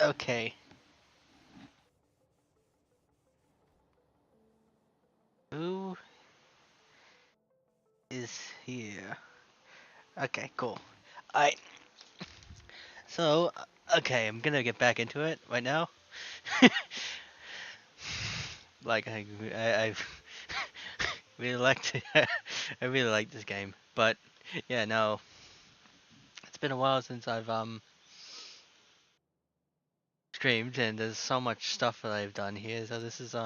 Okay. Who is here? Okay, cool. I so okay, I'm gonna get back into it right now. Like I really like to I really like this game, but yeah, no, it's been a while since I've streamed, and there's so much stuff that I've done here. So this is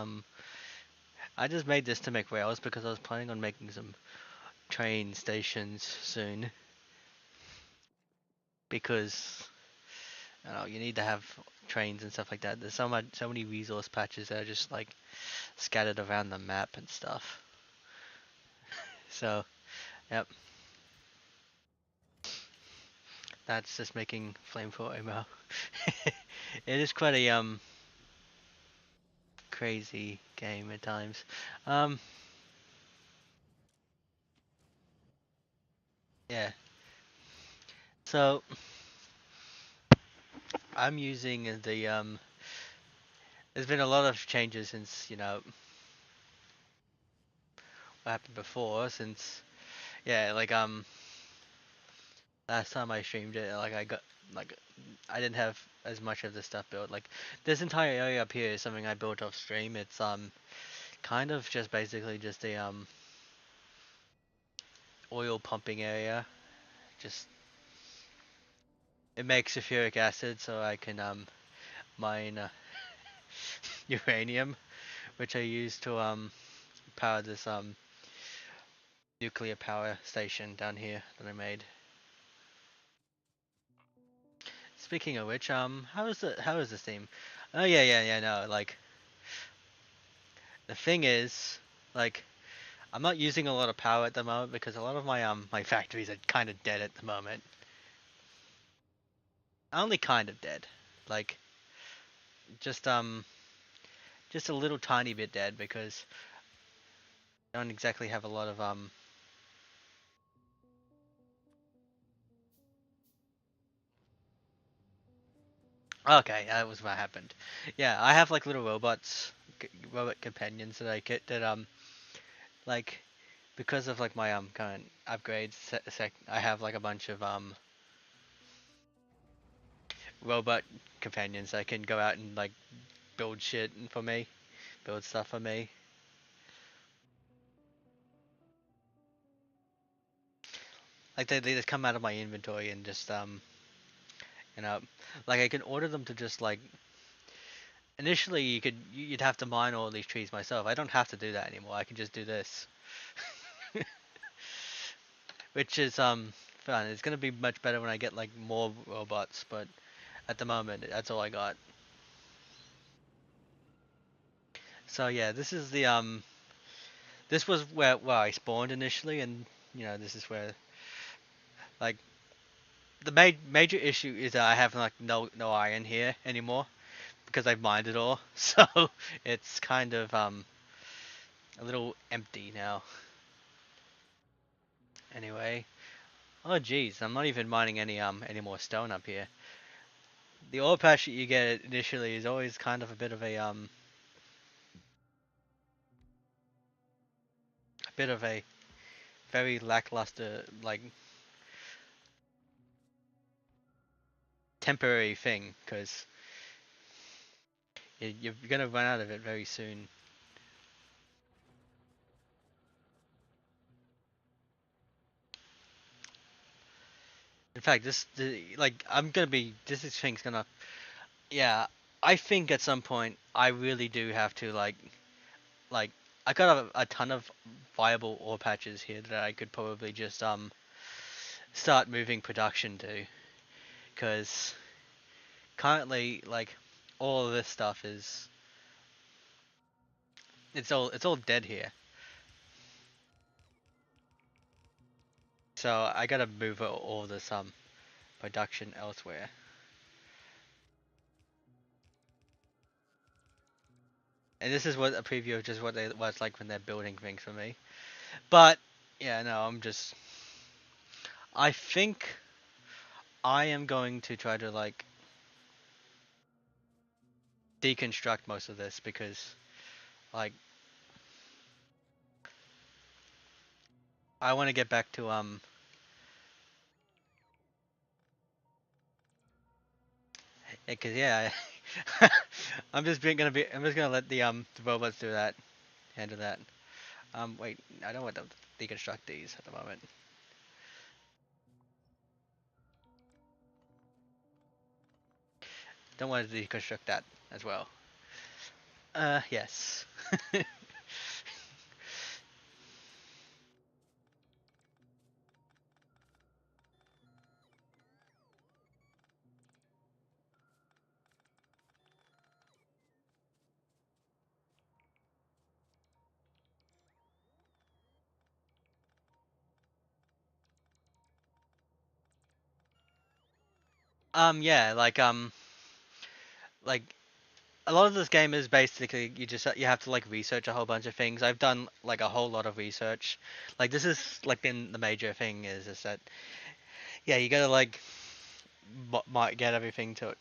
I just made this to make rails because I was planning on making some train stations soon because I don't know, you need to have trains and stuff like that. There's so many resource patches that are just like scattered around the map and stuff. So, yep, that's just making flamethrower ammo. It is quite a crazy game at times. Um, yeah. So I'm using the There's been a lot of changes since what happened before. Since yeah, like last time I streamed it, like like I didn't have as much of this stuff built. Like this entire area up here is something I built off stream. It's kind of just basically just a oil pumping area. Just it makes sulfuric acid so I can mine uranium, which I use to power this nuclear power station down here that I made. Speaking of which, how is this theme? Oh yeah, no, like the thing is, like I'm not using a lot of power at the moment because a lot of my factories are kind of dead at the moment. Only kind of dead. Like just just a little tiny bit dead because I don't exactly have a lot of Okay, that was what happened. Yeah, I have like little robot companions that I get that like because of like my current upgrades, I have like a bunch of robot companions that can go out and like build shit for me, build stuff for me. Like they just come out of my inventory and just you know like I can order them to just like initially you'd have to mine all these trees myself. I don't have to do that anymore. I can just do this. Which is fun. It's gonna be much better when I get like more robots, but at the moment that's all I got. So yeah, this is the this was where I spawned initially, and this is where like the major issue is that I have like no iron here anymore because I've mined it all. So it's kind of a little empty now. Anyway, oh geez, I'm not even mining any more stone up here. The ore patch that you get initially is always kind of a bit of a very lackluster like temporary thing because you're gonna run out of it very soon. In fact, like I'm gonna be this is thing's gonna yeah. I think at some point I really do have to like I got a ton of viable ore patches here that I could probably just start moving production to because currently like all of this stuff is it's all dead here. So I gotta move all this production elsewhere. And this is what a preview of just what it's like when they're building things for me. But yeah, no, I think I am going to try to like deconstruct most of this because like I want to get back to because yeah, I'm just gonna let the robots do that, handle that. Wait, I don't want to deconstruct these at the moment. Don't want to deconstruct that as well. Yes. Yeah, like a lot of this game is basically you have to like research a whole bunch of things. I've done like a whole lot of research. Like this is like been the major thing is that yeah, you gotta like might get everything to a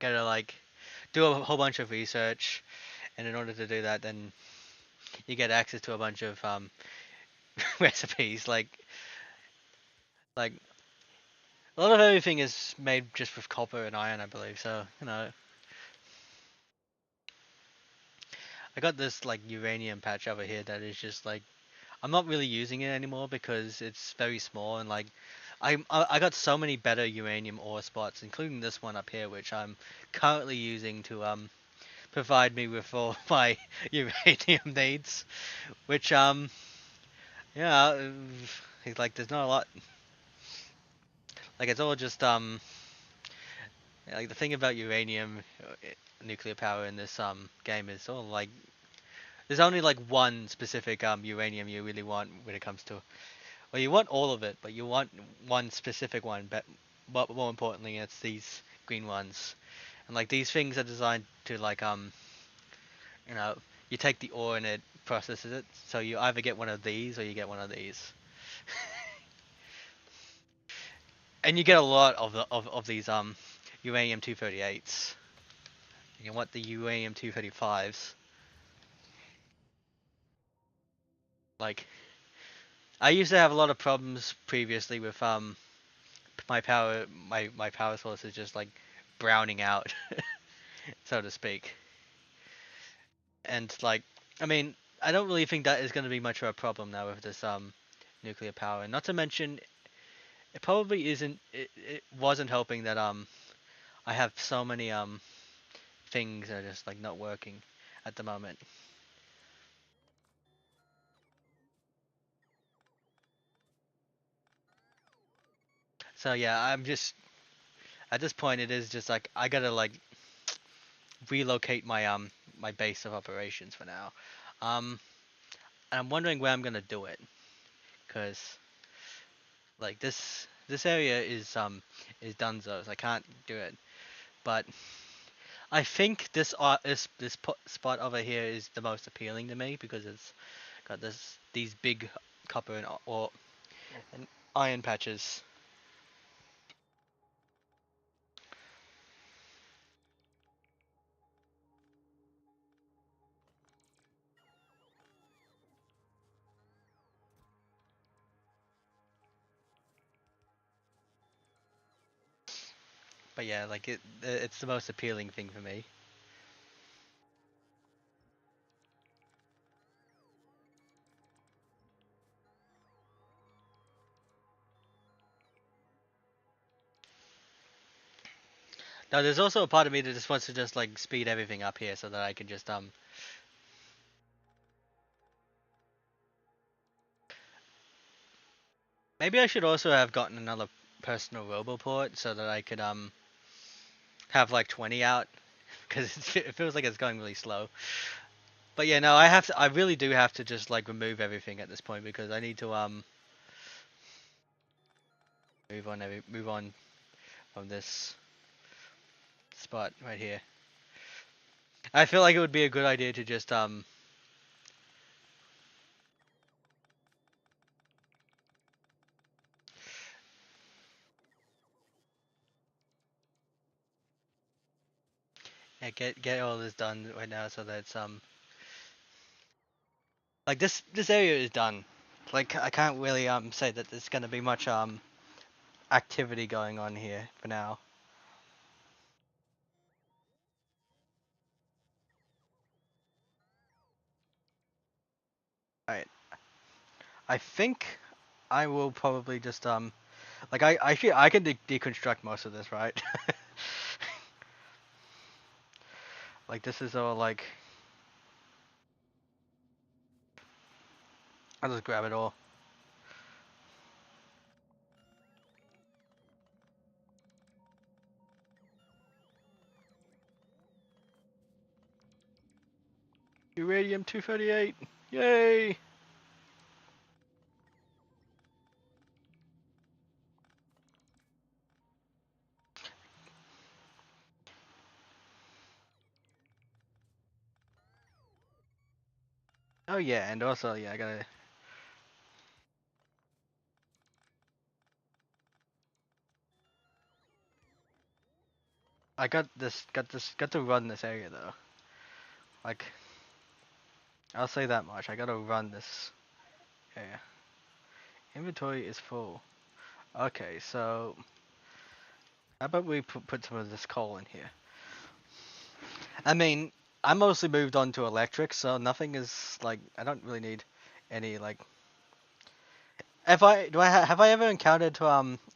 gotta like do a whole bunch of research, and in order to do that, then you get access to a bunch of recipes. Like a lot of everything is made just with copper and iron, I believe. So I got this like uranium patch over here that is just like I'm not really using it anymore because it's very small and like I got so many better uranium ore spots, including this one up here, which I'm currently using to provide me with all my uranium needs. Which yeah, it's like there's not a lot. Like it's all just like the thing about uranium nuclear power in this game is all like there's only like one specific uranium you really want when it comes to well you want all of it, but you want one specific one. But more importantly, it's these green ones, and like these things are designed to like you know you take the ore and it processes it, so you either get one of these or you get one of these, and you get a lot of these uranium 238s. You want the uranium 235s. Like I used to have a lot of problems previously with my power source is just like browning out, so to speak. And like I mean, I don't really think that is going to be much of a problem now with this nuclear power. Not to mention, it probably isn't. It wasn't helping that I have so many things that are just like not working at the moment. So yeah, I'm just at this point it is just like I gotta like relocate my base of operations for now. Um, and I'm wondering where I'm gonna do it because like this area is Dunzo's. I can't do it, but I think this spot over here is the most appealing to me because it's got these big copper and iron patches. But yeah, like it's the most appealing thing for me. Now there's also a part of me that just wants to just like speed everything up here so that I can just maybe I should also have gotten another personal roboport so that I could have like 20 out because it feels like it's going really slow. But yeah, no, I really do have to just like remove everything at this point because I need to move on from this spot right here. I feel like it would be a good idea to just Yeah, get all this done right now so that it's like this area is done. Like I can't really say that there's gonna be much activity going on here for now. Alright. I think I will probably just like I can deconstruct most of this, right? Like this is all like I'll just grab it all. Uranium 238. Yay! Oh yeah, and also yeah, I got to run this area though. Like I'll say that much. I gotta run this area. Inventory is full. Okay, so how about we put some of this coal in here? I mean, I mostly moved on to electric, so nothing is like I don't really need any like. Have I ever encountered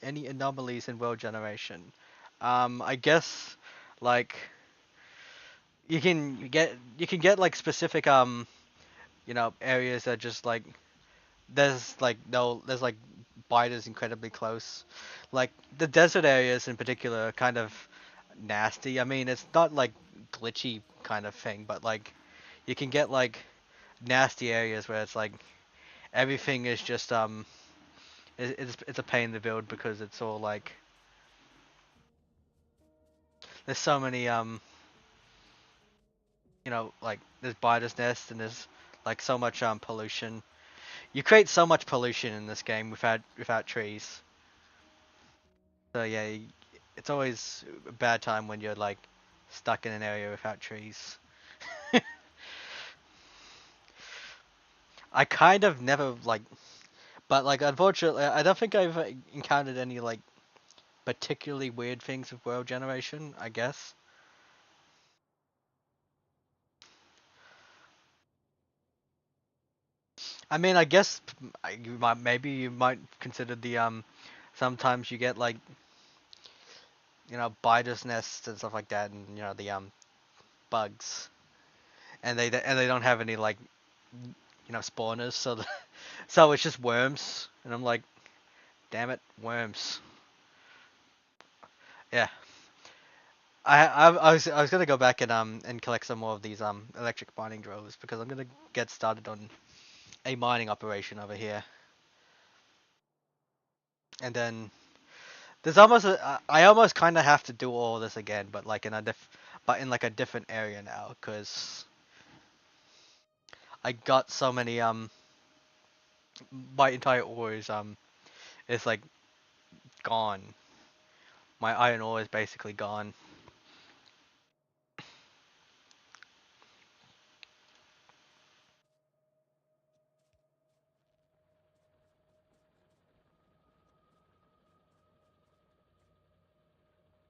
any anomalies in world generation? I guess like you can get like specific areas that just like there's like no there's like biters incredibly close. Like the desert areas in particular are kind of nasty. I mean, it's not like glitchy kind of thing, but like you can get like nasty areas where it's like everything is just it's a pain to build because it's all like there's so many like there's biters nests and there's like so much pollution. You create so much pollution in this game without trees. So yeah, it's always a bad time when you're like stuck in an area without trees. I kind of never like, but like unfortunately, I don't think I've encountered any like particularly weird things with world generation. I guess. I mean, I guess you might consider the sometimes you get like biters nests and stuff like that, and the bugs, and they don't have any like spawners, so so it's just worms, and I'm like, damn it, worms. Yeah, I was gonna go back and collect some more of these electric mining droves because I'm gonna get started on a mining operation over here, and then there's I almost kind of have to do all this again, but like but in like a different area now because I got so many my entire ore is like gone. My iron ore is basically gone.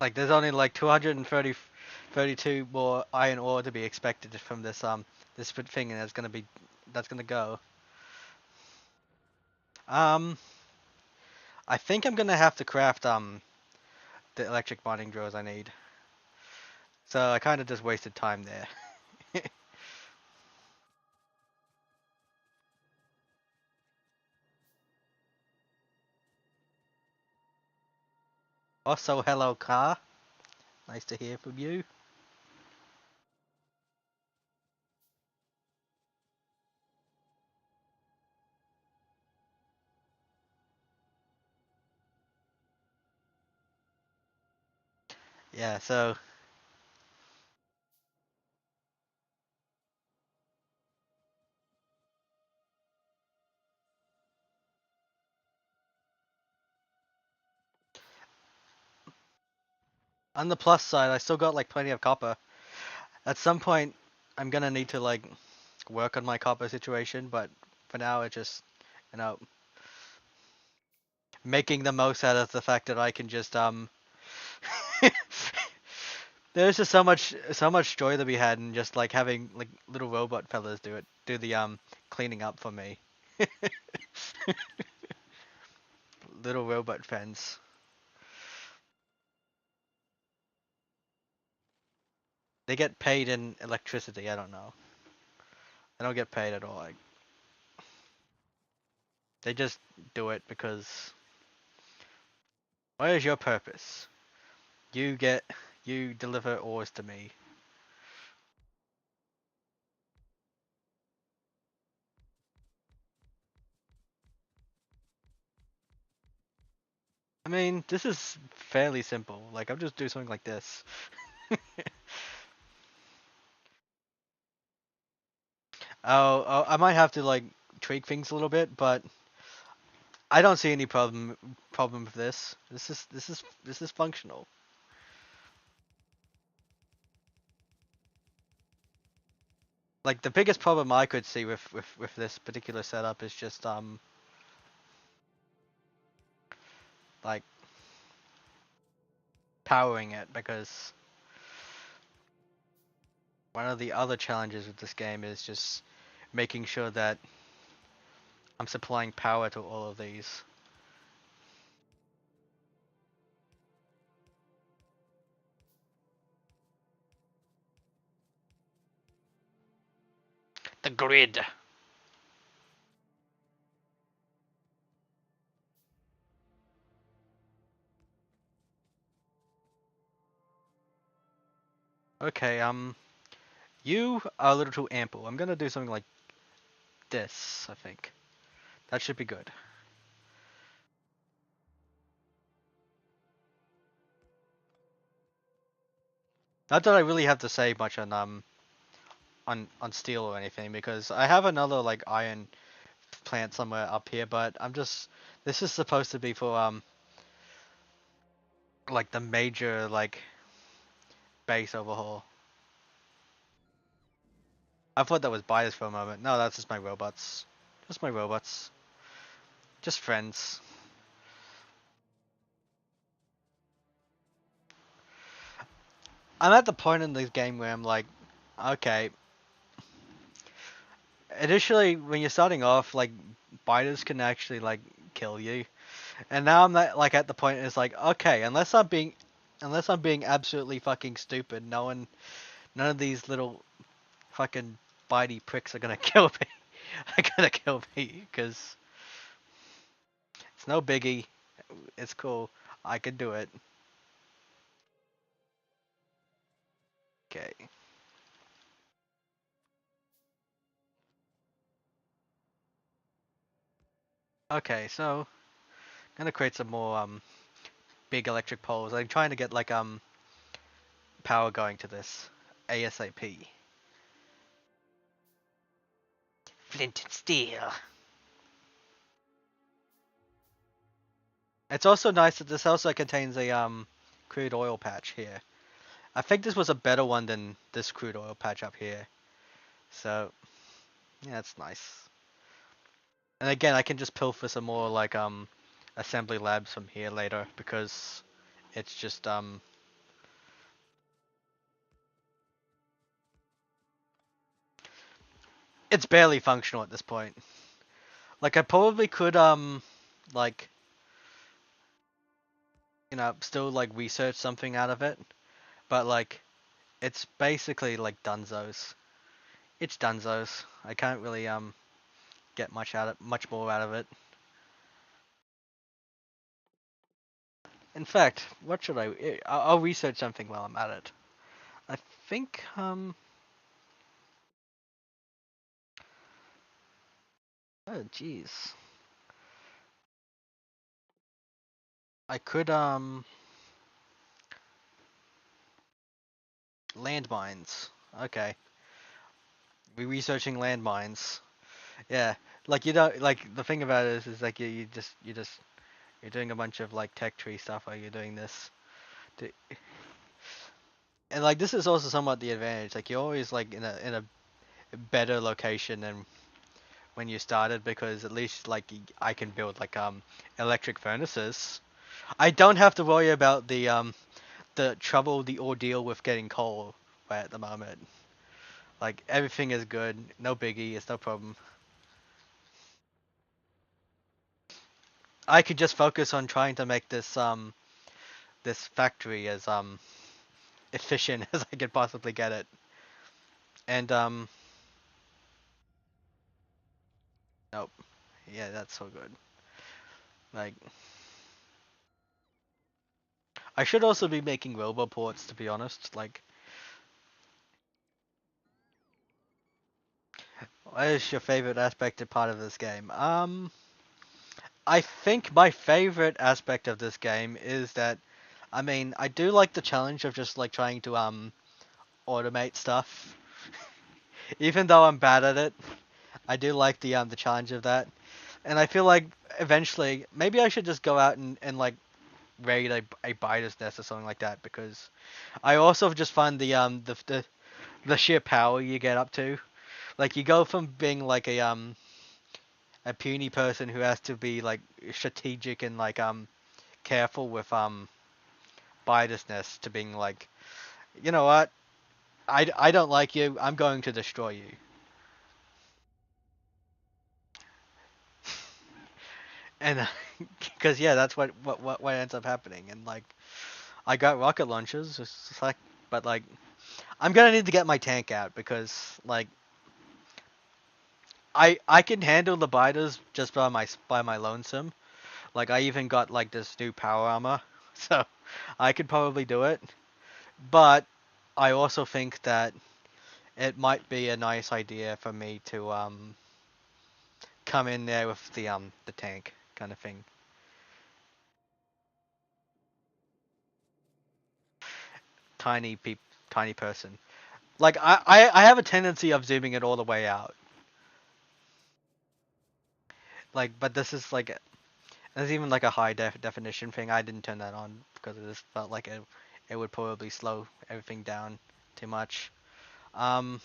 Like there's only like 32 more iron ore to be expected from this thing, and that's gonna go. Um, I think I'm gonna have to craft the electric mining drills I need. So I kind of just wasted time there. Also, hello car. Nice to hear from you. Yeah. So on the plus side, I still got like plenty of copper. At some point, I'm gonna need to like work on my copper situation, but for now, it just you know making the most out of the fact that I can just There's just so much joy to be had in just like having like little robot fellas do the cleaning up for me. Little robot fans. They get paid in electricity. I don't know. They don't get paid at all. Like they just do it because what is your purpose? You get you deliver ores to me. I mean, this is fairly simple. Like I'm just doing something like this. Oh, I might have to like tweak things a little bit, but I don't see any problem with this. This is functional. Like the biggest problem I could see with this particular setup is just like powering it because one of the other challenges with this game is just making sure that I'm supplying power to all of these. The grid. Okay, you are a little too ample. I'm gonna do something like this, I think. That should be good. Not that I really have to say much on steel or anything because I have another like iron plant somewhere up here, but this is supposed to be for like the major like base overhaul. I thought that was biased for a moment. No, that's just my robots. Just my robots. Just friends. I'm at the point in this game where I'm like, okay. Initially, when you're starting off, like biters can actually like kill you, and now I'm not, like at the point it's like, okay, unless I'm being absolutely fucking stupid, none of these little fucking bitey pricks are gonna kill me. Are gonna kill me because it's no biggie. It's cool. I can do it. Okay. Okay, so gonna create some more big electric poles. I'm trying to get like power going to this ASAP. Flint and steel. It's also nice that this also contains a crude oil patch here. I think this was a better one than this crude oil patch up here. So yeah, it's nice. And again, I can just pilfer some more like assembly labs from here later because it's just it's barely functional at this point. Like I probably could like still like research something out of it, but like it's basically like Dunzos. It's Dunzos. I can't really get much more out of it. In fact, what should I'll research something while I'm at it. I think oh jeez. I could landmines. Okay. We researching landmines. Yeah. Like you don't like the thing about it is like you're doing a bunch of like tech tree stuff while you're doing this. and like this is also somewhat the advantage. Like you're always like in a better location than when you started because at least like I can build like electric furnaces. I don't have to worry about the trouble, the ordeal with getting coal right at the moment. Like everything is good, no biggie, it's no problem. I could just focus on trying to make this factory as efficient as I could possibly get it. And nope. Yeah, that's so good. Like I should also be making roboports to be honest. Like what is your favorite aspect or part of this game? I think my favorite aspect of this game is that I mean, I do like the challenge of just like trying to automate stuff. Even though I'm bad at it, I do like the challenge of that. And I feel like eventually maybe I should just go out and like raid a biter's nest or something like that because I also just find the sheer power you get up to. Like you go from being like a puny person who has to be like strategic and like careful with biter's nest to being like, you know what? I don't like you. I'm going to destroy you. And because yeah, that's what ends up happening. And like I got rocket launchers, it's just like, but like I'm gonna need to get my tank out because like I can handle the biters just by my lonesome. Like I even got like this new power armor, so I could probably do it. But I also think that it might be a nice idea for me to come in there with the tank kind of thing. Tiny peep, tiny person. Like I have a tendency of zooming it all the way out. Like, but this is like there's even like a high definition thing. I didn't turn that on because it just felt like it would probably slow everything down too much. Um,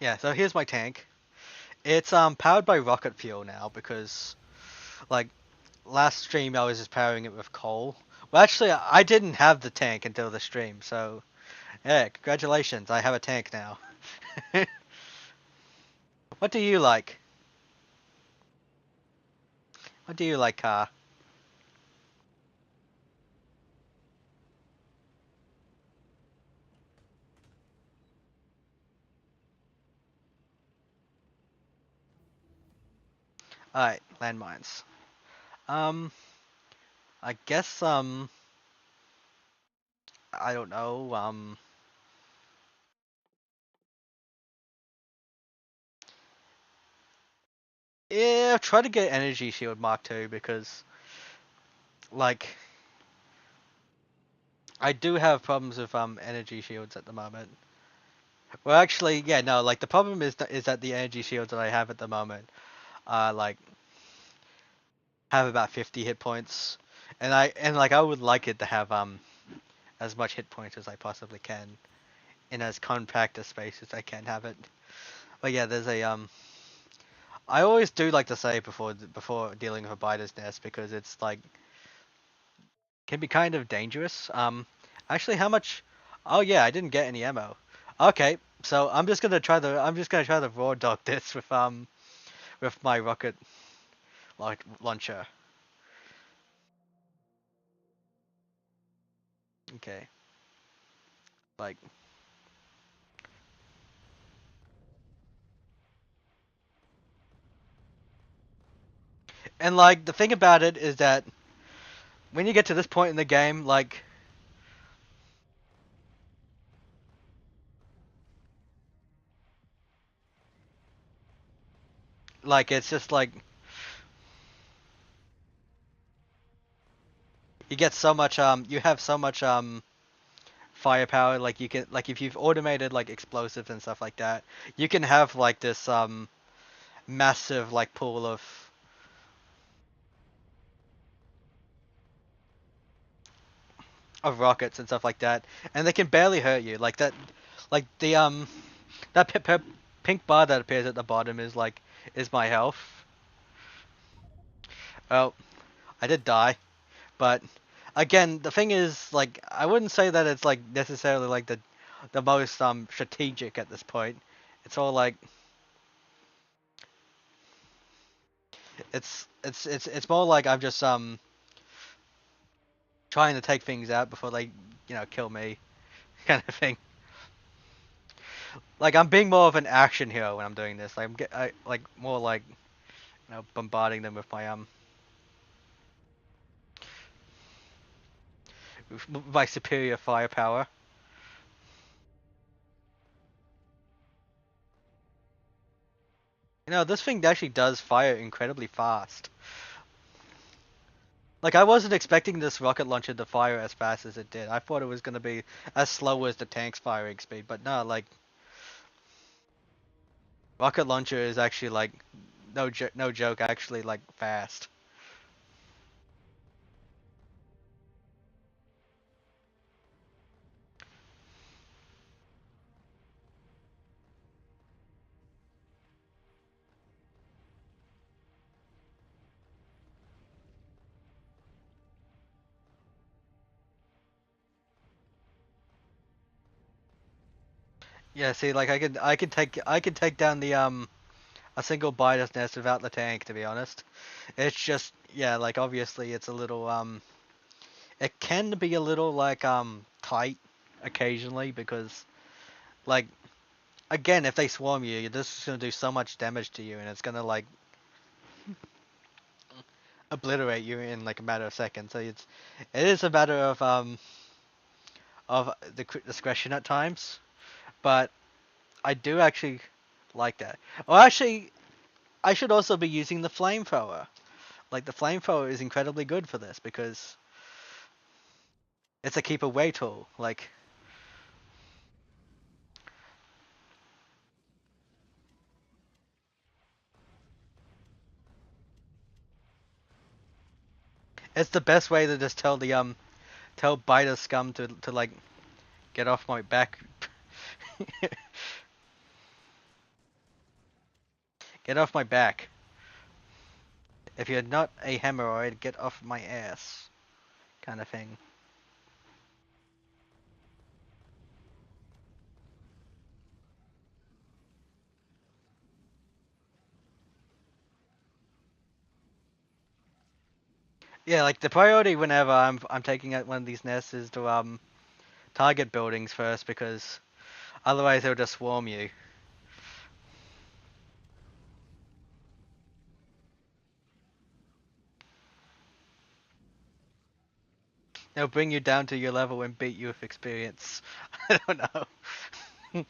yeah. So here's my tank. It's powered by rocket fuel now because like last stream I was just powering it with coal. Well, actually, I didn't have the tank until the stream, so yeah, congratulations, I have a tank now. What do you like? What do you like, car? Alright, landmines. Um, I guess I don't know. Yeah, try to get energy shield Mark II because like I do have problems with energy shields at the moment. Well, actually, yeah, no, like the problem is that the energy shields that I have at the moment like have about 50 hit points, and like I would like it to have as much hit points as I possibly can in as compact a space as I can have it. But yeah, there's a I always do like to say before dealing with a biter's nest because it's like can be kind of dangerous. Actually, how much? Oh yeah, I didn't get any ammo. Okay, so I'm just gonna try the raw dog this with my rocket like launcher. Okay, like and like the thing about it is that when you get to this point in the game, like it's just like you get so much you have so much firepower. Like you can like if you've automated like explosives and stuff like that, you can have like this massive like pool of of rockets and stuff like that, and they can barely hurt you. Like that, like the that pink bar that appears at the bottom is my health. Oh, I did die, but again, the thing is, like, I wouldn't say that it's like necessarily like the most strategic at this point. It's all like it's more like I'm just trying to take things out before they kill me kind of thing. Like I'm being more of an action hero when I'm doing this. Like like more like bombarding them with my superior firepower. This thing actually does fire incredibly fast. Like I wasn't expecting this rocket launcher to fire as fast as it did. I thought it was gonna be as slow as the tank's firing speed, but no, like rocket launcher is actually like no joke, actually like fast. Yeah, see, like I could take down the a single biker's nest without the tank. To be honest, it's just yeah, like obviously it's a little it can be a little like tight occasionally because like again if they swarm you, this is gonna do so much damage to you and it's gonna like obliterate you in like a matter of seconds. So it is a matter of the discretion at times, but I do actually like that. Well, actually, I should also be using the flamethrower. Like the flamethrower is incredibly good for this because it's a keep away tool. Like it's the best way to just tell biter scum to like get off my back. Get off my back. If you're not a hemorrhoid, get off my ass. Kind of thing. Yeah, like the priority whenever I'm taking out one of these nests is to target buildings first because otherwise they'll just swarm you. They'll bring you down to your level and beat you with experience. I don't know.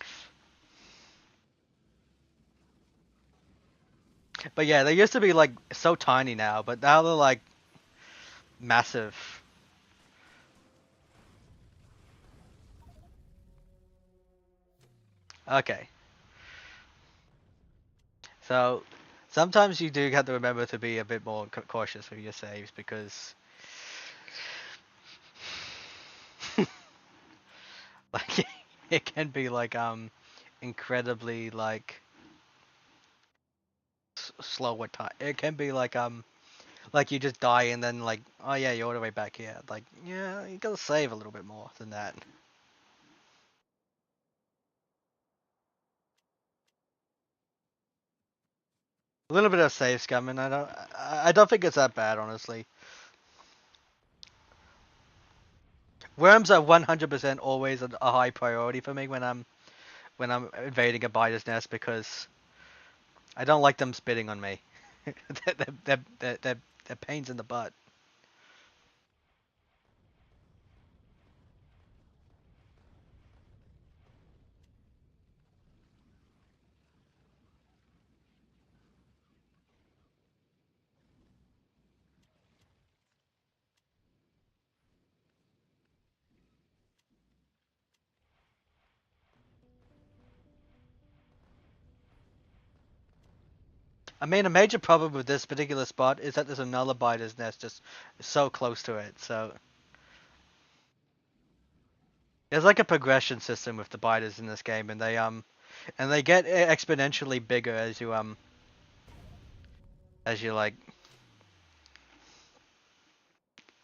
But yeah, they used to be like so tiny now, but now they're like massive. Okay, so sometimes you do have to remember to be a bit more cautious with your saves because like it can be like incredibly like slow at time. It can be like you just die and then like oh yeah you're all the way back here. Like yeah you gotta save a little bit more than that. A little bit of save scumming. I don't think it's that bad honestly. Worms are 100% always a high priority for me when I'm invading a biter's nest because I don't like them spitting on me. They're pains in the butt. I mean, a major problem with this particular spot is that there's another biter's nest just so close to it. So There's like a progression system with the biters in this game, and they get exponentially bigger as you like.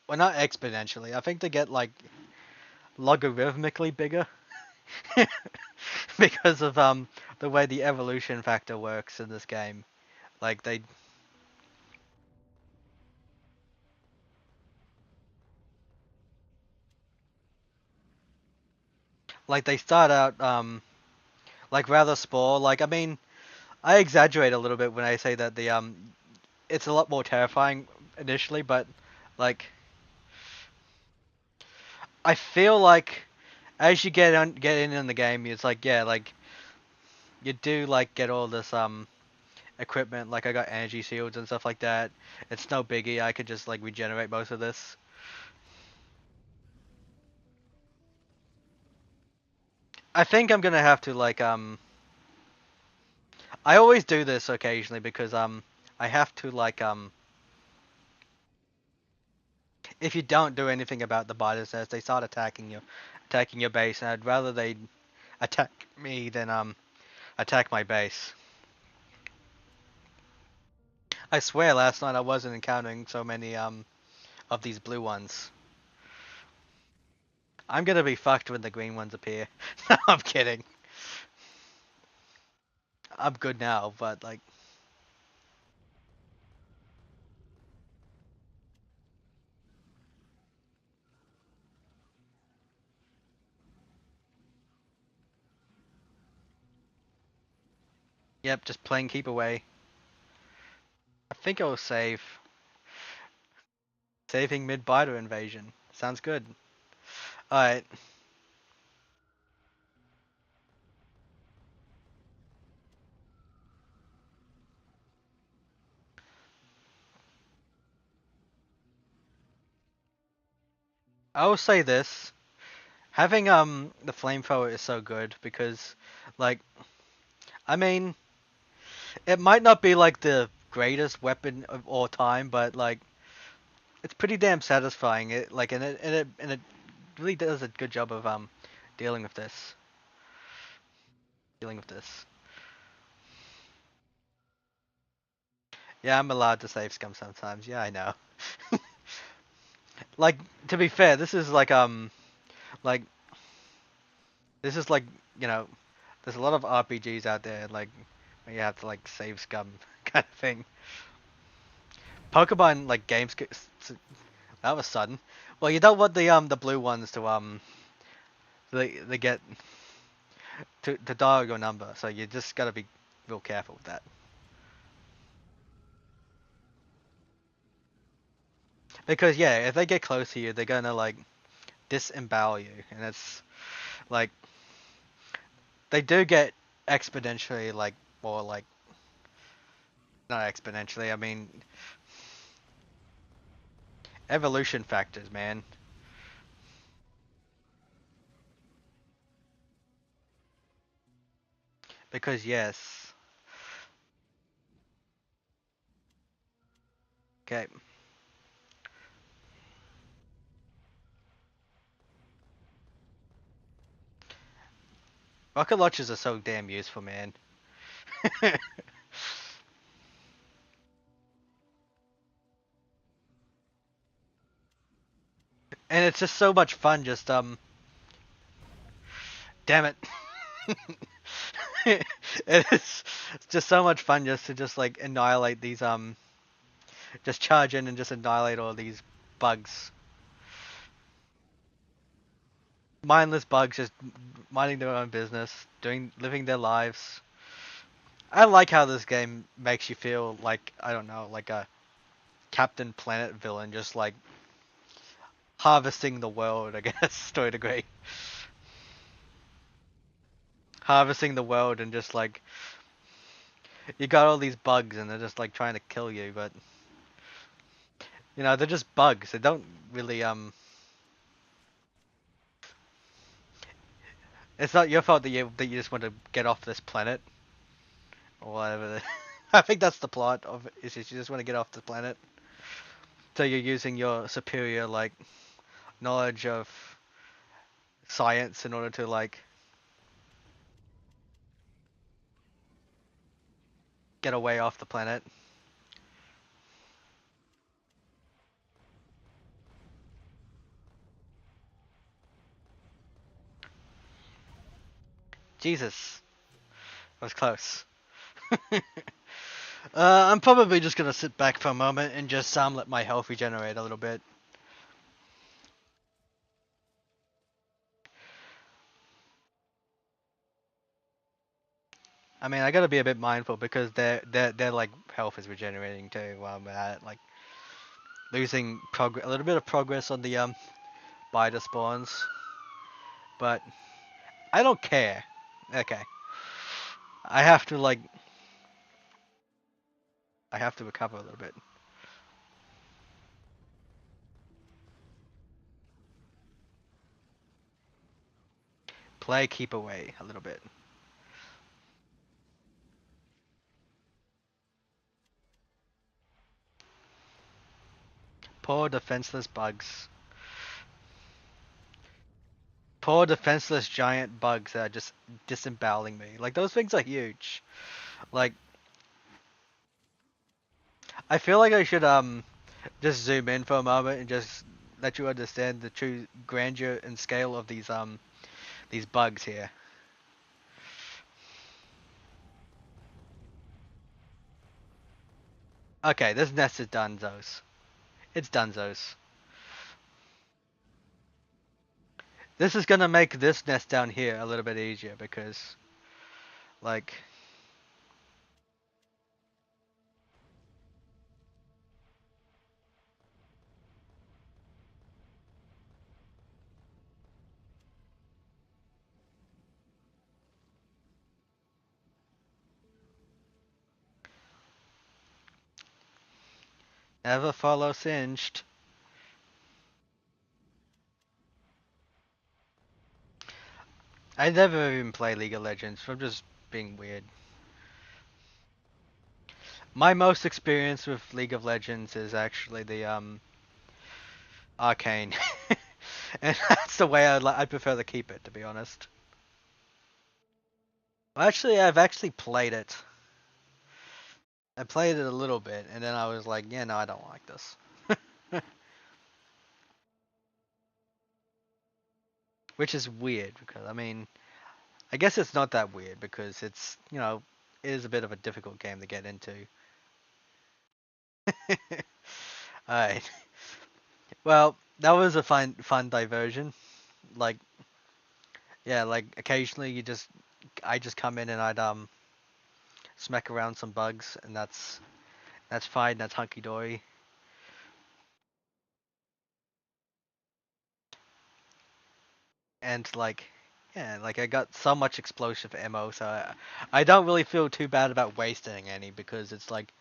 Well, not exponentially. I think they get like logarithmically bigger because of the way the evolution factor works in this game. Like they start out like rather small. Like I mean, I exaggerate a little bit when I say that the it's a lot more terrifying initially, but like I feel like as you get in the game, it's like yeah, like you do like get all this equipment. Like I got energy shields and stuff like that. It's no biggie. I could just like regenerate most of this. I think I'm gonna have to like I always do this occasionally because I have to like if you don't do anything about the biters, they start attacking your base, and I'd rather they attack me than attack my base. I swear last night I wasn't encountering so many of these blue ones. I'm gonna be fucked when the green ones appear. No, I'm kidding. I'm good now, but like, yep, just playing keep away. I think I'll save. Saving mid-biter invasion. Sounds good. Alright, I will say this. Having the flamethrower is so good because like I mean it might not be like the greatest weapon of all time, but like it's pretty damn satisfying. It like and it really does a good job of dealing with this. Dealing with this. Yeah, I'm allowed to save scum sometimes. Yeah, I know. Like to be fair, like this is like you know there's a lot of RPGs out there like where you have to like save scum kind of thing. Pokemon like games that was sudden. Well, you don't want the blue ones to they get to dial your number, so you just gotta be real careful with that. Because yeah, if they get close to you, they're gonna like disembowel you, and it's like they do get exponentially like or like not exponentially. I mean evolution factors, man. Because yes, okay, rocket launchers are so damn useful, man. And it's just so much fun. Just damn it. It's just so much fun just to just like annihilate these just charge in and just annihilate all these bugs. Mindless bugs just minding their own business, doing living their lives. I like how this game makes you feel like I don't know, like a Captain Planet villain, just like harvesting the world, I guess, to a degree. Harvesting the world and just like you got all these bugs and they're just like trying to kill you, but they're just bugs. They don't really it's not your fault that you just want to get off this planet or whatever. I think that's the plot of it. Is just you just want to get off the planet. So you're using your superior like knowledge of science in order to like get away off the planet. Jesus, that was close. I'm probably just gonna sit back for a moment and just let my health regenerate a little bit. I mean, I gotta be a bit mindful because their like health is regenerating too while I'm at it. Like losing progress, a little bit of progress on the biter spawns, but I don't care. Okay, I have to like I have to recover a little bit. Play keep away a little bit. Poor defenseless bugs. Poor defenseless giant bugs that are just disemboweling me. Like those things are huge. Like I feel like I should just zoom in for a moment and just let you understand the true grandeur and scale of these bugs here. Okay, this nest is dunzos. It's dunzos. This is gonna make this nest down here a little bit easier because like never follow singed. I never even play League of Legends, so I'm just being weird. My most experience with League of Legends is actually the arcane, and that's the way I'd prefer to keep it, to be honest. Well, actually, I've actually played it. I played it a little bit, and then I was like, yeah, no, I don't like this. Which is weird because I mean, I guess it's not that weird because it's it is a bit of a difficult game to get into. Alright. Well, that was a fun diversion. Like yeah, like occasionally I just come in and I'd smack around some bugs and that's fine, that's hunky dory. And like yeah, like I got so much explosive ammo, so I don't really feel too bad about wasting any because it's like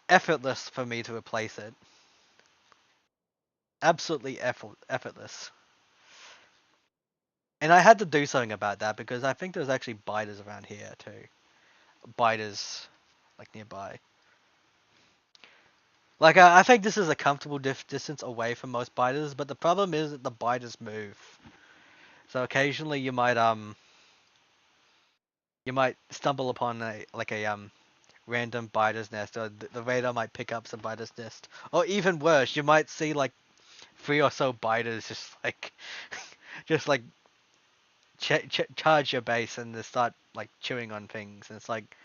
effortless for me to replace it. Absolutely effortless. And I had to do something about that because I think there's actually biters around here too. Biters like nearby. Like I think this is a comfortable distance away from most biters, but the problem is that the biters move. So occasionally you might stumble upon a random biter's nest, or the radar might pick up some biter's nest, or even worse, you might see like three or so biters just like just like charge your base and they start like chewing on things, and it's like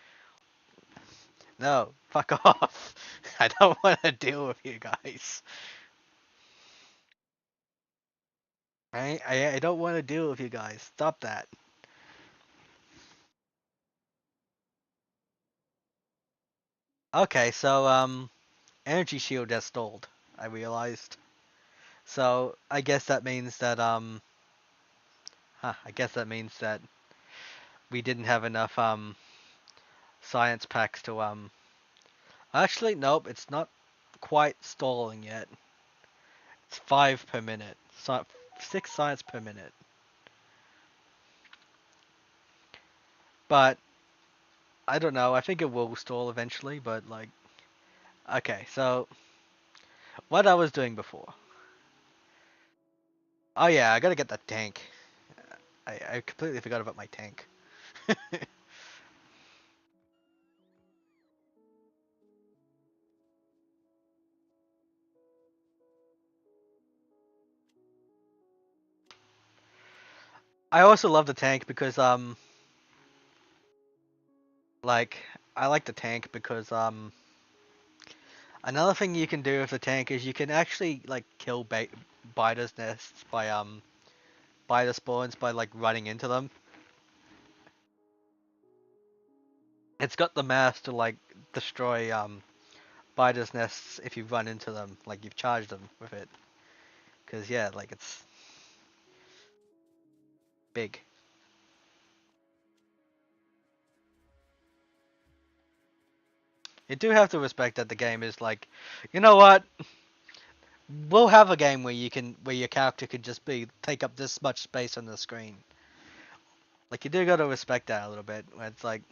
no, fuck off. I don't want to deal with you guys. I don't want to deal with you guys. Stop that. Okay, so energy shield has stalled. I realized. So I guess that means that I guess that means that we didn't have enough science packs to actually nope, it's not quite stalling yet. It's 5 per minute. So 6 science per minute. But I don't know. I think it will stall eventually, but like okay, so what I was doing before. Oh yeah, I gotta get that tank. I completely forgot about my tank. I also love the tank because like I like the tank because another thing you can do with the tank is you can actually like kill biters nests by biter spawns by like running into them. It's got the mass to like destroy biters nests if you run into them, like you've charged them with it. Cause yeah, like it's big. You do have to respect that the game is like, you know what? We'll have a game where your character can just be take up this much space on the screen. Like you do gotta respect that a little bit. Where it's like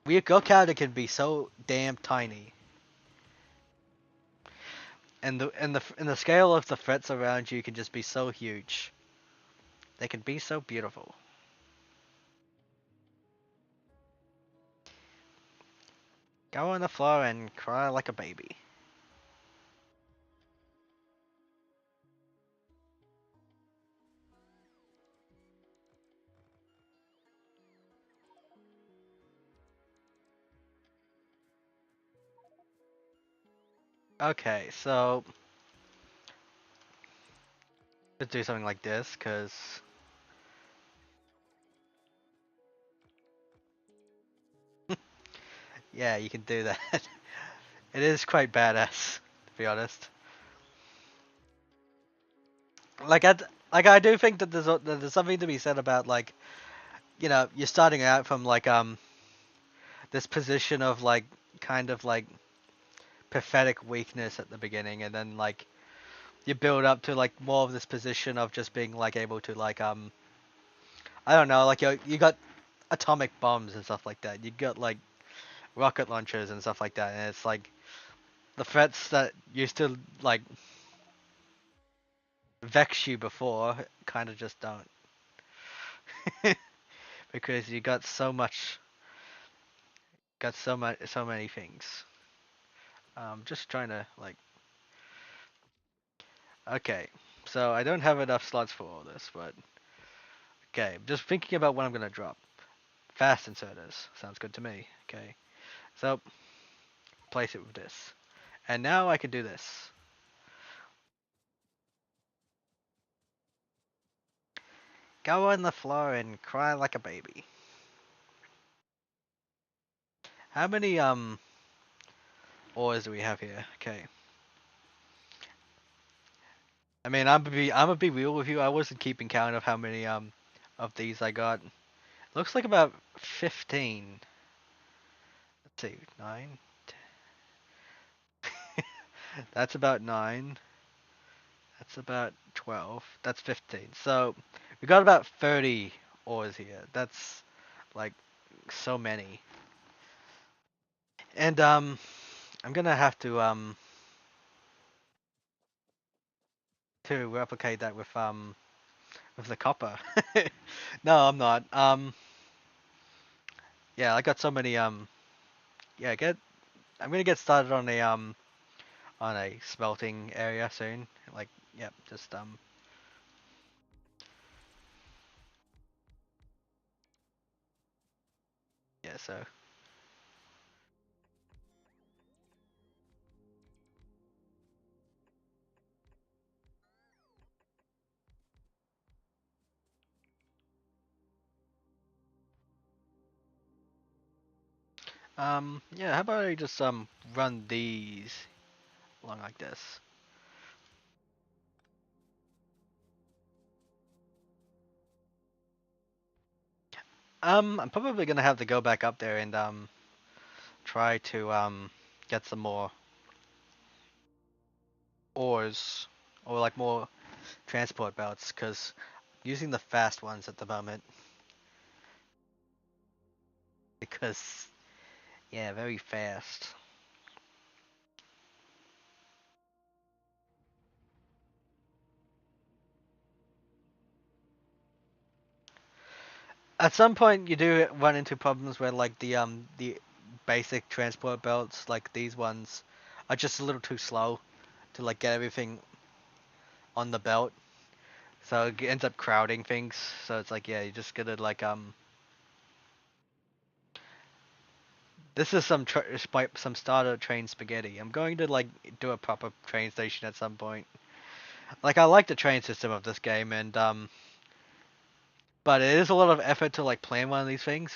your character can be so damn tiny, and the scale of the threats around you can just be so huge. They can be so beautiful. Go on the floor and cry like a baby. Okay, so let's do something like this, cause yeah, you can do that. It is quite badass, to be honest. Like I do think that that there's something to be said about like you're starting out from like this position of like kind of like pathetic weakness at the beginning, and then like you build up to like more of this position of just being like able to like I don't know, like you got atomic bombs and stuff like that. You got like rocket launchers and stuff like that, and it's like the threats that used to like vex you before kind of just don't because you got so many things. Just trying to like okay, so I don't have enough slots for all this, but okay, just thinking about what I'm gonna drop. Fast inserters sounds good to me. Okay, so place it with this, and now I can do this. Go on the floor and cry like a baby. How many ores do we have here? Okay. I mean, I'm gonna be real with you. I wasn't keeping count of how many of these I got. Looks like about 15. Let's see, 9. That's about 9. That's about 12. That's 15. So we got about 30 ores here. That's like so many. And I'm gonna have to replicate that with the copper. No, I'm not. Yeah, I got so many yeah, get I'm gonna get started on a smelting area soon. Like, yep, just yeah, so yeah, how about I just run these along like this. I'm probably gonna have to go back up there and try to get some more ores or like more transport belts because using the fast ones at the moment because yeah, very fast. At some point, you do run into problems where like the basic transport belts, like these ones, are just a little too slow to like get everything on the belt. So it ends up crowding things. So it's like, yeah, you just gotta like this is some starter train spaghetti. I'm going to like do a proper train station at some point. Like I like the train system of this game, and but it is a lot of effort to like plan one of these things.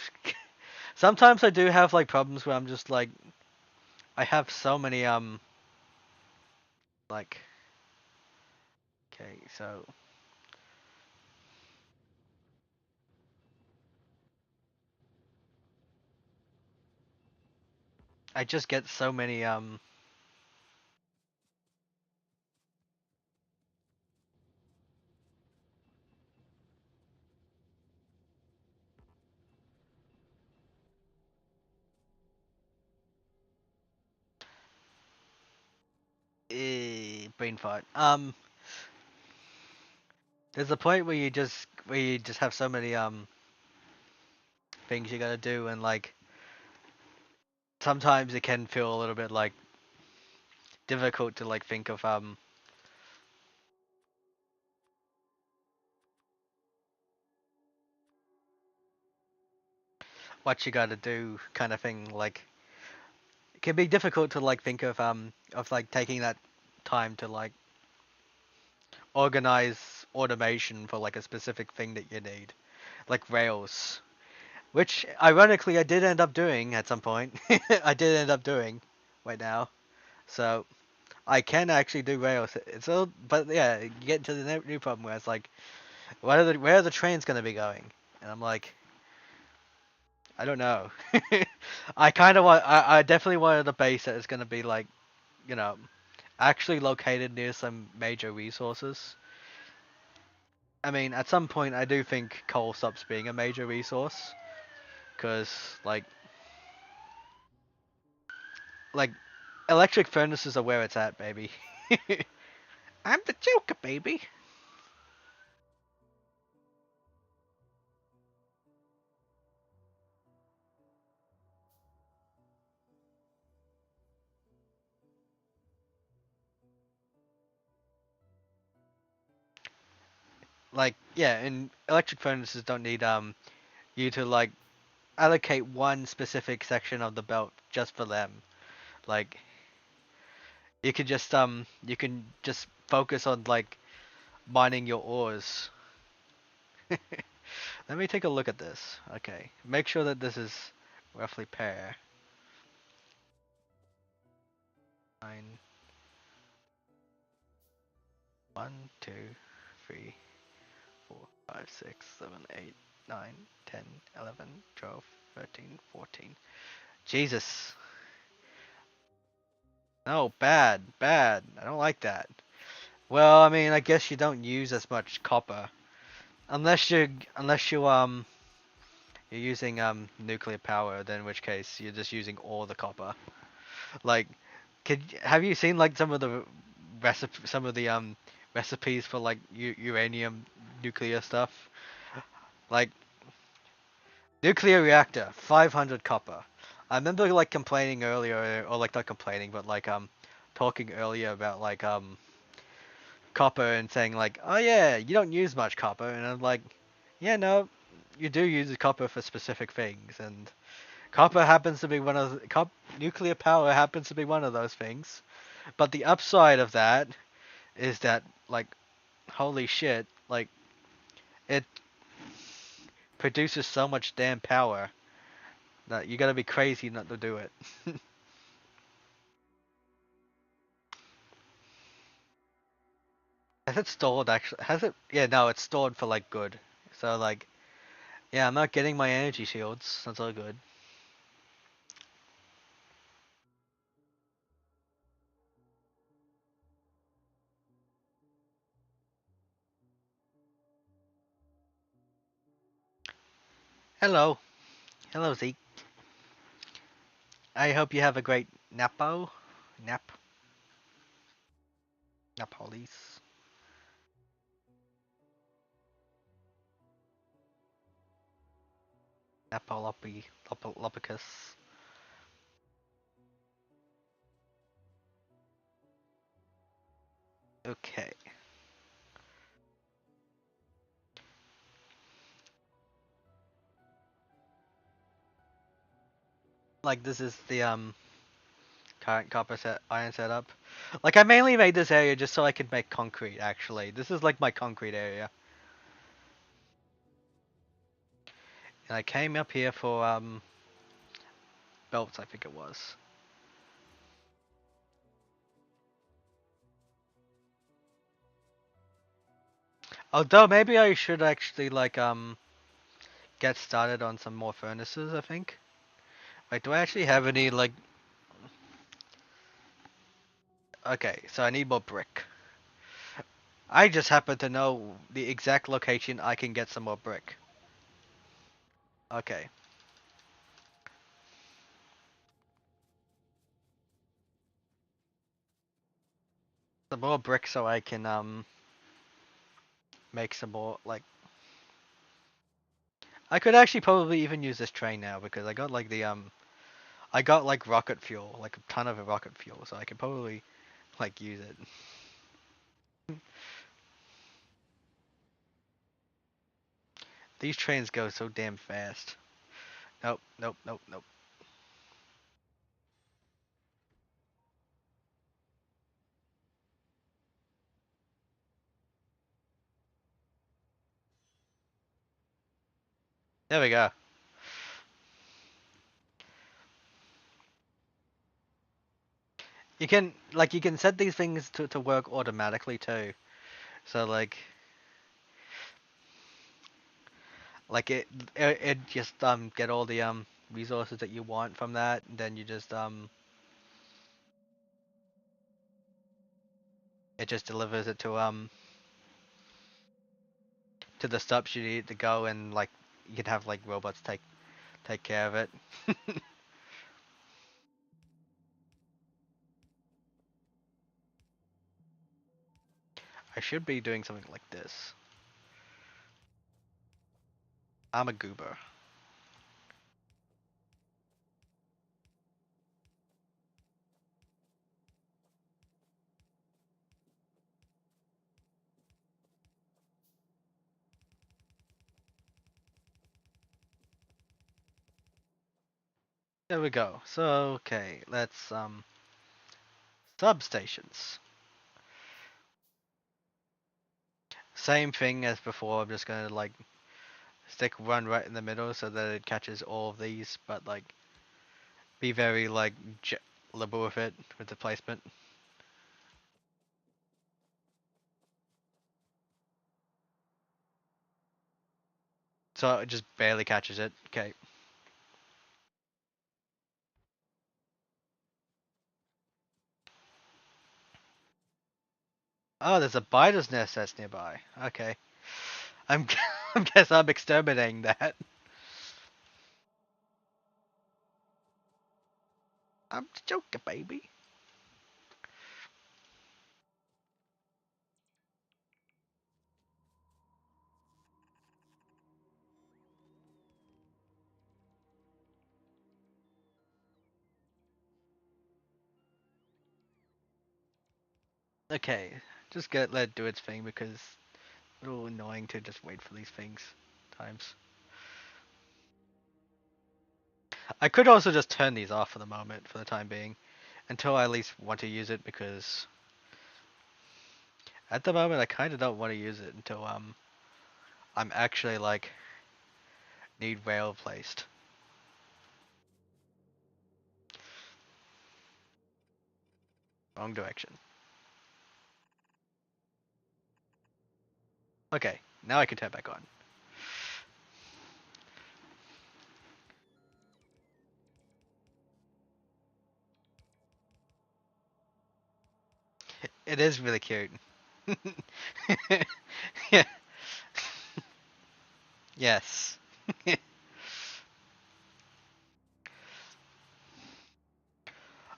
Sometimes I do have like problems where I'm just like I have so many like okay, so I just get so many brain fart. There's a point where you just have so many things you gotta do, and like sometimes it can feel a little bit like difficult to like think of what you gotta do kind of thing. Like it can be difficult to like think of like taking that time to like organize automation for like a specific thing that you need, like rails. Which ironically I did end up doing at some point. I did end up doing right now. So I can actually do rails. It's all, but yeah, you get into the new problem where it's like, where are the trains gonna be going? And I'm like, I don't know. I definitely wanted a base that is gonna be like, you know, actually located near some major resources. I mean, at some point, I do think coal stops being a major resource, because like electric furnaces are where it's at, baby. I'm the Joker, baby. Like, yeah, and electric furnaces don't need you to like allocate one specific section of the belt just for them. Like, you can just focus on like mining your ores. Let me take a look at this. Okay, make sure that this is roughly pair. 9, 1, 2, 3, 4, 5, 6, 7, 8, 9, 10, 11, 12, 13, 14. Jesus. No, bad, bad. I don't like that. Well, I mean, I guess you don't use as much copper unless you're using nuclear power. Then in which case you're just using all the copper. Like, have you seen like some of the recipes for like uranium nuclear stuff? Like nuclear reactor, 500 copper. I remember like complaining earlier, or like not complaining, but like talking earlier about like copper and saying like, oh yeah, you don't use much copper, and I'm like, yeah, no, you do use copper for specific things, and copper happens to be one of nuclear power happens to be one of those things. But the upside of that is that like, holy shit, like it produces so much damn power that you gotta be crazy not to do it. Has it stored actually? Has it? Yeah, no, it's stored for like good. So like, yeah, I'm not getting my energy shields. That's all good. Hello, hello Zeke. I hope you have a great nap, napolis. Lopicus. Okay. Like this is the current copper iron setup. Like I mainly made this area just so I could make concrete actually. This is like my concrete area. And I came up here for belts I think it was. Although maybe I should actually like get started on some more furnaces, I think. Wait, do I actually have any like okay, so I need more brick. I just happen to know the exact location I can get some more brick. Okay. Some more brick so I can make some more like I could actually probably even use this train now because I got like the I got like rocket fuel, like a ton of rocket fuel, so I could probably like use it. These trains go so damn fast. Nope, nope, nope, nope. There we go. You can set these things to work automatically too. So like it just get all the resources that you want from that, and then you just it just delivers it to the stops you need to go, and like you can have like robots take care of it. I should be doing something like this. I'm a goober. There we go. So okay, let's substations. Same thing as before. I'm just gonna like stick one right in the middle so that it catches all of these, but like be very like liberal with it with the placement. So it just barely catches it. Okay. Oh, there's a spider's nest that's nearby. Okay. I'm I guess I'm exterminating that. I'm joking, baby. Okay, just let it do its thing because it's a little annoying to just wait for these things times. I could also just turn these off for the moment, for the time being, until I at least want to use it because at the moment I kind of don't want to use it until I'm actually like need rail placed. Wrong direction. Okay, now I can turn back on. It is really cute. Yeah. Yes.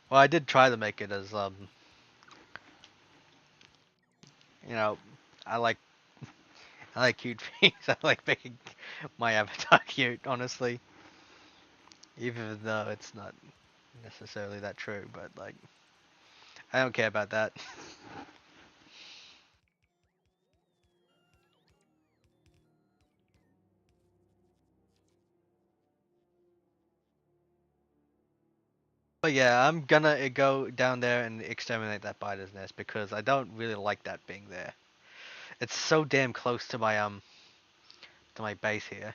Well, I did try to make it as you know, I like I like cute things. I like making my avatar cute, honestly. Even though it's not necessarily that true, but like I don't care about that. But yeah, I'm gonna go down there and exterminate that spider's nest because I don't really like that being there. It's so damn close to my base here.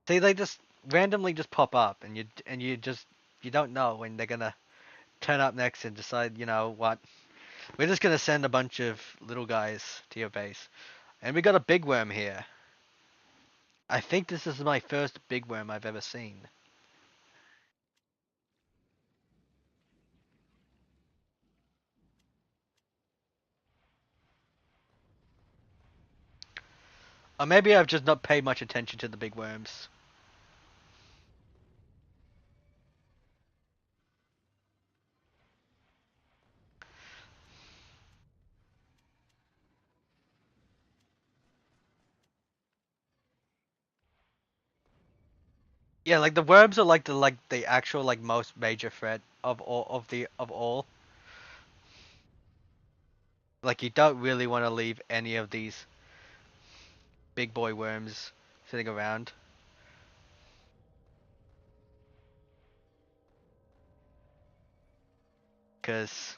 See, they just randomly just pop up, and you don't know when they're gonna turn up next and decide, you know what, we're just gonna send a bunch of little guys to your base, and we got a big worm here. I think this is my first big worm I've ever seen. Or maybe I've just not paid much attention to the big worms. Yeah, like the worms are like the actual like most major threat of all. Like you don't really want to leave any of these big boy worms sitting around because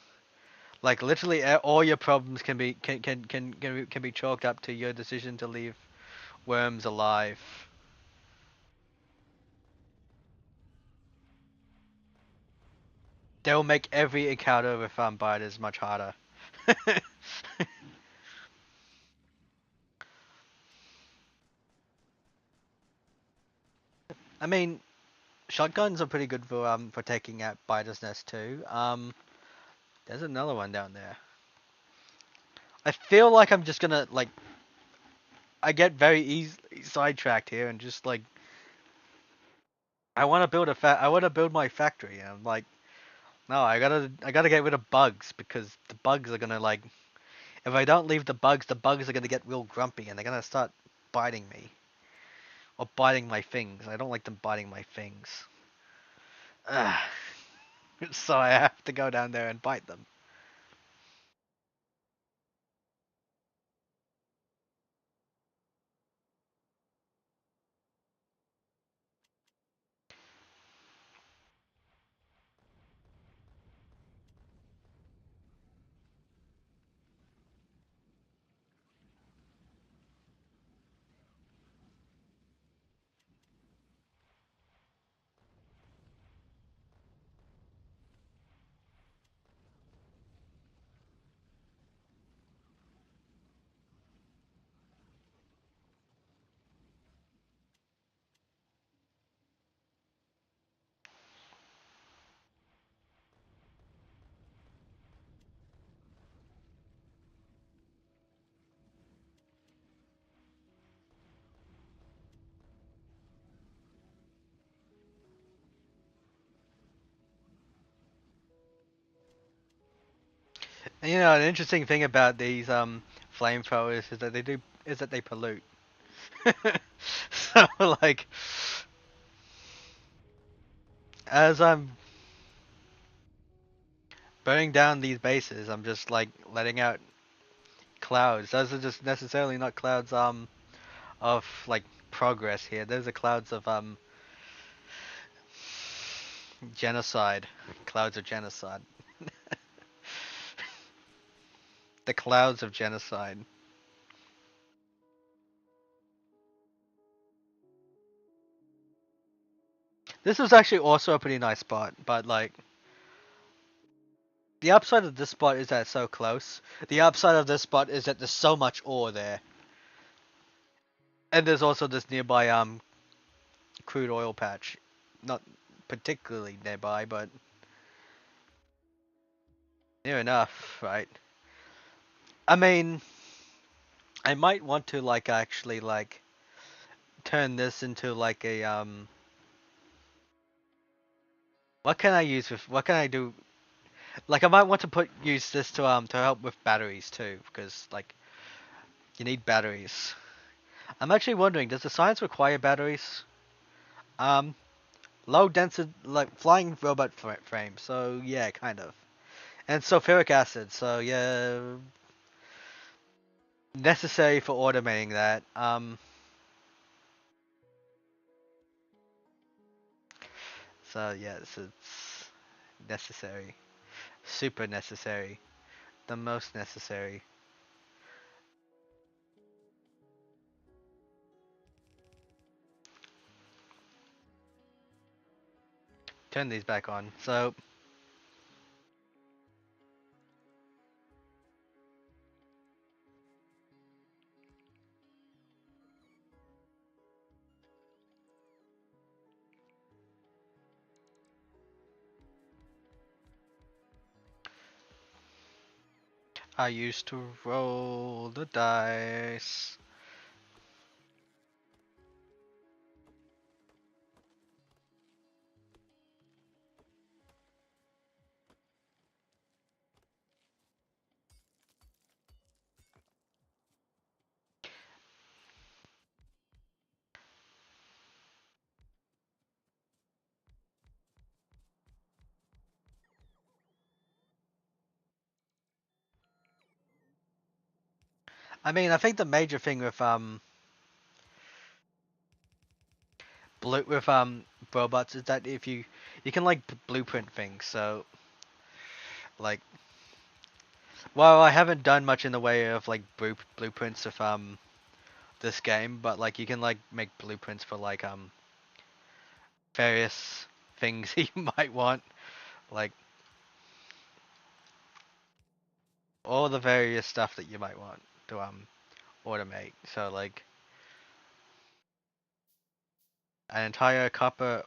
like literally all your problems can be chalked up to your decision to leave worms alive. They'll make every encounter with biters much harder. I mean, shotguns are pretty good for taking out biters' nest too. There's another one down there. I feel like I'm just gonna like I get very easily sidetracked here and just like I want to build my factory and I'm like no, I gotta get rid of bugs because the bugs are gonna like if I don't leave the bugs are gonna get real grumpy and they're gonna start biting me or biting my things. I don't like them biting my things. Ugh. So I have to go down there and bite them. And you know, an interesting thing about these flamethrowers is that they pollute. So like as I'm burning down these bases, I'm just like letting out clouds. Those are just necessarily not clouds of like progress here. Those are clouds of genocide. Clouds of genocide. The clouds of genocide. This is actually also a pretty nice spot, but like the upside of this spot is that it's so close. The upside of this spot is that there's so much ore there. And there's also this nearby crude oil patch. Not particularly nearby, but near enough, right? I mean, I might want to like actually like turn this into like a what can I do? Like I might want to put use this to help with batteries too, because like you need batteries. I'm actually wondering, does the science require batteries? Um, low density, like flying robot frame. So yeah, kind of. And sulfuric acid. So yeah, necessary for automating that. So yes, it's necessary, super necessary, the most necessary. Turn these back on. So I used to roll the dice. I mean, I think the major thing with robots is that if you can like blueprint things. So like, well, I haven't done much in the way of like blueprints of this game, but like you can like make blueprints for like various things you might want, like all the various stuff that you might want to automate. So like an entire copper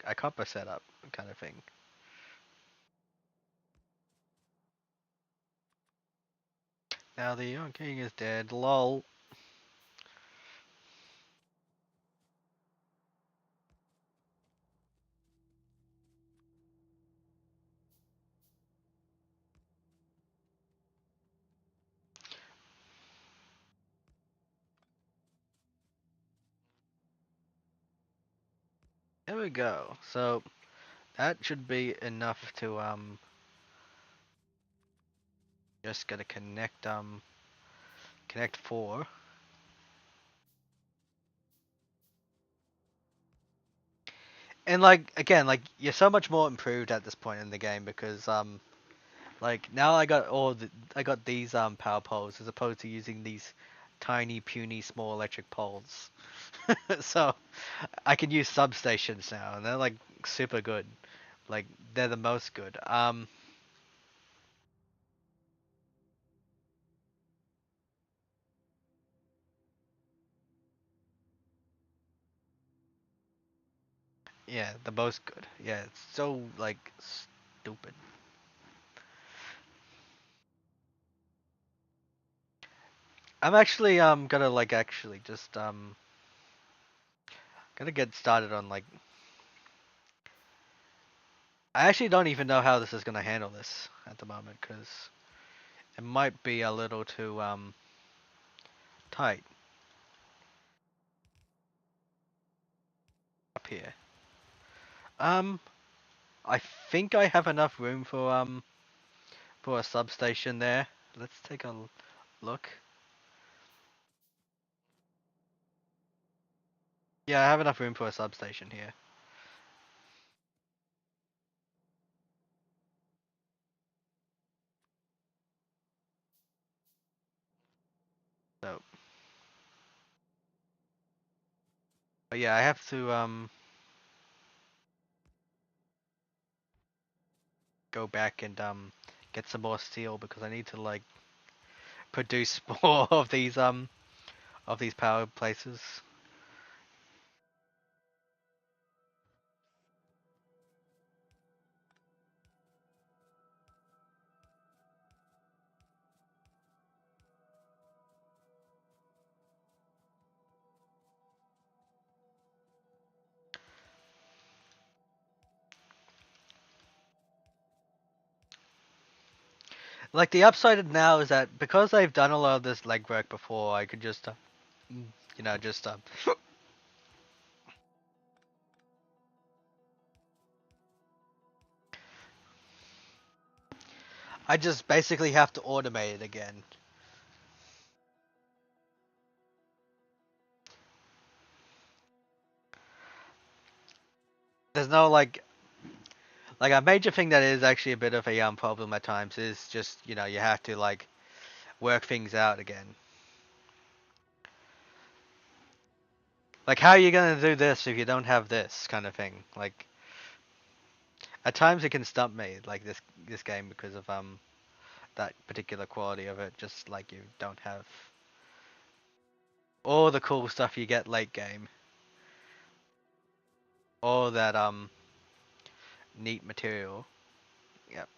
a copper setup kind of thing. Now the young king is dead. Lol. There we go. So that should be enough to just gotta connect four. And like again, like you're so much more improved at this point in the game because like now I got these power poles as opposed to using these tiny puny small electric poles. So I can use substations now and they're like super good. Like they're the most good. Yeah, the most good. Yeah, it's so like stupid. I'm actually gonna like actually just gonna get started on like I actually don't even know how this is gonna handle this at the moment because it might be a little too tight up here. Um, I think I have enough room for a substation there. Let's take a look. Yeah, I have enough room for a substation here. So, but yeah, I have to go back and get some more steel because I need to like produce more of these power places. Like the upside of now is that because I've done a lot of this legwork before, I could just just I just basically have to automate it again. There's no like a major thing that is actually a bit of a problem at times is just you have to like work things out again. Like how are you gonna do this if you don't have this kind of thing? Like at times it can stump me like this game because of that particular quality of it. Just like you don't have all the cool stuff you get late game, all that neat material. Yep,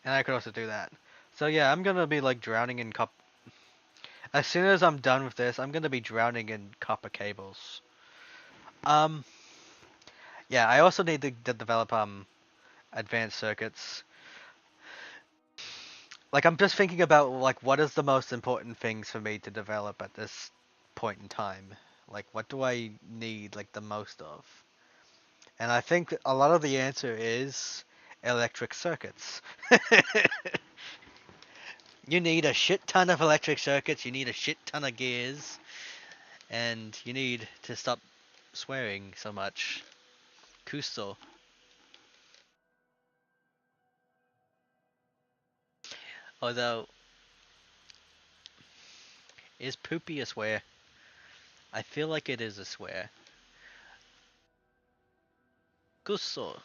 and I could also do that. So yeah, I'm gonna be like drowning in cup. As soon as I'm done with this, I'm gonna be drowning in copper cables. Um, yeah, I also need to develop advanced circuits. Like I'm just thinking about like what is the most important things for me to develop at this point in time. Like what do I need like the most of? And I think a lot of the answer is electric circuits. You need a shit ton of electric circuits, you need a shit ton of gears, and you need to stop swearing so much. Kusto. Although, is poopy a swear? I feel like it is a swear. Kusto.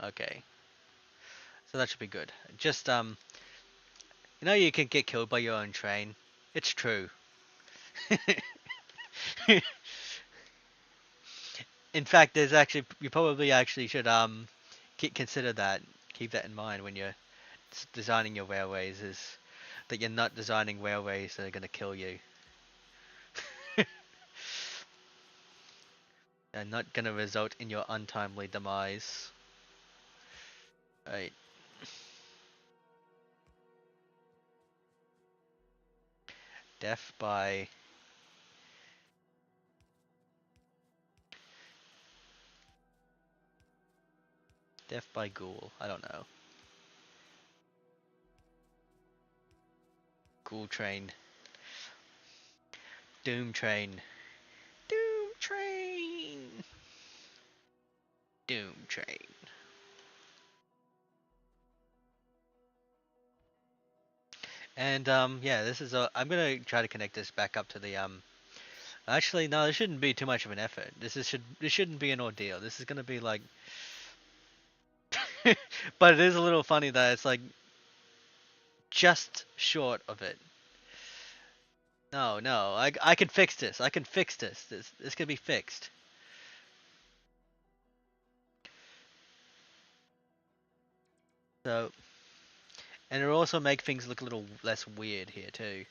Okay, so that should be good. Just you can get killed by your own train. It's true. In fact, there's actually you probably actually should consider that, keep that in mind when you're designing your railways. Is that you're not designing railways that are going to kill you. They're not going to result in your untimely demise. Right. Death by Ghoul. I don't know. Ghoul train. Doom train. Doom train. Doom train. And yeah, this is a. I'm gonna try to connect this back up to the Actually, no, this shouldn't be too much of an effort. This shouldn't be an ordeal. This is gonna be like, but it is a little funny that it's like just short of it. No, no, I can fix this. I can fix this. This can be fixed. So, and it'll also make things look a little less weird here too.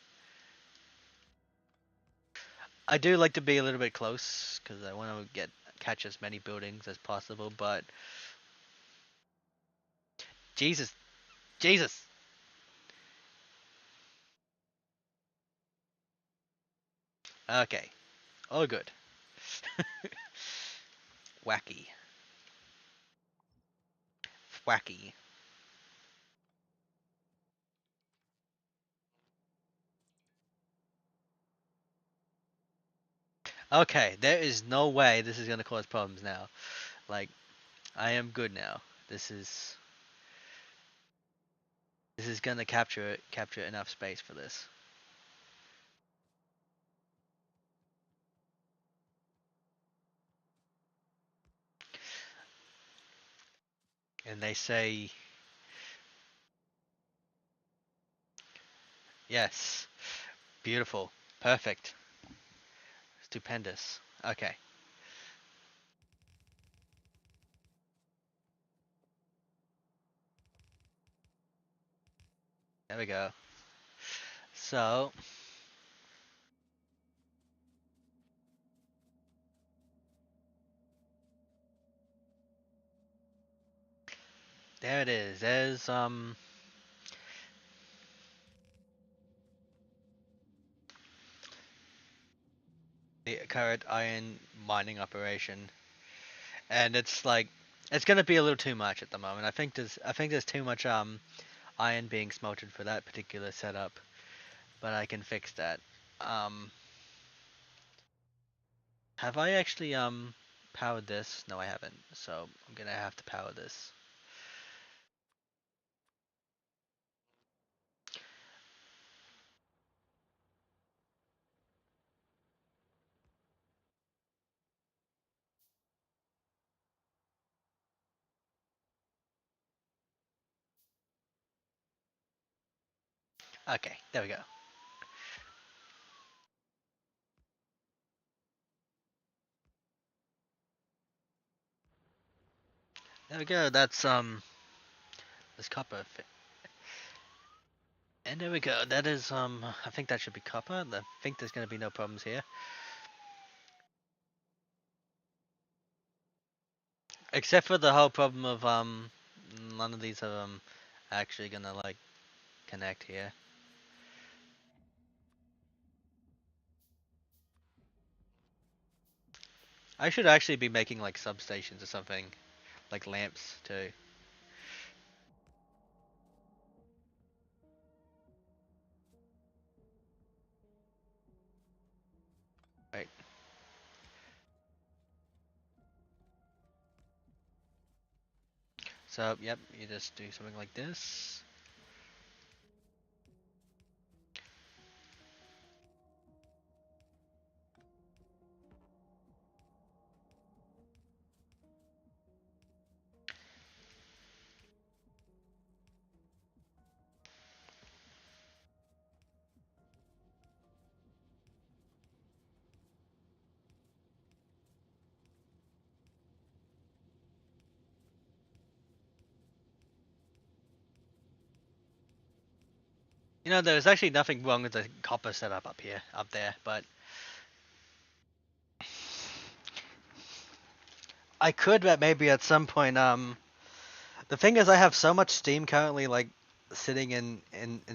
I do like to be a little bit close because I want to catch as many buildings as possible. But Jesus, Jesus. Okay, all good. Wacky, wacky. Okay, there is no way this is gonna cause problems now. Like, I am good now. This is gonna capture enough space for this. And they say yes, beautiful, perfect, stupendous. Okay, there we go. So there it is. There's the current iron mining operation, and it's like it's gonna be a little too much at the moment. I think there's too much iron being smelted for that particular setup, but I can fix that. Um, have I actually powered this? No, I haven't. So I'm gonna have to power this. Okay, there we go. There we go. That's copper. And there we go. That is I think that should be copper. I think there's gonna be no problems here. Except for the whole problem of none of these are actually gonna like connect here. I should actually be making like substations or something, like lamps too. Right. So yep, you just do something like this. You know, there's actually nothing wrong with the copper setup up there, but I could maybe at some point. The thing is, I have so much Steam currently like sitting in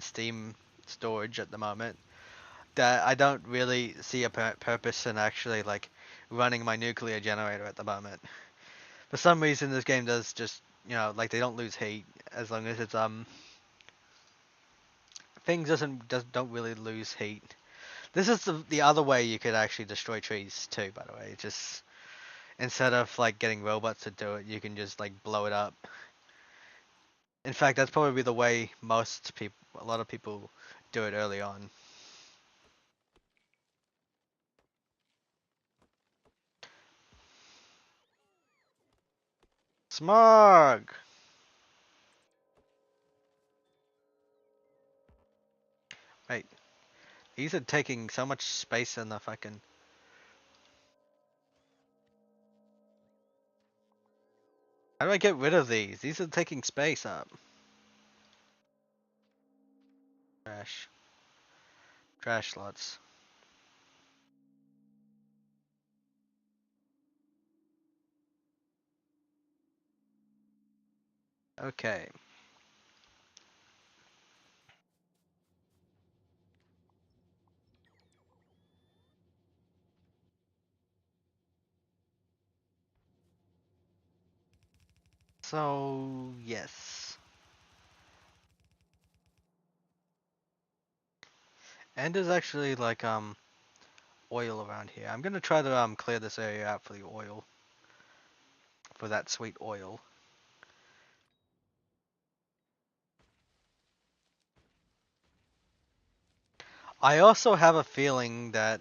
Steam storage at the moment that I don't really see a purpose in actually like running my nuclear generator at the moment. For some reason, this game does just like they don't lose heat as long as it's things don't really lose heat. This is the other way you could actually destroy trees too. By the way, just instead of like getting robots to do it, you can just like blow it up. In fact, that's probably the way a lot of people do it early on. Smog! Wait, these are taking so much space in the fucking. How do I get rid of these? These are taking space up. Trash. Trash lots. Okay. So, yes. And there's actually like oil around here. I'm gonna try to clear this area out for the oil. For that sweet oil. I also have a feeling that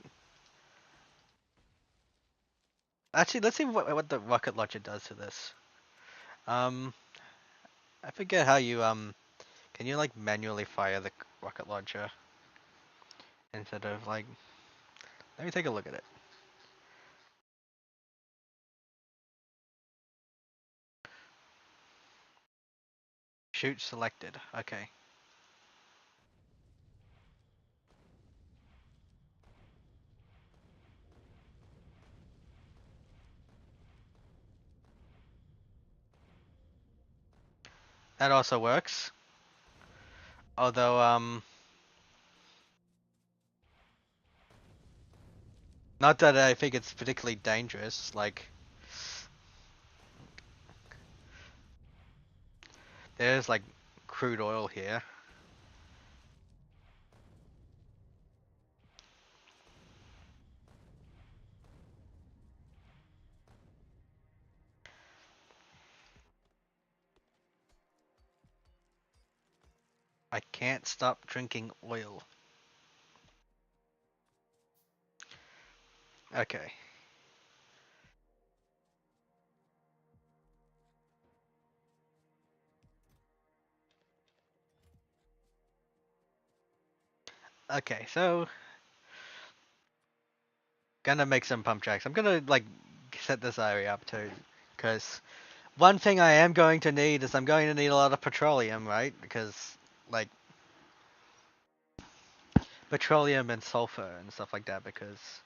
actually let's see what the rocket launcher does to this. Um I forget how you can you like manually fire the rocket launcher instead of like let me take a look at it. Shoot selected. Okay. That also works. Although Not that I think it's particularly dangerous. Like, there's like crude oil here. I can't stop drinking oil. Okay. Okay, so gonna make some pump jacks. I'm gonna like set this area up too, because one thing I am going to need is I'm going to need a lot of petroleum, right? Because like petroleum and sulfur and stuff like that. Because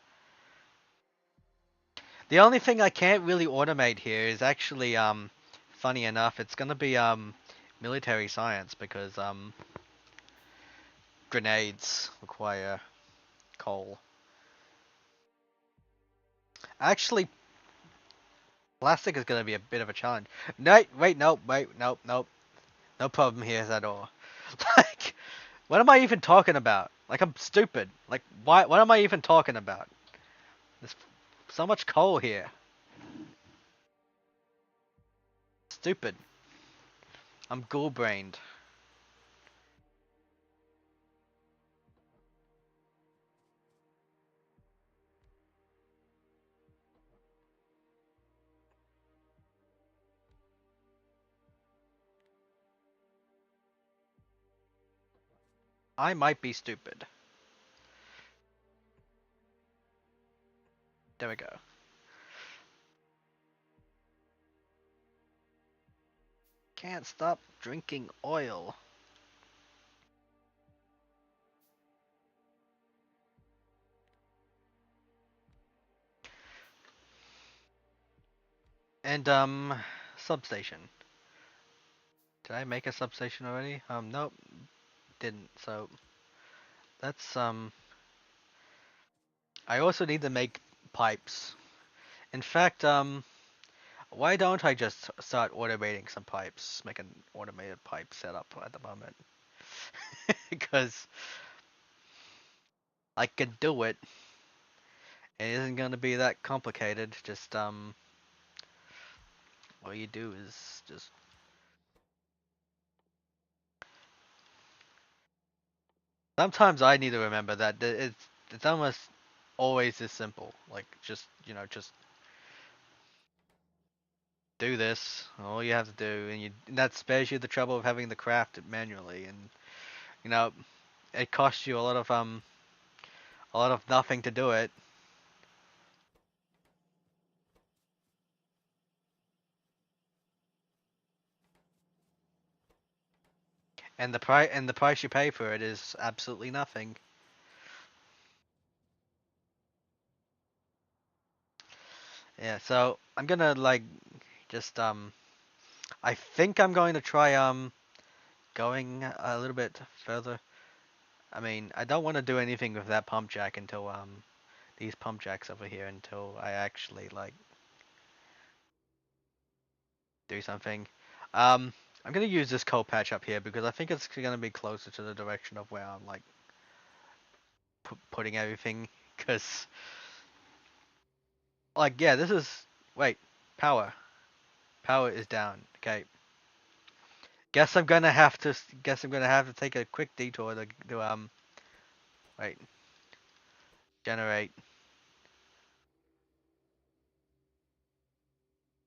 the only thing I can't really automate here is actually funny enough, it's gonna be military science because grenades require coal. Actually, plastic is gonna be a bit of a challenge. No, wait, nope, wait, nope, nope. No problem here at all. Like, what am I even talking about? Like, I'm stupid. Like, why? What am I even talking about? There's so much coal here. Stupid. I'm ghoul-brained. I might be stupid. There we go. Can't stop drinking oil. And, substation. Did I make a substation already? Nope, didn't. So, that's, I also need to make pipes. In fact, why don't I just start automating some pipes? Make an automated pipe setup at the moment. Because I can do it. It isn't gonna be that complicated. Just, all you do is just... Sometimes I need to remember that it's almost always this simple. Like, just, just do this. All you have to do, and that spares you the trouble of having to craft it manually. And you know, it costs you a lot of nothing to do it. And the price you pay for it is absolutely nothing. Yeah, so I'm gonna like just I think I'm going to try going a little bit further. I mean, I don't want to do anything with that pump jack until these pump jacks over here until I actually like do something. Um, I'm gonna use this coal patch up here because I think it's gonna be closer to the direction of where I'm like putting everything. Cause like yeah, this is wait power. Power is down. Okay. Guess I'm gonna have to take a quick detour to wait generate.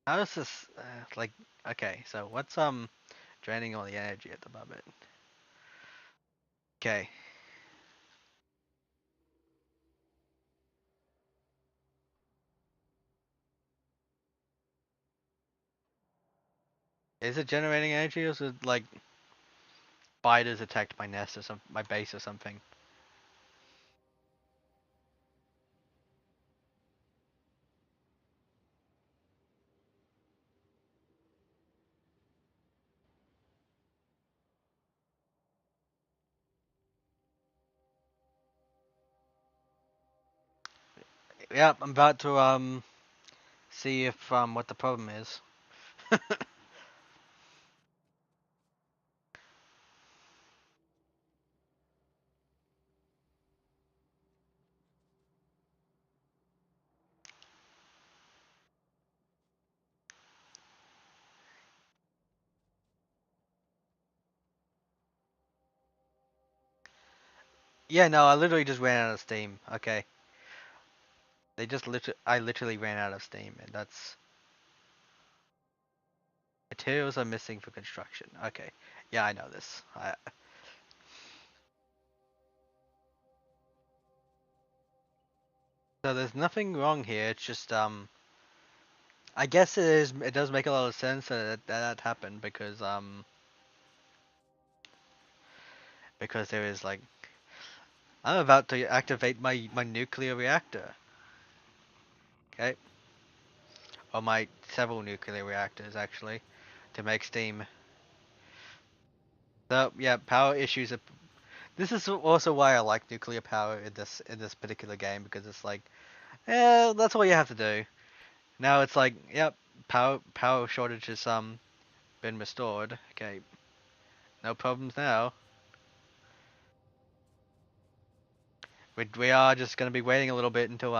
How does this like okay? So what's draining all the energy at the moment? Okay. Is it generating energy or is it like spiders attacked my nest or some my base or something? Yeah, I'm about to see if what the problem is. Yeah, no, I literally just ran out of steam. Okay. I literally ran out of steam, and that's materials are missing for construction. Okay. Yeah, I know this. So there's nothing wrong here. It's just I guess it is. It does make a lot of sense that happened because there is like I'm about to activate my nuclear reactor. Okay, or my several nuclear reactors actually to make steam. So yeah, power issues. This is also why I like nuclear power in this particular game because it's like, that's all you have to do. Now it's like, yep, power shortage has been restored. Okay, no problems now. We are just gonna be waiting a little bit until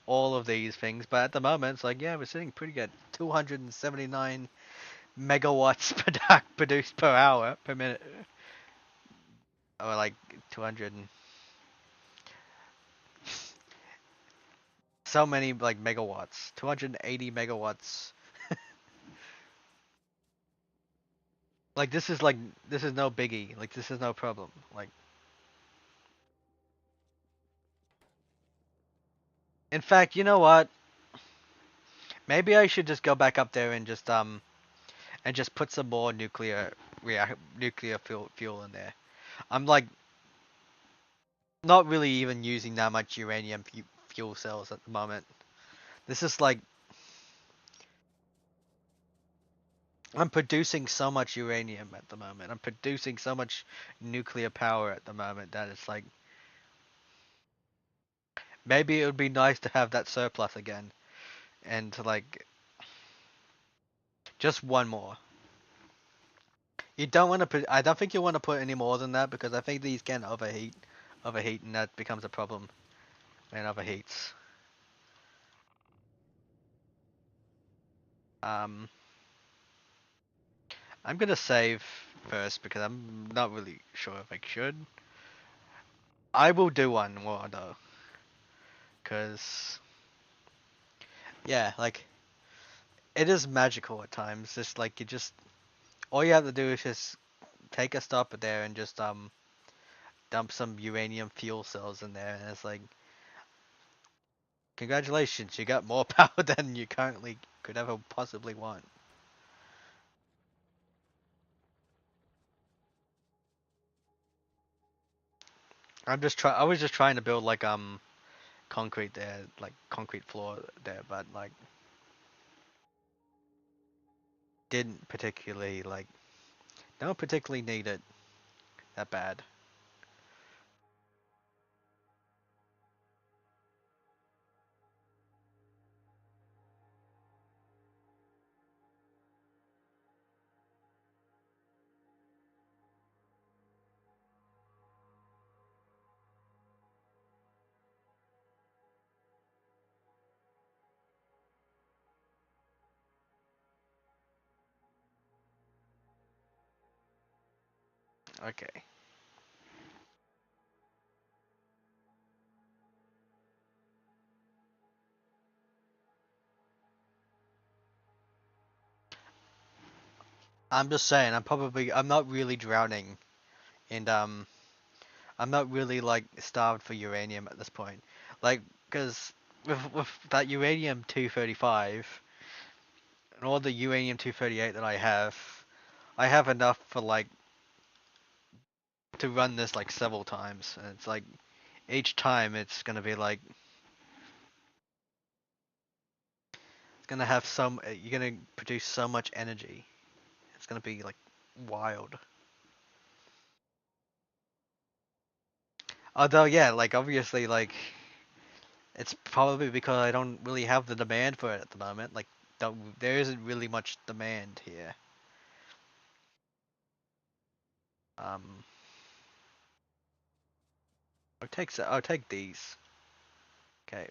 all of these things, but at the moment it's like, yeah, we're sitting pretty good. 279 megawatts produced per hour per minute, or like 200 so many like megawatts, 280 megawatts. Like this is no biggie. Like this is no problem. Like in fact, you know what? Maybe I should just go back up there and just put some more nuclear fuel in there. I'm like not really even using that much uranium fuel cells at the moment. This is like I'm producing so much uranium at the moment. I'm producing so much nuclear power at the moment that it's like maybe it would be nice to have that surplus again and to like just one more. You don't want to put. I don't think you want to put any more than that because I think these can overheat, and that becomes a problem when it overheats. Um, I'm gonna save first because I'm not really sure if I should. I will do one more though, because yeah, like it is magical at times. Just like you just all you have to do is just take a stop there and just dump some uranium fuel cells in there, and it's like congratulations, you got more power than you currently could ever possibly want. I was just trying to build like concrete there, like concrete floor there, but like didn't particularly like don't particularly need it that bad. Okay. I'm just saying, I'm not really drowning, and I'm not really like starved for uranium at this point, like because with that uranium 235 and all the uranium 238 that I have enough for like to run this like several times, and it's like each time it's gonna be like it's gonna have some you're gonna produce so much energy. It's gonna be like wild. Although yeah, like obviously like It's probably because I don't really have the demand for it at the moment. Like, there isn't really much demand here. Um, I'll take these. Okay.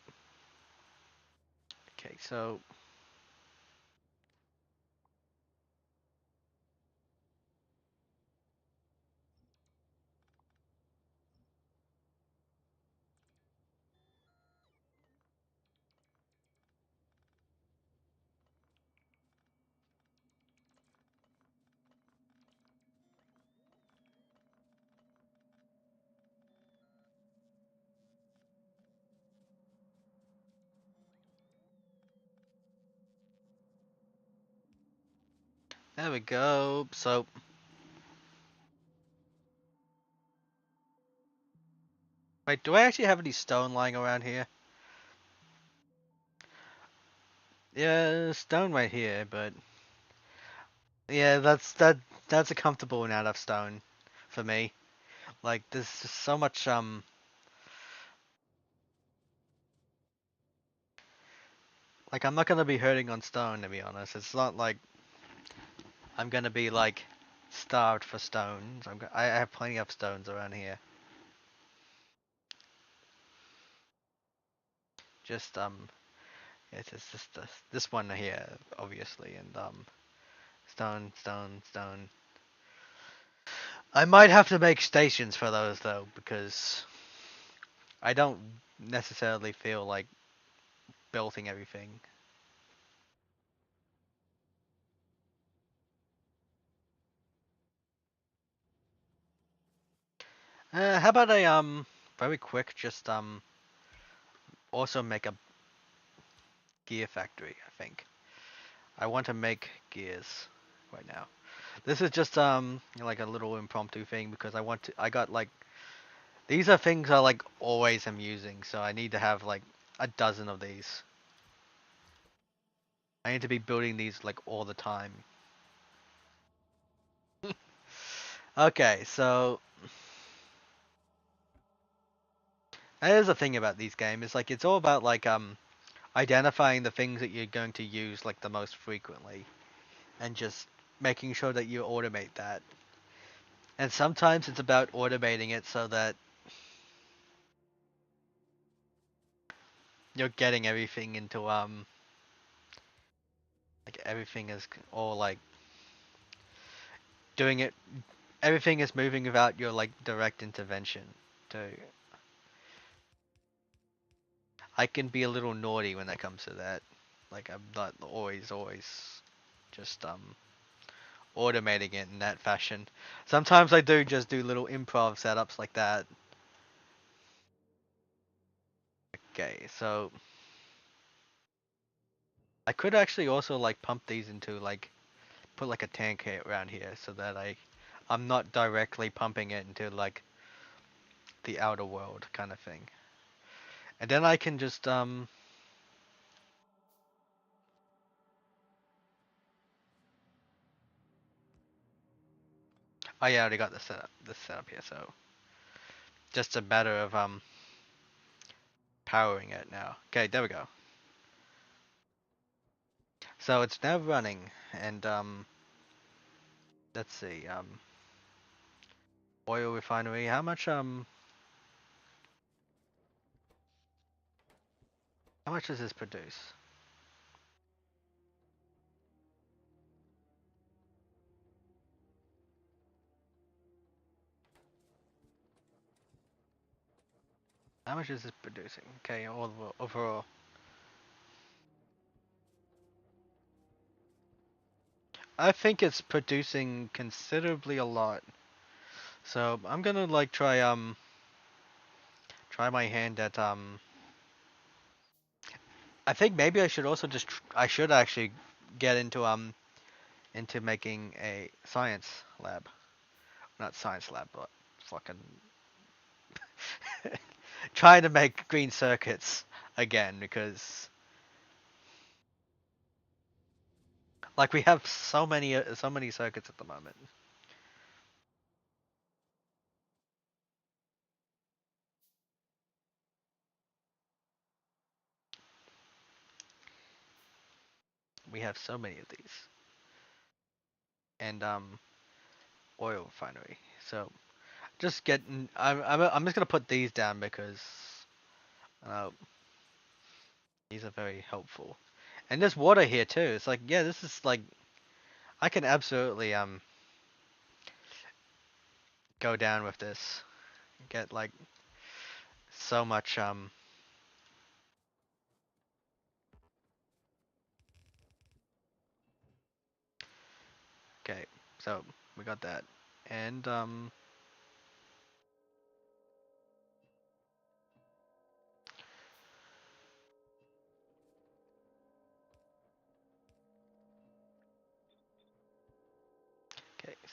Okay. So there we go. So wait, do I actually have any stone lying around here? Yeah, stone right here, but yeah, that's a comfortable amount of stone for me. Like there's just so much like I'm not gonna be hurting on stone to be honest. It's not like I'm gonna be like starved for stones. I have plenty of stones around here. Just it's just this one here obviously and stone. I might have to make stations for those though because I don't necessarily feel like building everything. How about I very quick just also make a gear factory, I think. I want to make gears right now. This is just like a little impromptu thing because I got like these are things I like always am using, so I need to have like a dozen of these. I need to be building these like all the time. Okay, so that is the thing about these games. It's like it's all about like identifying the things that you're going to use like the most frequently and just making sure that you automate that. And sometimes it's about automating it so that you're getting everything into like everything is all like doing it everything is moving without your like direct intervention. So I can be a little naughty when it comes to that. Like I'm not always just automating it in that fashion. Sometimes I do just do little improv setups like that. Okay, so I could actually also like pump these into like put like a tank here around here so that I'm not directly pumping it into like the outer world kind of thing. And then I can just oh yeah, I already got this set up here, so just a matter of powering it now. Okay, there we go. So it's now running and let's see, oil refinery, how much does this produce? How much is this producing? Okay, overall. I think it's producing considerably a lot. So I'm gonna like try my hand at I think maybe I should also I should actually get into making a science lab. Not science lab, but fucking trying to make green circuits again because like we have so many circuits at the moment. We have so many of these, and oil refinery. So just getting. I'm just gonna put these down because uh, these are very helpful. And there's water here too. It's like, yeah, this is like I can absolutely go down with this. Get like so much okay. So we got that. And okay,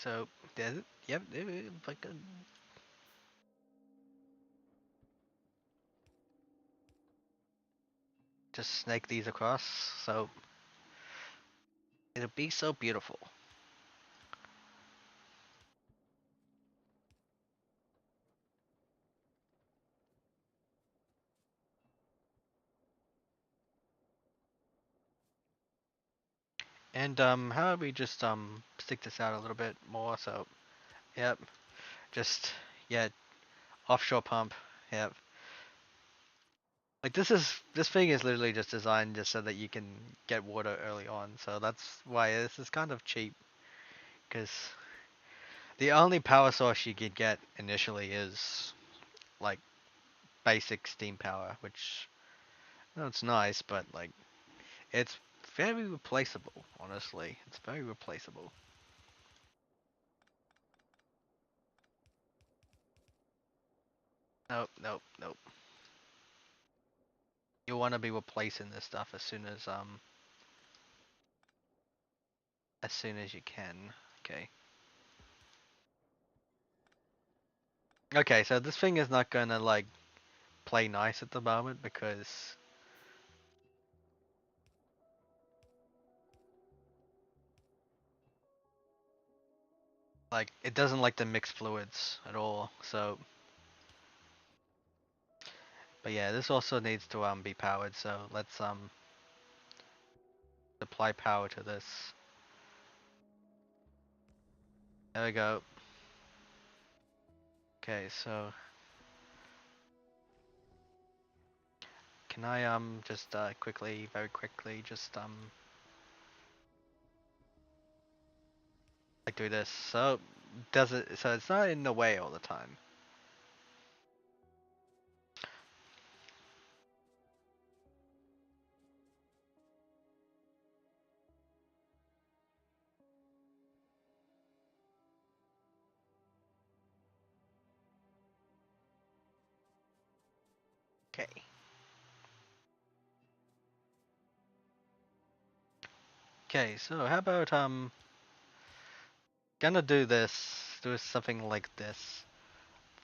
so there's yep, like just snake these across. So it'll be so beautiful. And how about we just stick this out a little bit more? So yep, just yeah, offshore pump. Yep. Like this thing is literally just designed just so that you can get water early on. So that's why this is kind of cheap because the only power source you could get initially is like basic steam power, which it's nice, but like it's very replaceable. Honestly, it's very replaceable. Nope, nope, nope. You want to be replacing this stuff as soon as you can. Okay. Okay, so this thing is not gonna like play nice at the moment because like it doesn't like the mixed fluids at all. So, but yeah, this also needs to be powered. So let's apply power to this. There we go. Okay, so can I just quickly, very quickly, just like do this? So does it? So it's not in the way all the time. Okay. Okay, so how about gonna do this, do something like this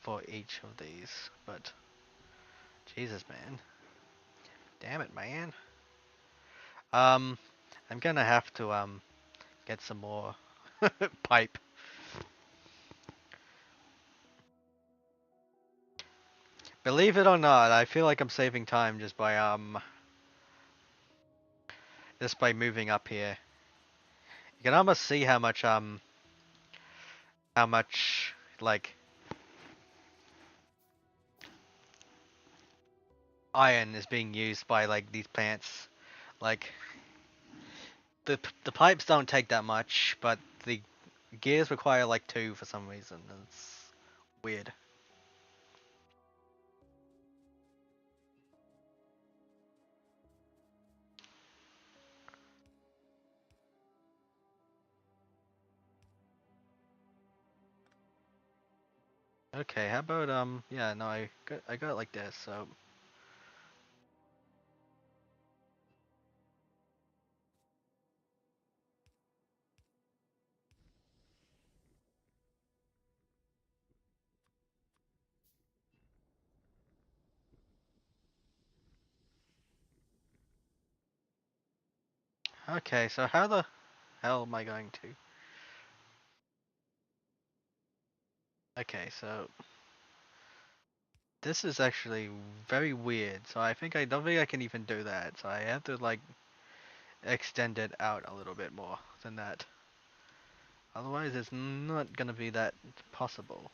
for each of these, but Jesus, man. Damn it, man. Um, I'm gonna have to get some more pipe. Believe it or not, I feel like I'm saving time just by moving up here. You can almost see how much like iron is being used by like these plants. Like the pipes don't take that much, but the gears require like two for some reason. It's weird. Okay, how about yeah, no, I got it like this. So okay, so how the hell am I going to? Okay, so this is actually very weird. So I don't think I can even do that. So I have to like extend it out a little bit more than that. Otherwise, it's not gonna be that possible.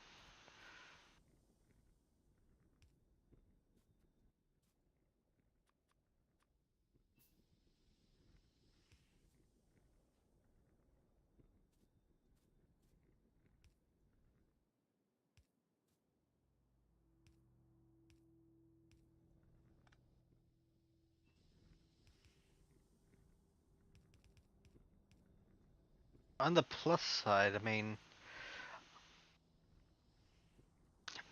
On the plus side, I mean,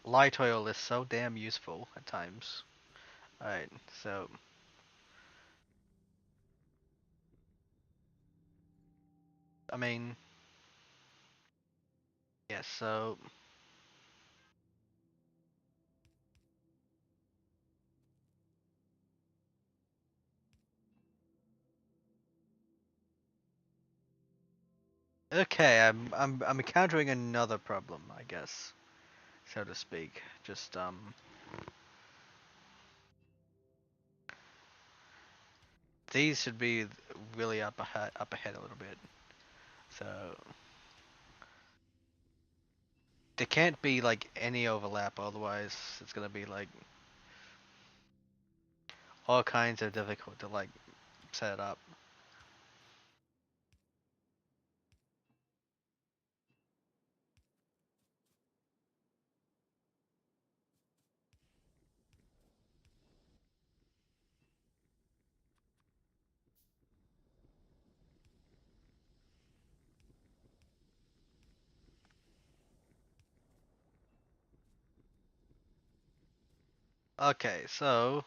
light oil is so damn useful at times. Alright, so, I mean, yeah, so, okay, I'm encountering another problem, I guess, so to speak. Just, these should be really up ahead a little bit. So, there can't be, like, any overlap, otherwise it's gonna be, like, all kinds of difficult to, like, set up. Okay, so,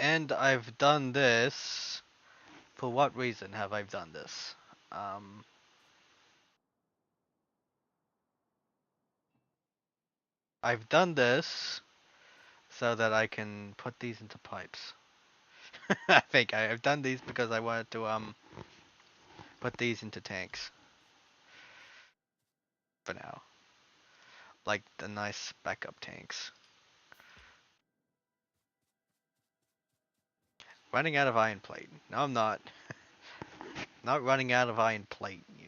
and I've done this. For what reason have I done this? Um, I've done this so that I can put these into pipes. I think I've done these because I wanted to put these into tanks for now, like the nice backup tanks. Running out of iron plate. No, I'm not. Not running out of iron plate. You...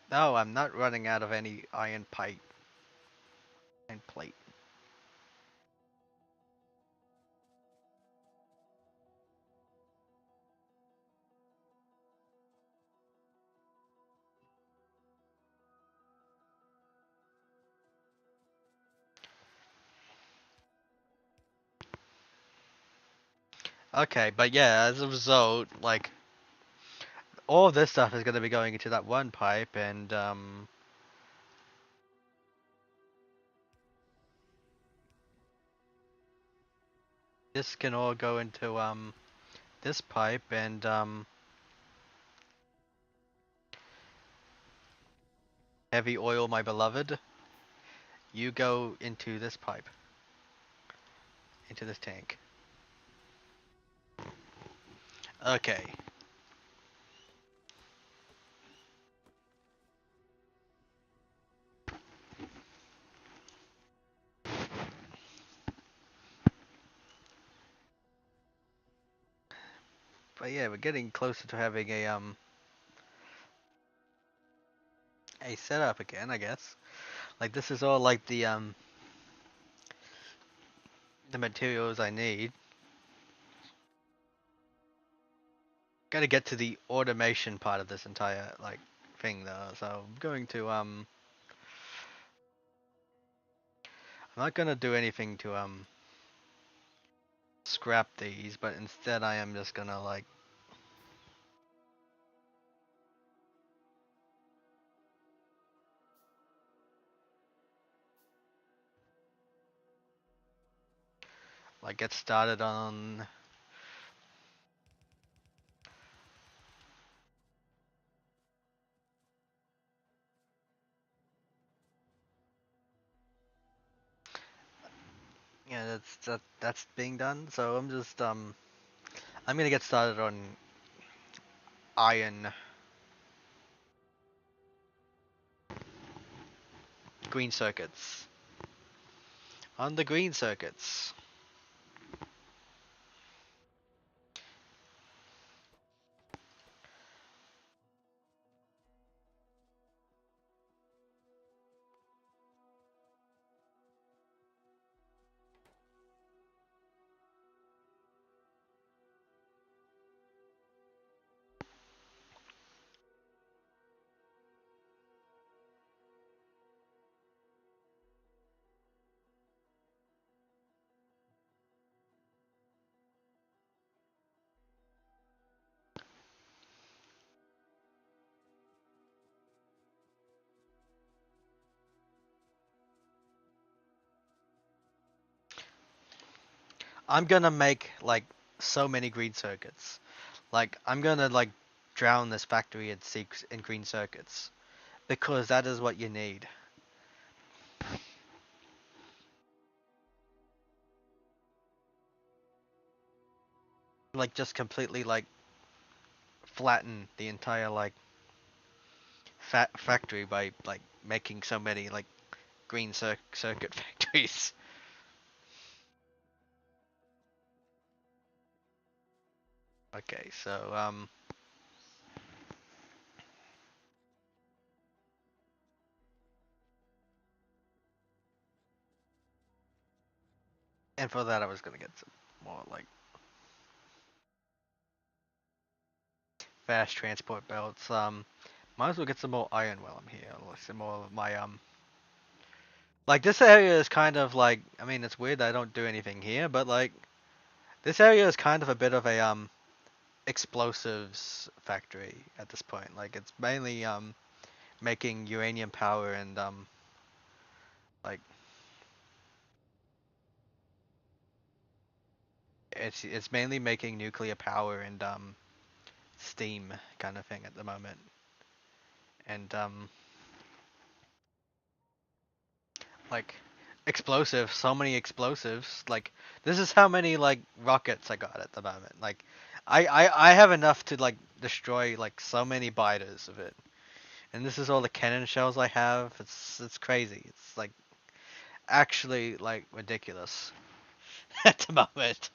No, I'm not running out of any iron pipe and plate. Okay, but yeah, as a result, like all of this stuff is going to be going into that one pipe, and this can all go into this pipe, and heavy oil, my beloved, you go into this pipe, into this tank. Okay. But yeah, we're getting closer to having a setup again, I guess. Like this is all like the materials I need. Got to get to the automation part of this entire like thing though. So I'm going to I'm not gonna do anything to scrap these, but instead I am just gonna like get started on yeah, that's being done. So I'm just I'm gonna get started on iron green circuits. On the green circuits. I'm gonna make like so many green circuits. Like I'm gonna like drown this factory in green circuits because that is what you need. Like just completely like flatten the entire like factory by like making so many like green circuit factories. Okay, so and for that I was gonna get some more like fast transport belts. Might as well get some more iron while I'm here. Like some more of my like this area is kind of like, I mean it's weird that I don't do anything here, but like this area is kind of a bit of a explosives factory at this point. Like it's mainly making uranium power and like it's mainly making nuclear power and steam kind of thing at the moment. And like explosives, so many explosives. Like this is how many like rockets I got at the moment. Like I have enough to like destroy like so many biters of it. And this is all the cannon shells I have. It's crazy. It's like actually like ridiculous at the moment.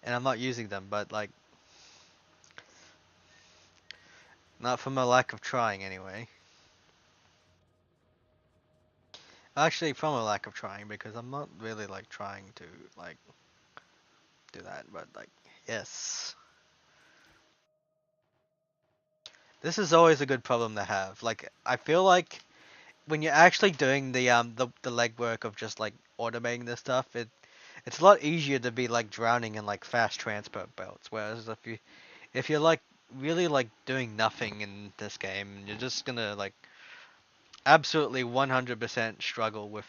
And I'm not using them, but like not from a lack of trying anyway. Actually, from a lack of trying because I'm not really like trying to like do that, but like yes. This is always a good problem to have. Like I feel like when you're actually doing the legwork of just like automating this stuff, it's a lot easier to be like drowning in like fast transport belts. Whereas if you're like really like doing nothing in this game, you're just gonna like absolutely 100% struggle with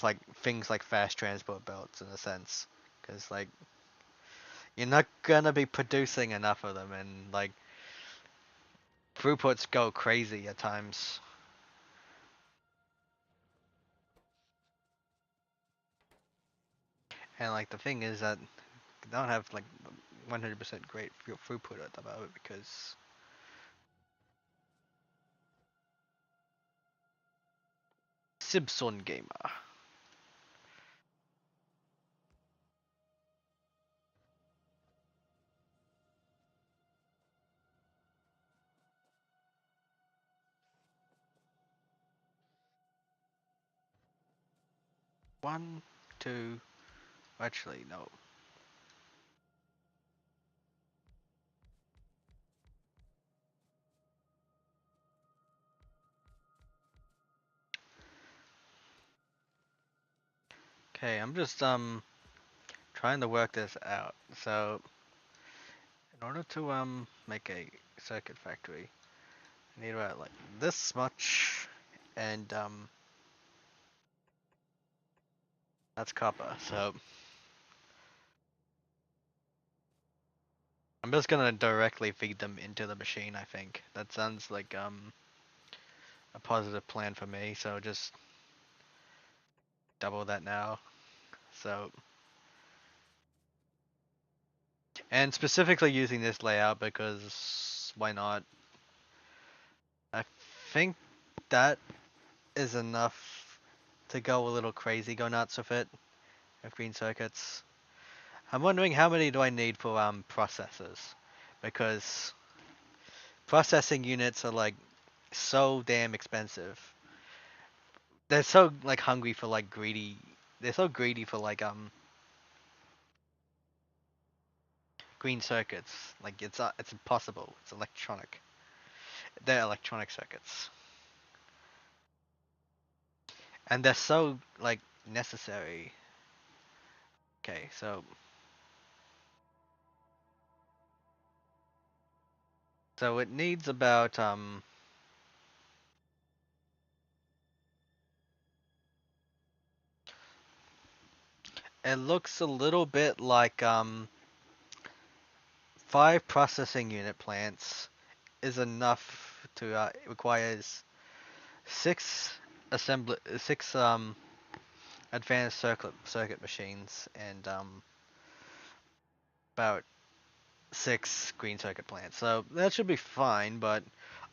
like things like fast transport belts in a sense, because like you're not gonna be producing enough of them, and like throughputs go crazy at times. And like the thing is that you don't have like 100% great throughput at the moment because Simpson Gamer. 1, 2, actually no. Okay, I'm just trying to work this out. So in order to make a circuit factory, I need about like this much, and that's copper. So I'm just gonna directly feed them into the machine. I think that sounds like a positive plan for me. So just double that now. So, and specifically using this layout because why not? I think that is enough to go a little crazy, go nuts with it, with green circuits. I'm wondering how many do I need for processors, because processing units are like so damn expensive. They're so like hungry for like greedy. They're so greedy for like green circuits. Like it's impossible. It's electronic. They're electronic circuits, and they're so like necessary. Okay, so it needs about it looks a little bit like 5 processing unit plants is enough to it requires six advanced circuit machines and about 6 green circuit plants. So that should be fine, but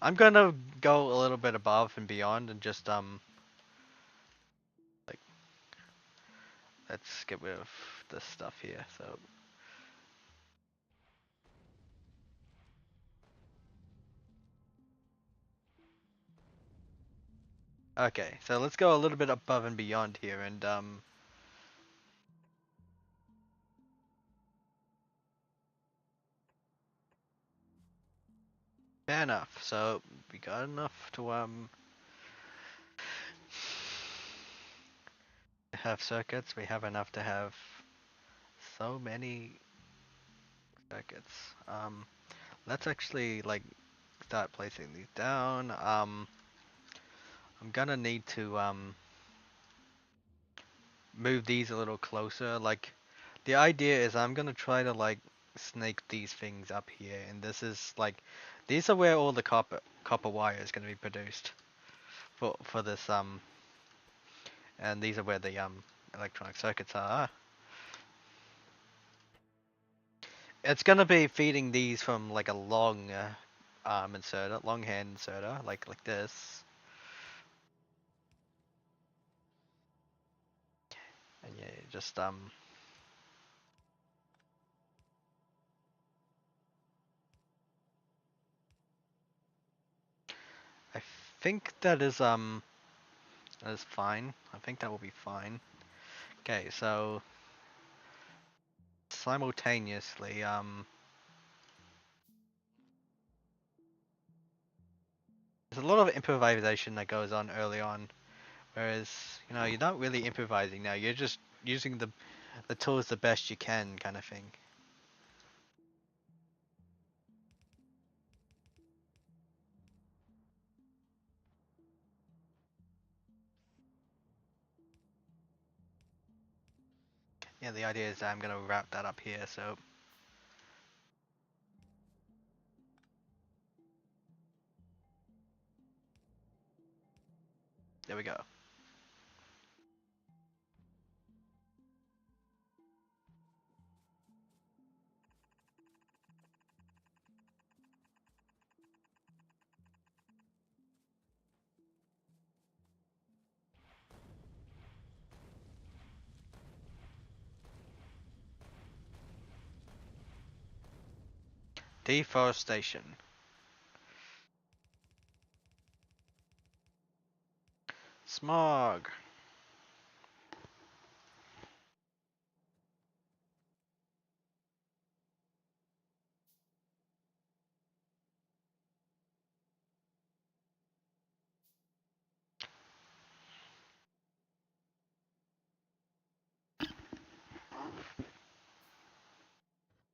I'm gonna go a little bit above and beyond and just like let's get rid of this stuff here. So okay, so let's go a little bit above and beyond here and fair enough. So we got enough to have circuits. We have enough to have so many circuits. Let's actually like start placing these down. I'm gonna need to move these a little closer. Like the idea is I'm gonna try to like snake these things up here, and this is like these are where all the copper wire is gonna be produced for this and these are where the electronic circuits are. It's gonna be feeding these from like a long arm inserter, long hand inserter, like this, and yeah, just I think that is fine. I think that will be fine. Okay, so simultaneously there's a lot of improvisation that goes on early on, whereas you're not really improvising now. You're just using the tools the best you can, kind of thing. Yeah, the idea is that I'm gonna wrap that up here. So there we go. Deforestation. Smog.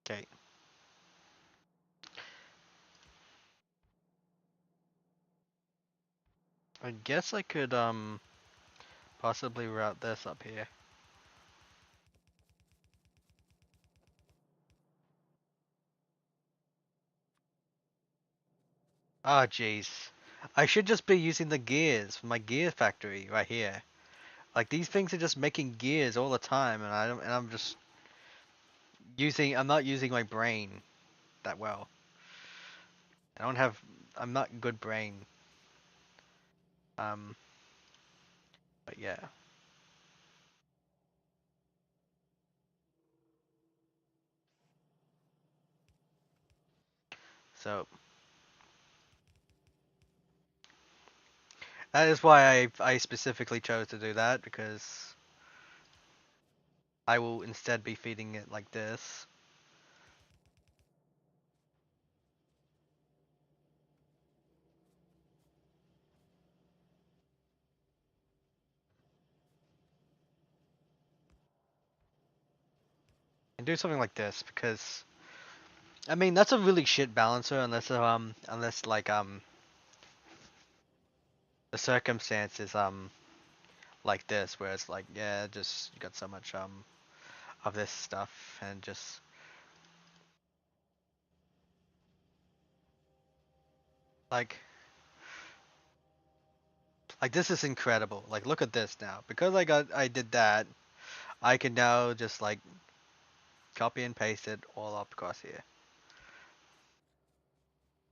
Okay. I guess I could possibly route this up here. Ah, jeez. I should just be using the gears from my gear factory right here. Like these things are just making gears all the time, and I don't, and I'm not using my brain that well. I don't have, I'm not good brain. Um, but yeah. So that is why I specifically chose to do that because I will instead be feeding it like this. And do something like this because I mean that's a really shit balancer unless like the circumstances like this where it's like yeah just you got so much of this stuff and just like this is incredible. Like look at this now. Because I did that, I can now just like copy and paste it all up across here.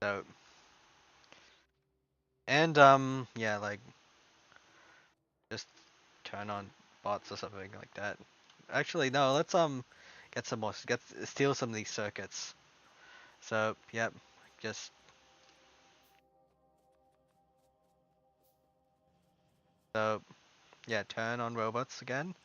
So and yeah like just turn on bots or something like that. Actually no, let's get some more steal some of these circuits. So yep, just so yeah, turn on robots again.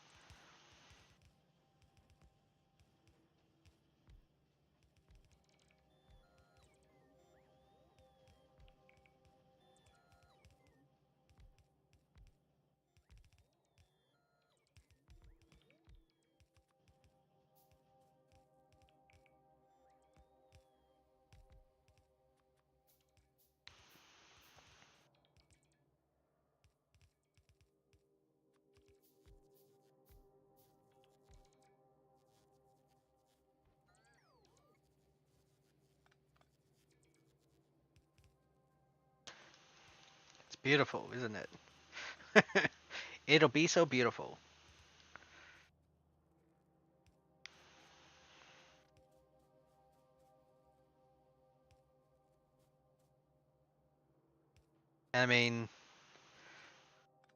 It's beautiful, isn't it? It'll be so beautiful. I mean,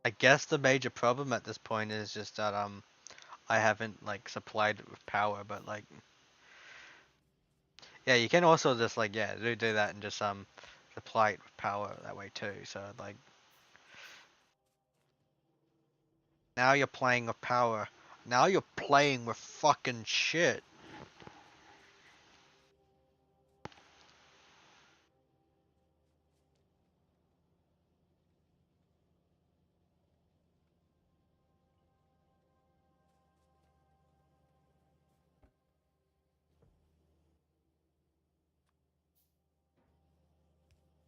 I guess the major problem at this point is just that I haven't like supplied it with power, but like yeah, you can also just like yeah, do that and just supply it with power that way too. So like now you're playing with power. Now you're playing with fucking shit.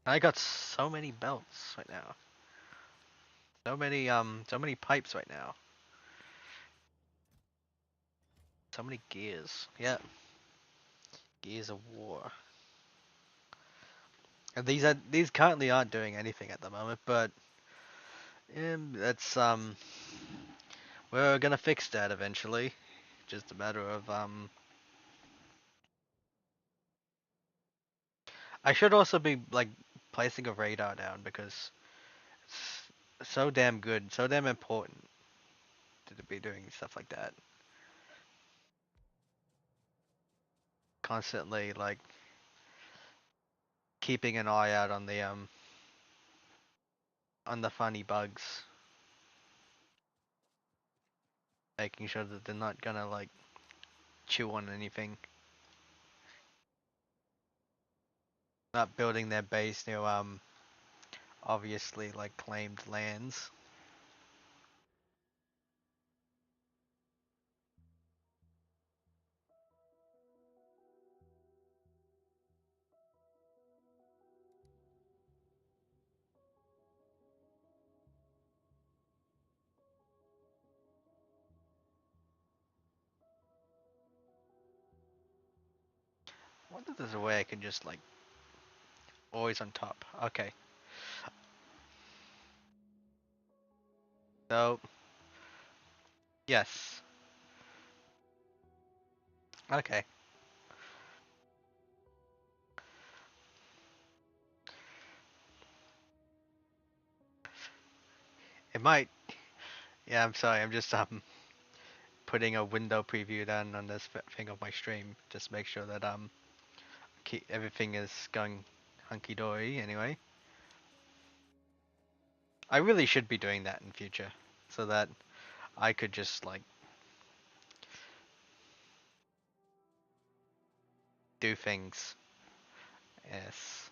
I got so many belts right now. So many pipes right now. So many gears. Yeah, gears of war. And these currently aren't doing anything at the moment, but that's we're gonna fix that eventually. Just a matter of I should also be like placing a radar down because it's so damn good, so damn important to be doing stuff like that. Constantly like keeping an eye out on the funny bugs, making sure that they're not gonna like chew on anything. Not building their base near obviously like claimed lands. I wonder if there's a way I can just like always on top. Okay. So Yes. Okay. It might. Yeah, I'm sorry. I'm just putting a window preview down on this thing of my stream. Just make sure that keep everything is going hunky dory. Anyway, I really should be doing that in future, so that I could just like do things. Yes.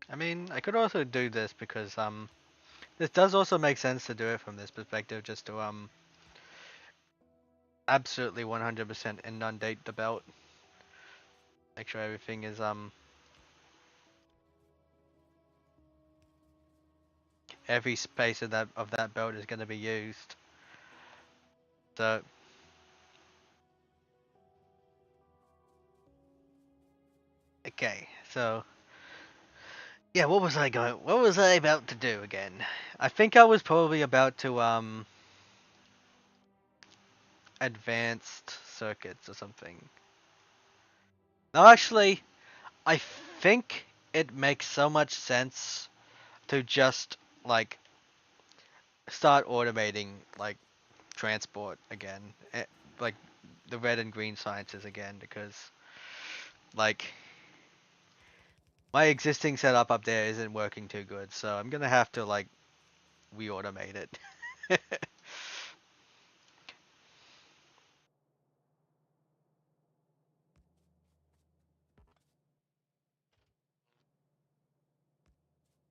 I mean, I could also do this because this does also make sense to do it from this perspective, just to absolutely 100% inundate the belt. Make sure everything is every space of that belt is going to be used. So okay, so yeah, what was I about to do again? I think I was probably about to advanced circuits or something. No, actually, I think it makes so much sense to just like start automating like transport again, like the red and green sciences again, because like my existing setup up there isn't working too good, so I'm gonna have to like re-automate it.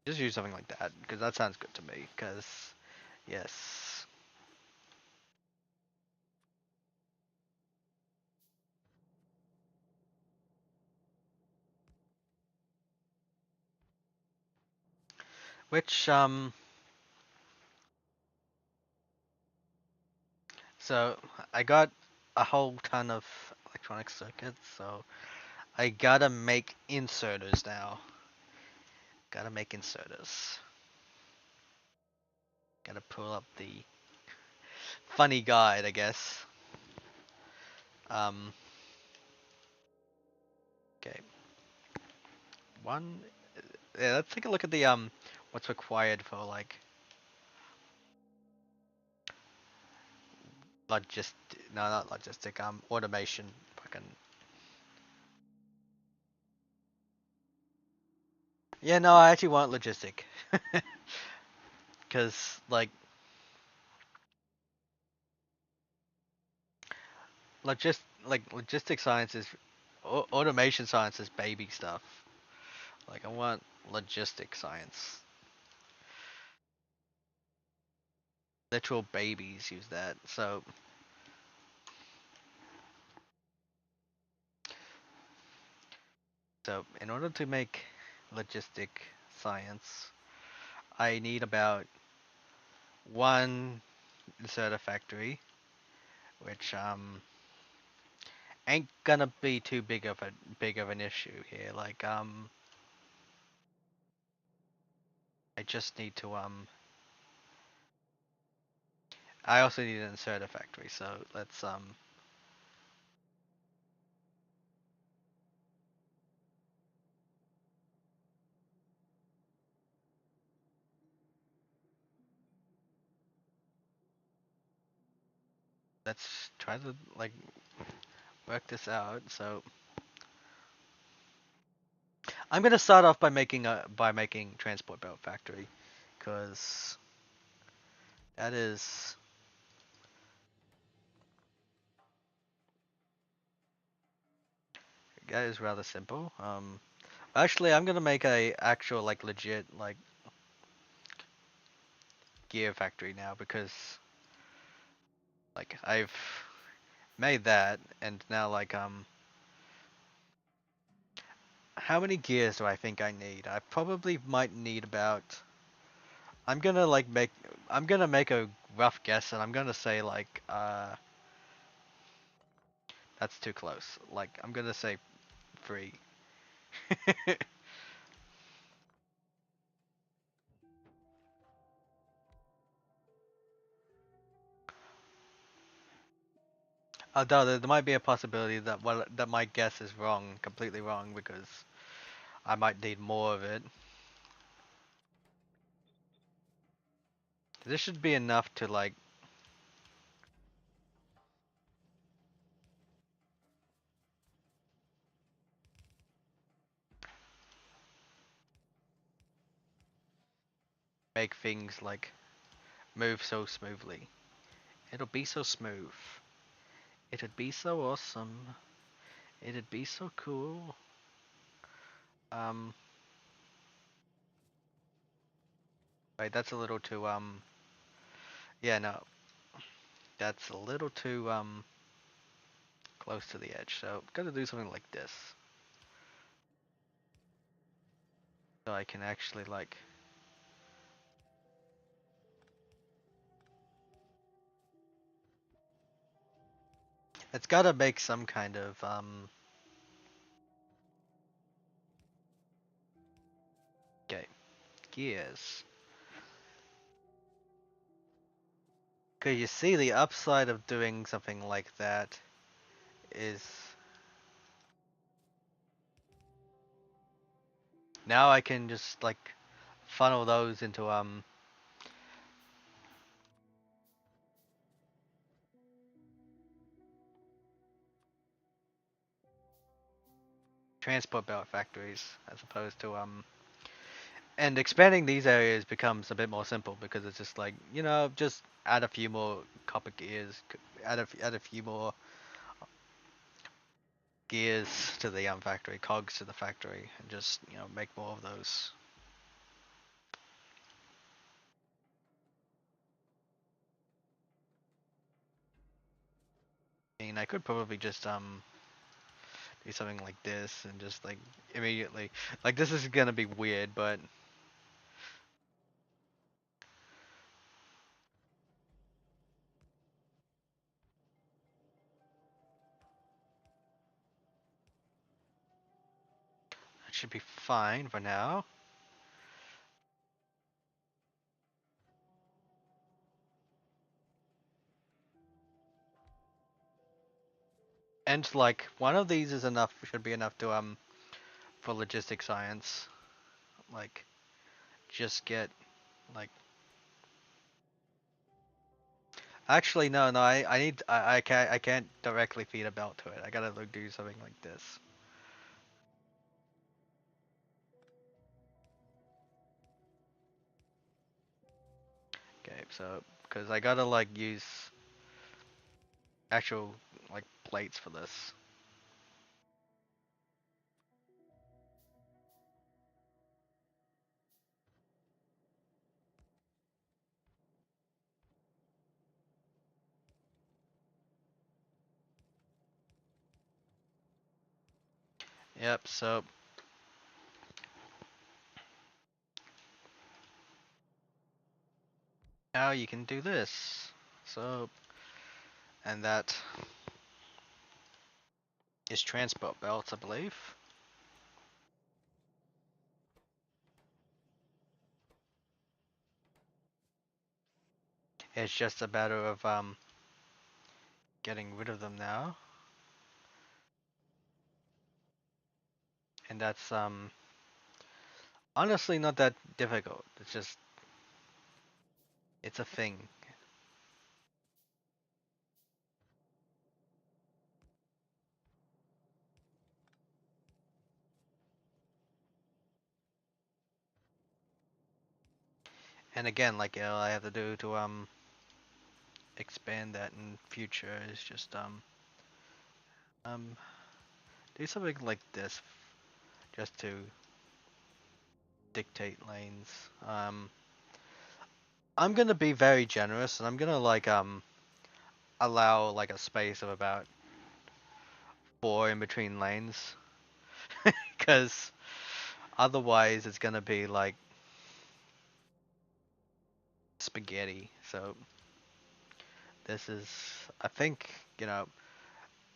Just use something like that because that sounds good to me. Because yes, which so I got a whole ton of electronic circuits, so I gotta make inserters now. Gotta make inserters. Gotta pull up the funny guide, I guess. Um, okay, one. Yeah, let's take a look at the what's required for like logist. No, not logistic. Automation. Fucking. Yeah, no, I actually want logistic. Because like logistic science is automation science is baby stuff. Like I want logistic science. Literal babies use that. So in order to make logistic science, I need about one inserter factory, which ain't gonna be too big of an issue here. Like I just need to I also need an inserter factory, so let's try to like work this out. So I'm gonna start off by making transport belt factory, because that is rather simple. Actually, I'm gonna make a actual like legit like gear factory now, because like made that, and now like how many gears do I think I need? I probably might need about. I'm gonna like make. I'm gonna make a rough guess, and I'm gonna say like that's too close. Like I'm gonna say 3. Although there might be a possibility that that my guess is wrong, completely wrong, because I might need more of it. This should be enough to like make things like move so smoothly. It'll be so smooth. It'd be so awesome. It'd be so cool. Um, wait, that's a little too yeah, no, that's a little too close to the edge. So gotta do something like this, so I can actually like. It's gotta make some kind of okay, gears. Cause you see the upside of doing something like that is now I can just like funnel those into transport belt factories as opposed to and expanding these areas becomes a bit more simple because it's just like just add a few more copper gears, add a few more gears to the factory, cogs to the factory, and just make more of those. I mean, I could probably just do something like this and just like immediately like this is gonna be weird, but it should be fine for now. And like one of these is enough, should be enough to for logistic science. Like just get like actually no, I need I can't directly feed a belt to it. I gotta like, do something like this. Okay, so because I gotta like use actual like plates for this. Yep, so now you can do this. So and that is transport belts, I believe. It's just a matter of getting rid of them now. And that's honestly not that difficult. It's just it's a thing. And again, like I have to do to expand that in future is just um do something like this just to dictate lanes. I'm gonna be very generous and I'm gonna like allow like a space of about 4 in between lanes, because otherwise it's gonna be like spaghetti. So this is, I think, you know,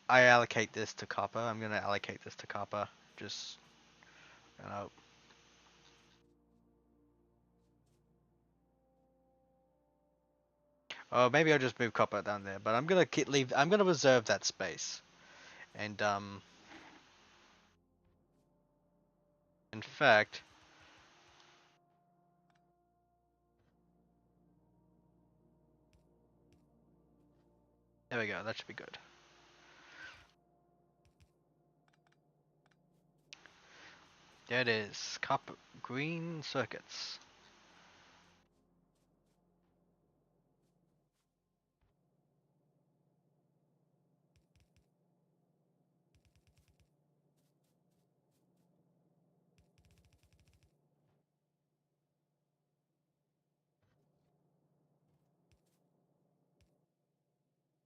I allocate this to copper. I'm gonna allocate this to copper. Just, you know, oh, maybe I'll just move copper down there. But I'm gonna leave. I'm gonna reserve that space. And in fact, there we go. That should be good. There it is. Copper, green circuits.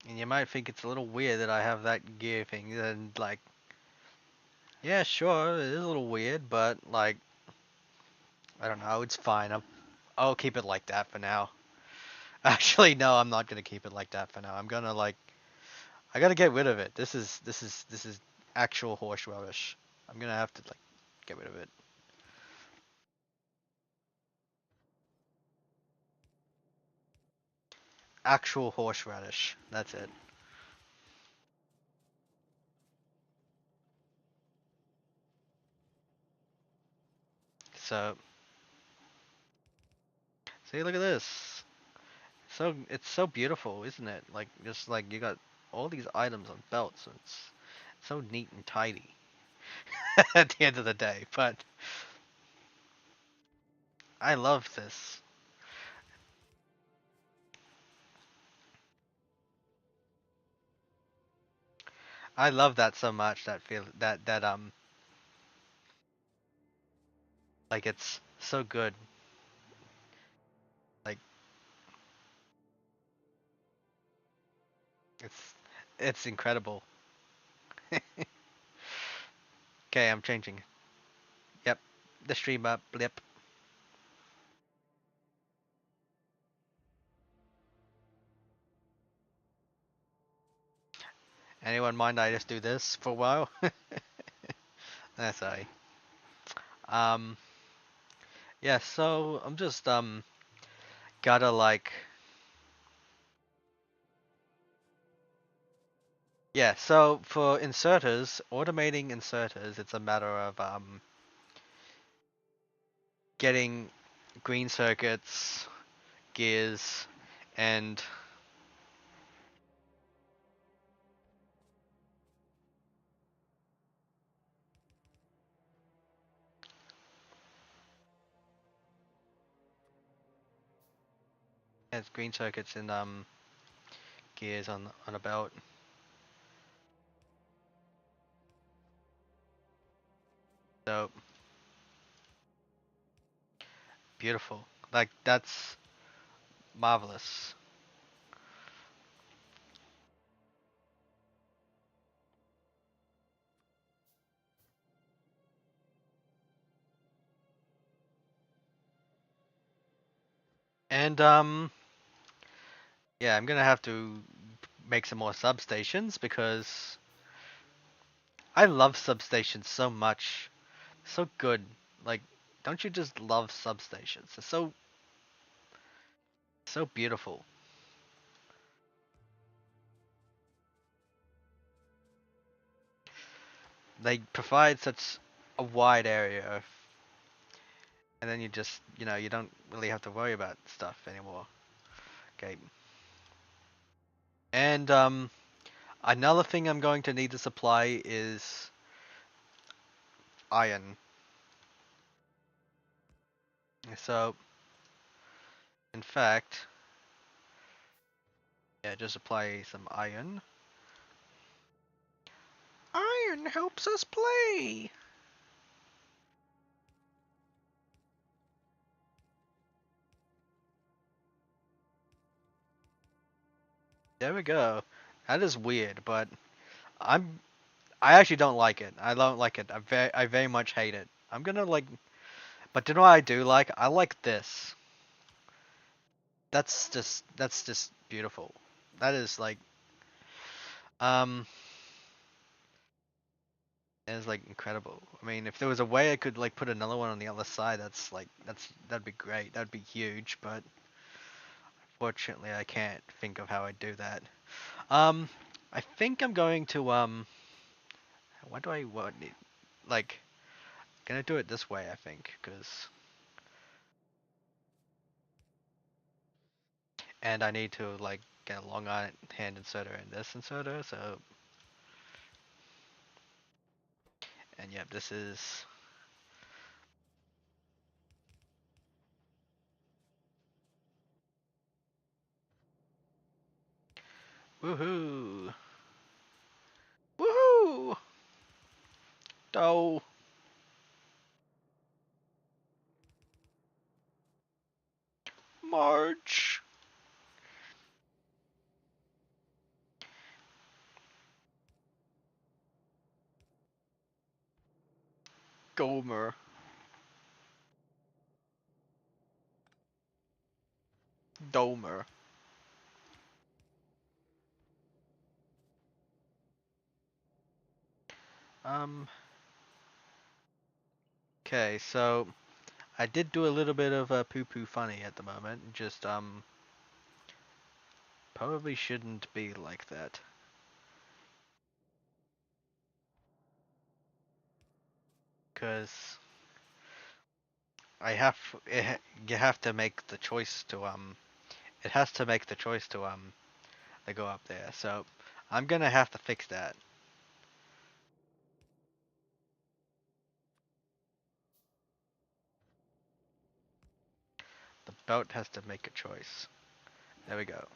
And you might think it's a little weird that I have that gear thing. And like, yeah, sure, it is a little weird, but like, I don't know. It's fine. I'll keep it like that for now. Actually, no, I'm not gonna keep it like that for now. I'm gonna like, I gotta get rid of it. This is actual horse rubbish. I'm gonna have to like get rid of it. Actual horseradish. That's it. So, see, look at this. So it's so beautiful, isn't it? Like just like you got all these items on belts, and it's so neat and tidy at the end of the day. But I love this. I love that so much. That feel that like it's so good. Like it's it's incredible. Okay, I'm changing. Yep, the stream up blip. Anyone mind I just do this for a while? That's alright. Um, yeah. So I'm just gotta like yeah. So for inserters, automating inserters, it's a matter of getting green circuits, gears, and it's green circuits and gears on a belt. So beautiful. Like that's marvelous. And yeah, I'm gonna have to make some more substations because I love substations so much. So good. Like, don't you just love substations? They're so beautiful. They provide such a wide area, and then you just, you don't really have to worry about stuff anymore. Okay. And another thing I'm going to need to supply is iron. So, in fact, yeah, just supply some iron. Iron helps us play. There we go. That is weird, but I'm I actually don't like it. I don't like it. I very much hate it. I'm gonna like, but you know what I do like? I like this. That's just beautiful. That is like um is like incredible. I mean, if there was a way I could like put another one on the other side, that'd be great. That'd be huge, but fortunately I can't think of how I'd do that. Um, I think I'm going to what do I want it? Like, gonna do it this way, I think, because and I need to like get a long hand inserter and this inserter, so and yep, this is woohoo! Woohoo! Do March. Gomer. Domer. Um, okay, so I did do a little bit of a poo poo funny at the moment. Just probably shouldn't be like that. Cause I have you have to make the choice to it has to make the choice to go up there. So I'm gonna have to fix that. The belt has to make a choice. There we go.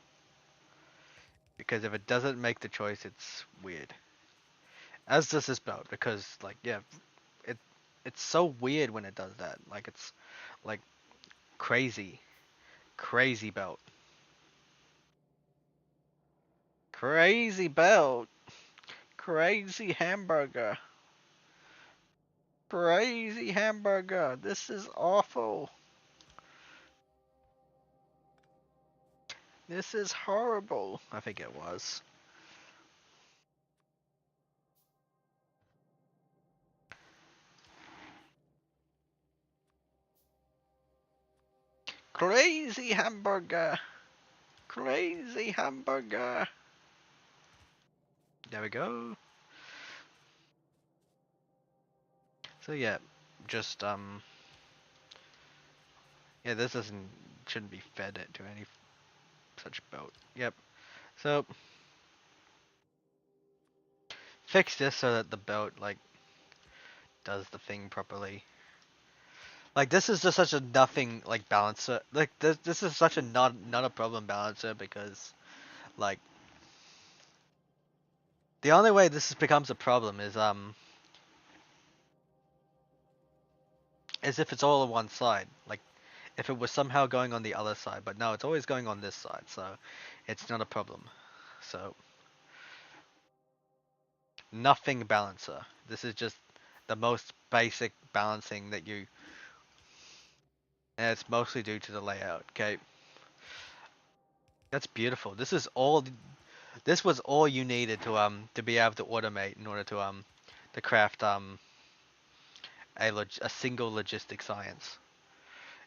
Because if it doesn't make the choice, it's weird. As does this belt, because like yeah, it it's so weird when it does that. Like it's like crazy, crazy belt, crazy belt, crazy hamburger, crazy hamburger. This is awful. This is horrible. I think it was. Crazy hamburger. Crazy hamburger. There we go. So yeah, just yeah, this doesn't shouldn't be fed it to any such boat. Yep. So fix this so that the boat like does the thing properly. Like this is just such a nothing like balancer. Like this is such a not a problem balancer because like the only way becomes a problem is if it's all on one side. Like if it was somehow going on the other side, but no, it's always going on this side, so it's not a problem. So nothing balancer. This is just the most basic balancing that you, and it's mostly due to the layout. Okay, that's beautiful. This was all you needed to be able to automate in order to craft a single logistic science.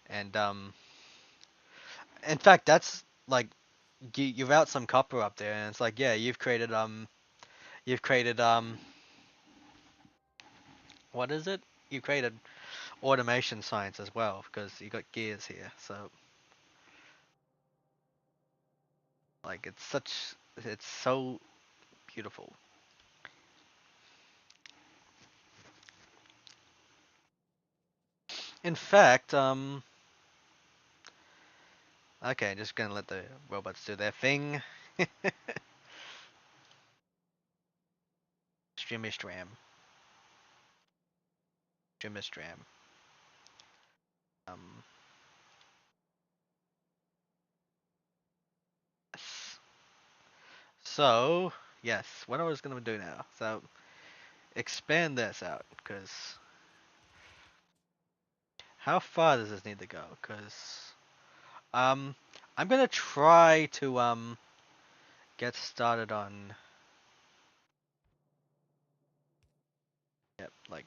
And in fact, that's like you've out some copper up there, and it's like yeah, you've created what is it? You created automation science as well because you got gears here. So like it's so beautiful. In fact, okay, just gonna let the robots do their thing. Streamy stram, streamy stram. Um, So, yes, what I was gonna do now. So, expand this out, because how far does this need to go? Because, um, I'm gonna try to, get started on, yep, like,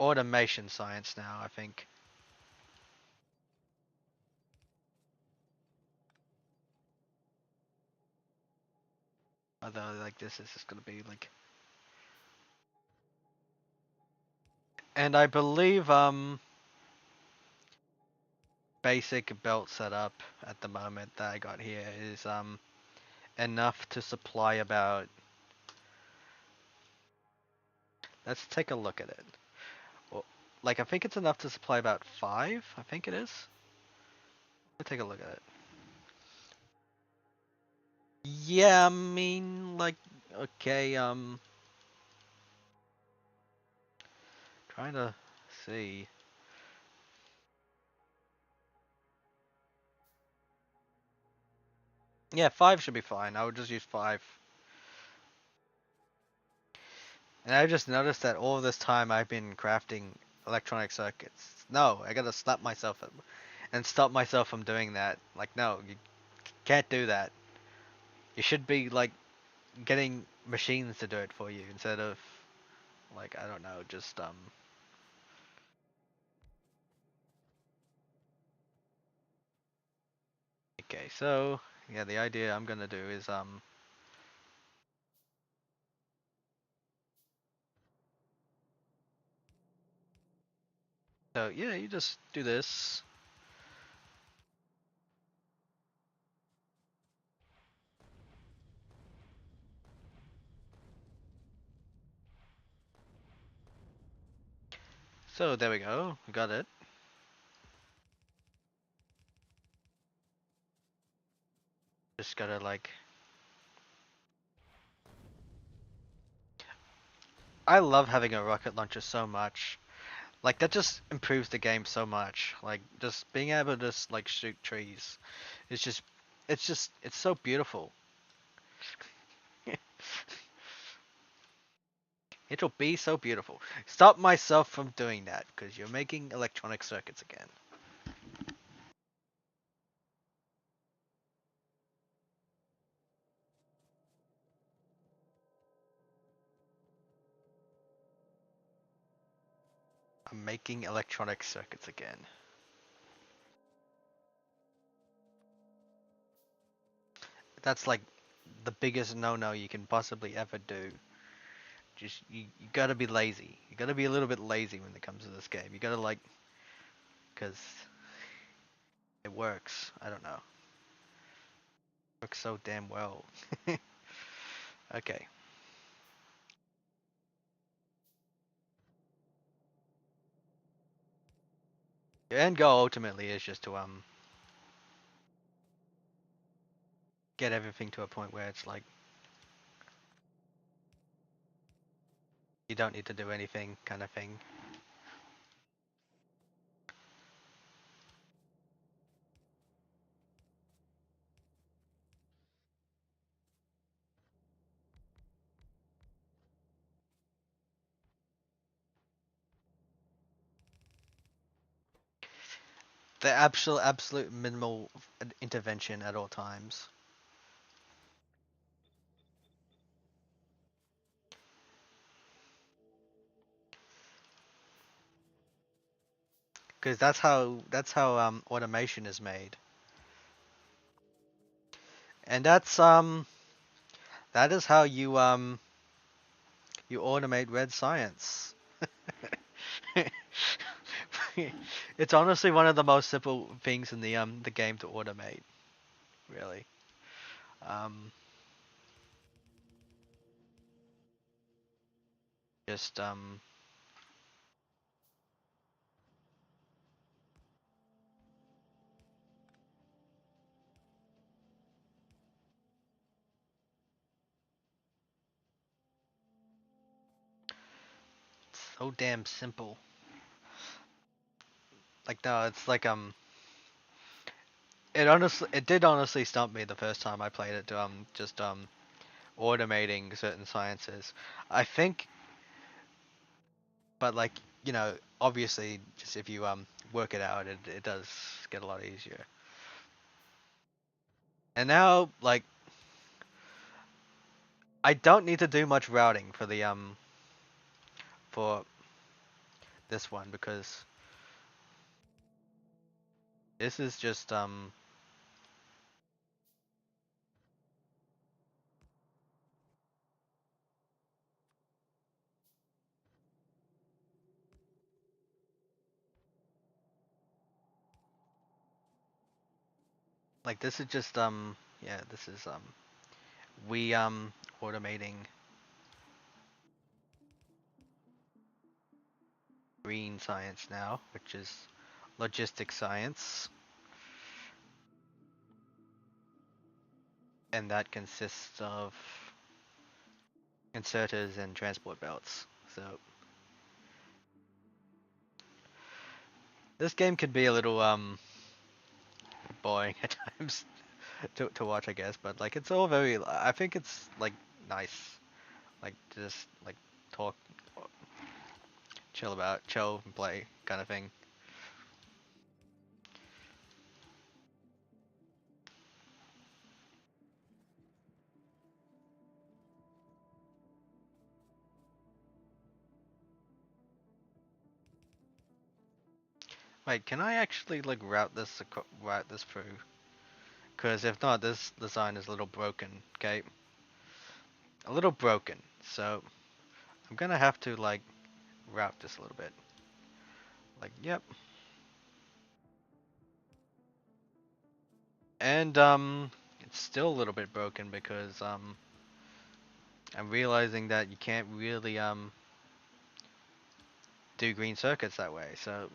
automation science now, I think. Although, like, this is just gonna be, like, and I believe, basic belt setup at the moment that I got here is, enough to supply about, let's take a look at it. Well, like, I think it's enough to supply about 5, I think it is. Let's take a look at it. Yeah, I mean, like, okay, trying to see. Yeah, 5 should be fine. I would just use 5. And I just noticed that all this time I've been crafting electronic circuits. No, I gotta stop myself and stop myself from doing that. Like, no, you can't do that. You should be, like, getting machines to do it for you instead of, like, I don't know, just, okay, so, yeah, the idea I'm gonna do is, so, yeah, you just do this. So, there we go, we got it. Just gotta, like, I love having a rocket launcher so much. Like, that just improves the game so much. Like, just being able to just, like, shoot trees. It's just, it's so beautiful. It'll be so beautiful. Stop myself from doing that, because you're making electronic circuits again. I'm making electronic circuits again. That's like the biggest no-no you can possibly ever do. Just, you gotta be lazy. You gotta be a little bit lazy when it comes to this game. You gotta, like, because it works. I don't know. Works so damn well. Okay. Your end goal ultimately is just to get everything to a point where it's like you don't need to do anything kind of thing. The absolute minimal intervention at all times. Because that's how automation is made. And that is how you automate red science. It's honestly one of the most simple things in the game to automate, really. Um just so damn simple. Like, no, it's like it did honestly stump me the first time I played it. Just automating certain sciences. I think, but like obviously, just if you work it out, it does get a lot easier. And now, like, I don't need to do much routing for the for this one because this is just like this is just yeah, this is we automating green science now, which is logistic science, and that consists of inserters and transport belts. So this game could be a little boring at times to watch, I guess, but like it's all very. I think it's like nice, like to just like talk, chill and play kind of thing. Wait, can I actually like route this through? Because if not, this design is a little broken. Okay, a little broken. So I'm gonna have to like route this a little bit. Like, yep. And it's still a little bit broken because I'm realizing that you can't really do green circuits that way. So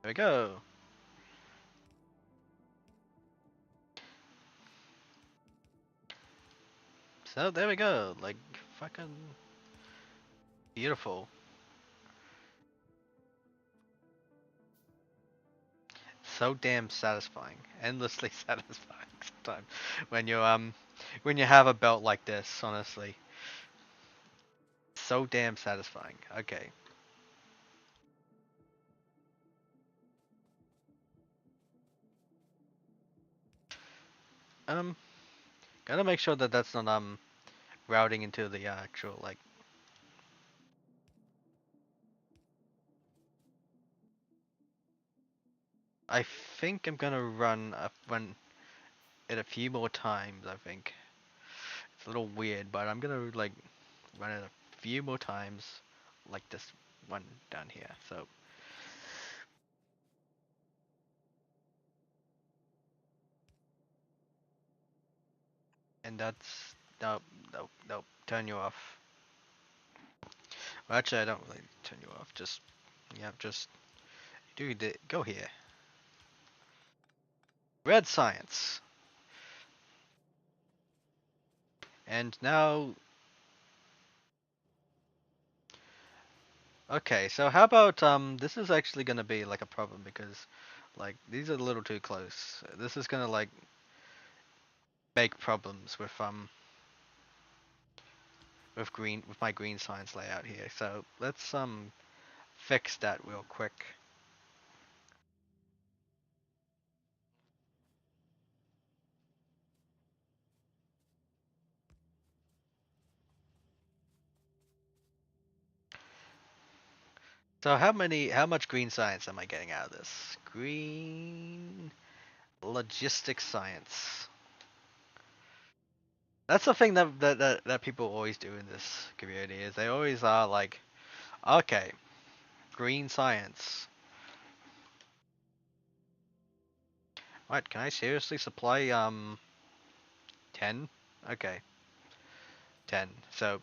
there we go. So there we go. Like fucking beautiful. So damn satisfying. Endlessly satisfying sometimes when you have a belt like this, honestly. So damn satisfying. Okay. Um gotta make sure that that's not routing into the actual like I think I'm gonna run it a few more times, I think. It's a little weird, but I'm gonna like run it a few more times like this one down here. So and that's nope, nope, nope. Turn you off. Well, actually, I don't really turn you off. Just yeah, just go here. Red science. And now, okay. So how about this is actually gonna be like a problem because like these are a little too close. This is gonna like make problems with my green science layout here. So let's fix that real quick. So how much green science am I getting out of this? Green logistics science. That's the thing that people always do in this community is they always are like, okay, green science. What, can I seriously supply 10? Okay, 10. So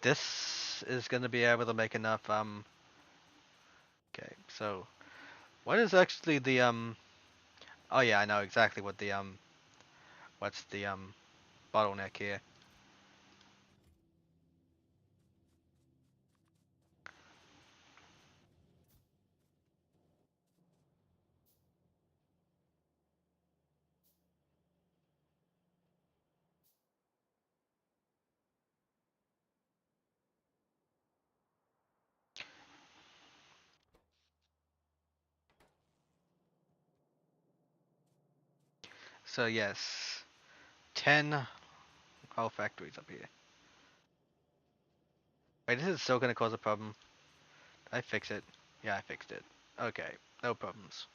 this is gonna be able to make enough okay, so what is actually the oh yeah, I know exactly what the what's the bottleneck here. So yes, 10 whole factories up here. Wait, this is still gonna cause a problem. Did I fix it? Yeah, I fixed it. Okay, no problems.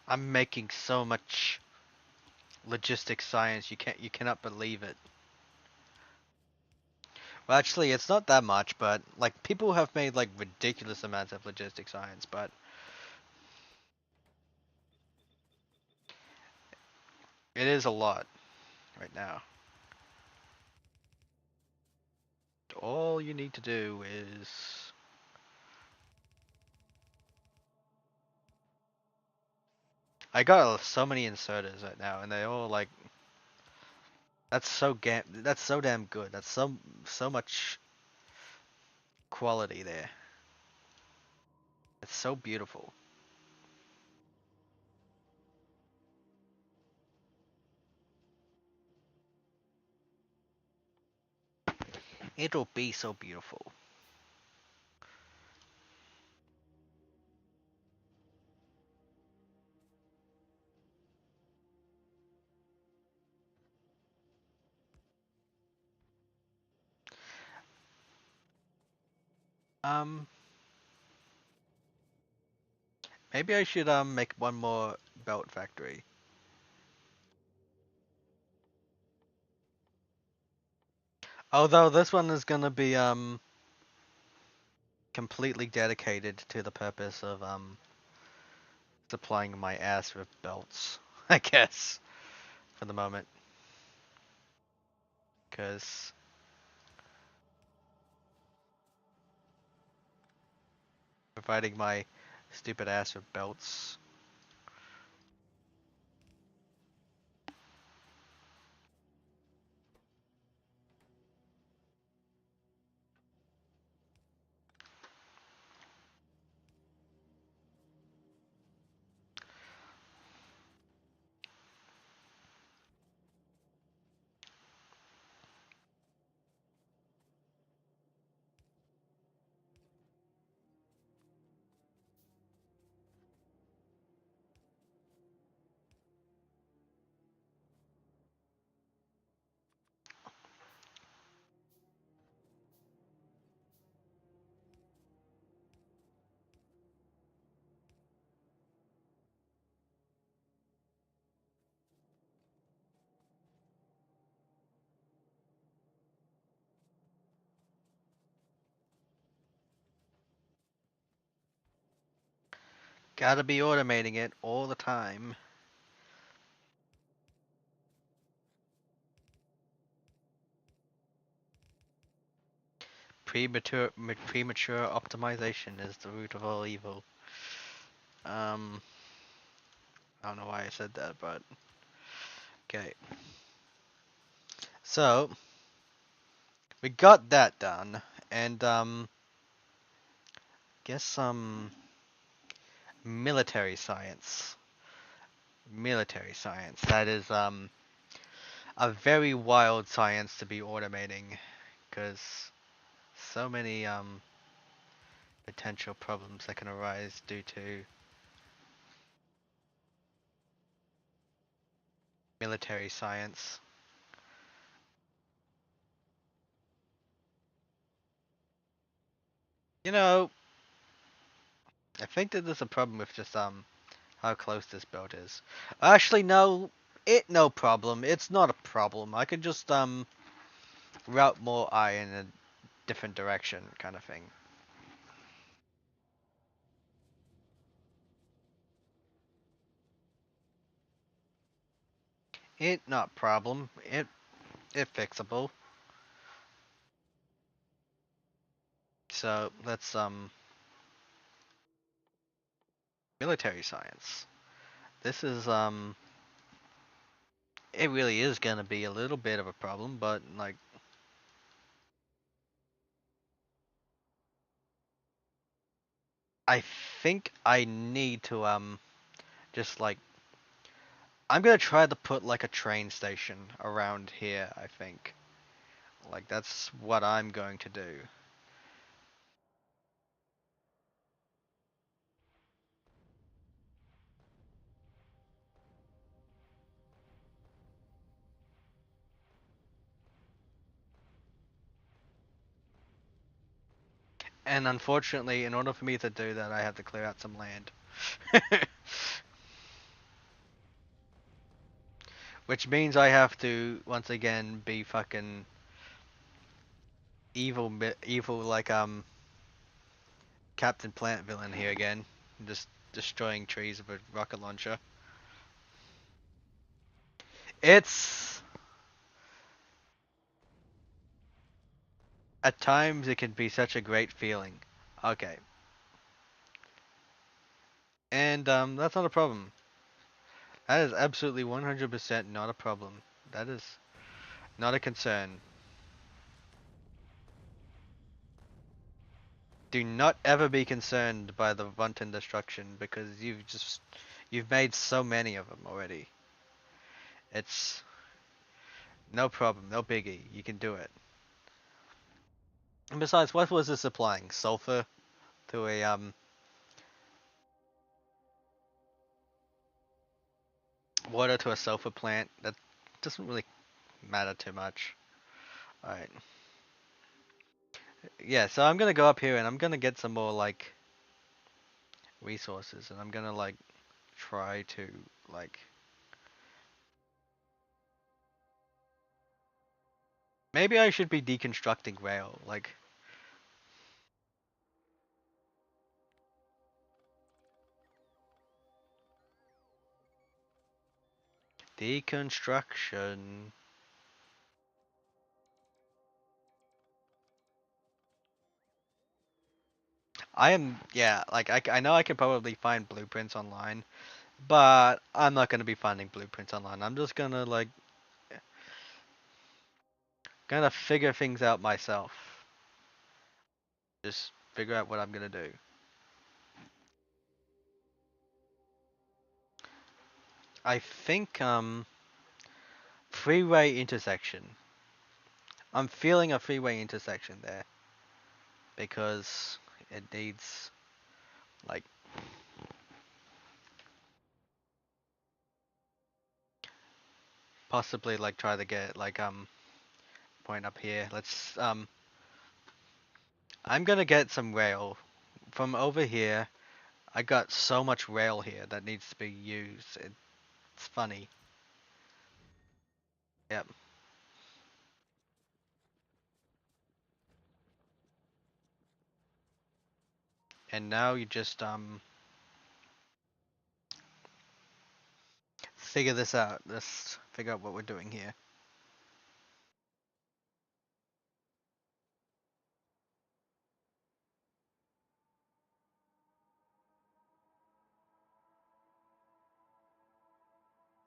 I'm making so much logistic science. You cannot believe it. Well, actually, it's not that much, but like people have made like ridiculous amounts of logistic science, but it is a lot right now. All you need to do is I got so many inserters right now, and they all like that's so damn good. That's so much quality there. It's so beautiful. It'll be so beautiful. Um, maybe I should make one more belt factory. Although this one is gonna be completely dedicated to the purpose of supplying my ass with belts, I guess, for the moment, because providing my stupid ass with belts. Gotta be automating it all the time. Premature optimization is the root of all evil. Um, I don't know why I said that, but okay. So we got that done, and guess some military science. Military science. That is a very wild science to be automating, because so many potential problems that can arise due to military science. You know, I think that there's a problem with just how close this boat is. Actually, no, no problem. It's not a problem. I can just route more iron in a different direction, kind of thing. It not problem. It fixable. so let's military science. This is it really is gonna be a little bit of a problem, but like I think I need to just like I'm gonna try to put like a train station around here, I think. Like that's what I'm going to do. And unfortunately, in order for me to do that, I have to clear out some land. Which means I have to once again be fucking evil like Captain Plant villain here again, just destroying trees with a rocket launcher. It's at times it can be such a great feeling. Okay, and that's not a problem. That is absolutely 100% not a problem. That is not a concern. Do not ever be concerned by the wanton destruction because you've made so many of them already. It's no problem, no biggie. You can do it. And besides, what was this applying? Sulfur to a water to a sulfur plant? That doesn't really matter too much. All right. Yeah, so I'm gonna go up here and I'm gonna get some more like resources and I'm gonna like try to like maybe I should be deconstructing rail like deconstruction. I am, yeah, like I know I could probably find blueprints online, but I'm not gonna be finding blueprints online. I'm just gonna figure things out myself. Just figure out what I'm gonna do. I think freeway intersection. I'm feeling a freeway intersection there because it needs like possibly like try to get like point up here. Let's I'm gonna get some rail from over here. I got so much rail here that needs to be used. It's funny. Yep. And now you just figure this out. Let's figure out what we're doing here.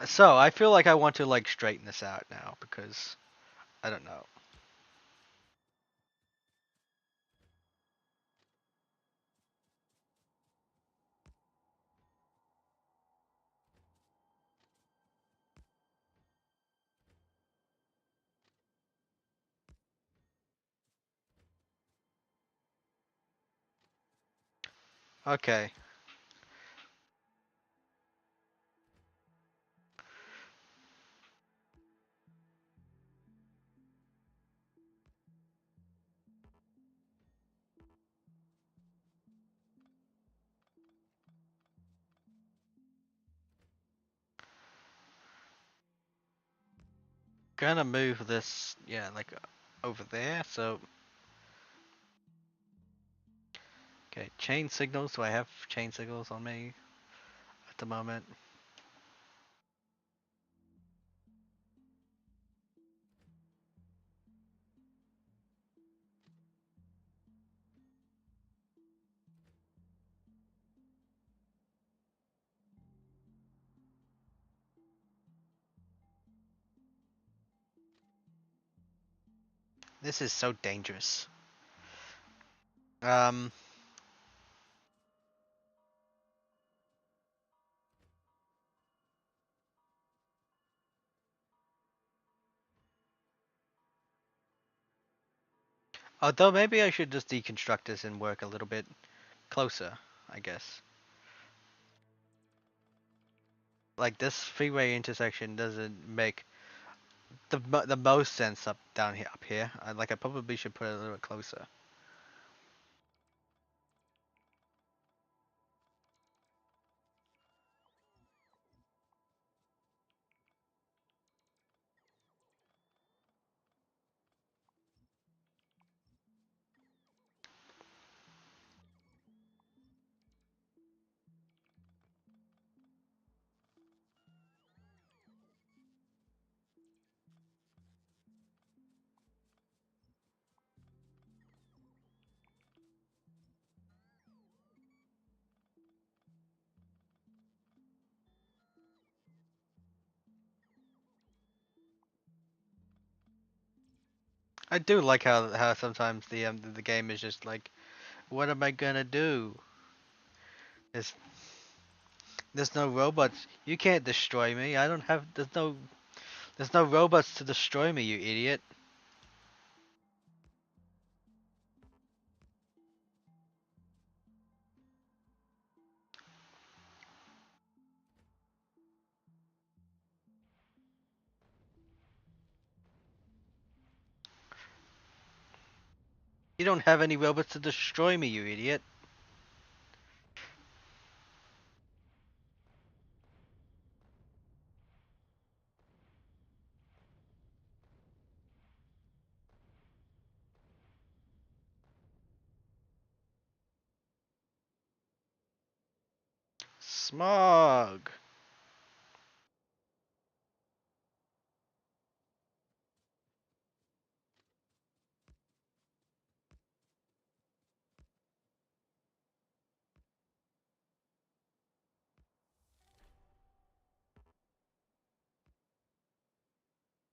So I feel like I want to like straighten this out now because I don't know. Okay. Gonna move this, yeah, like over there. So, okay, chain signals. Do I have chain signals on me at the moment? This is so dangerous. Um, Although maybe I should just deconstruct this and work a little bit closer, I guess. Like this freeway intersection doesn't make the most sense down here up here. Like I probably should put it a little bit closer. I do like how sometimes the game is just like, what am I gonna do? There's there's no robots. You can't destroy me. I don't have. There's no robots to destroy me, you idiot. You don't have any robots to destroy me, you idiot. Smog.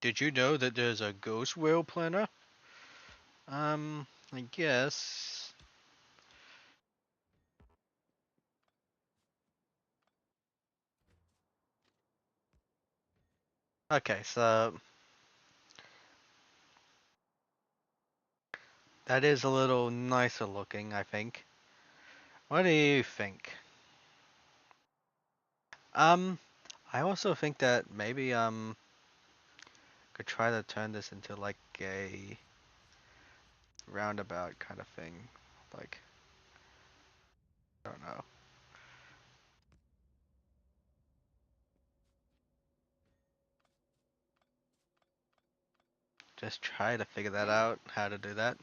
Did you know that there's a ghost wheel planner? I guess. Okay, so that is a little nicer looking, I think. What do you think? Um, I also think that maybe could try to turn this into like a roundabout kind of thing. Like, I don't know. Just try to figure that out, how to do that.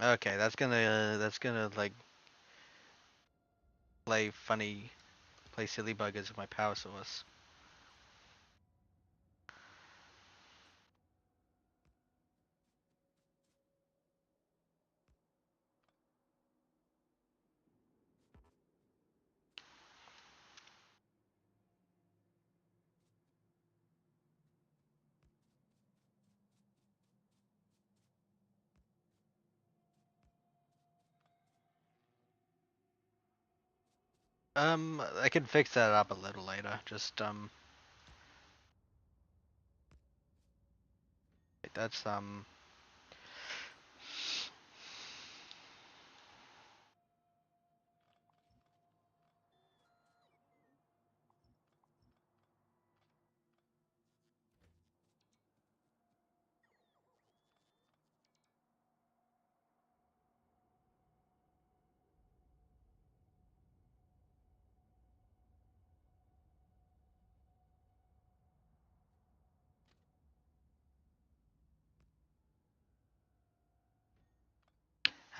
Okay, that's gonna like play funny, play silly buggers with my power source. I can fix that up a little later. Just that's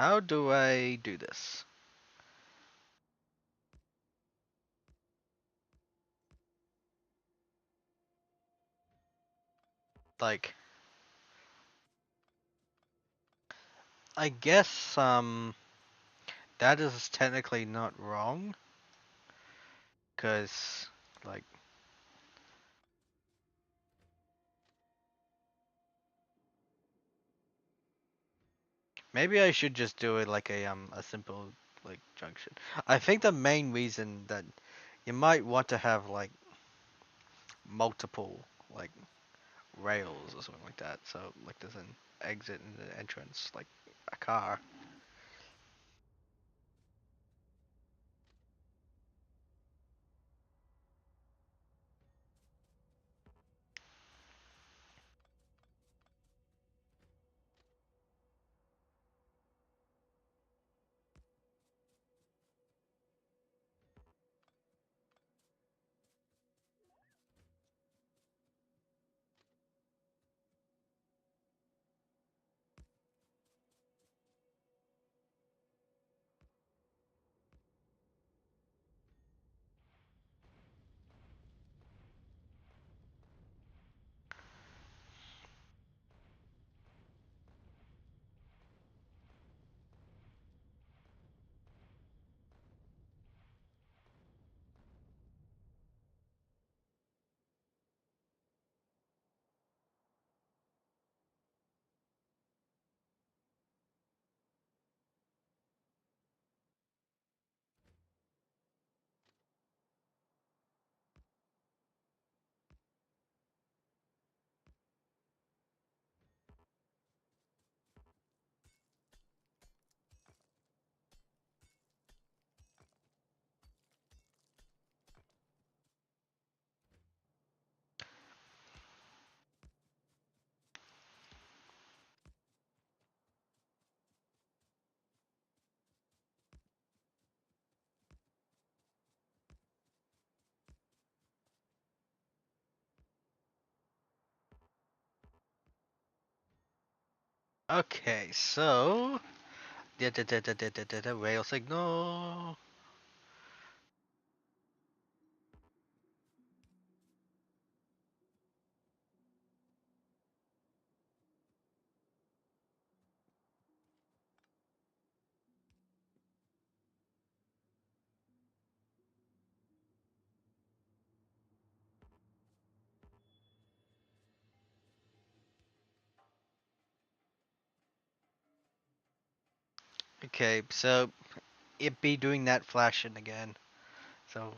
how do I do this? Like, I guess that is technically not wrong, cause like maybe I should just do it like a simple like junction. I think the main reason that you might want to have like multiple like rails or something like that, so like there's an exit and an entrance like a car. Okay, so rail signal. Okay, so it be doing that flashing again. So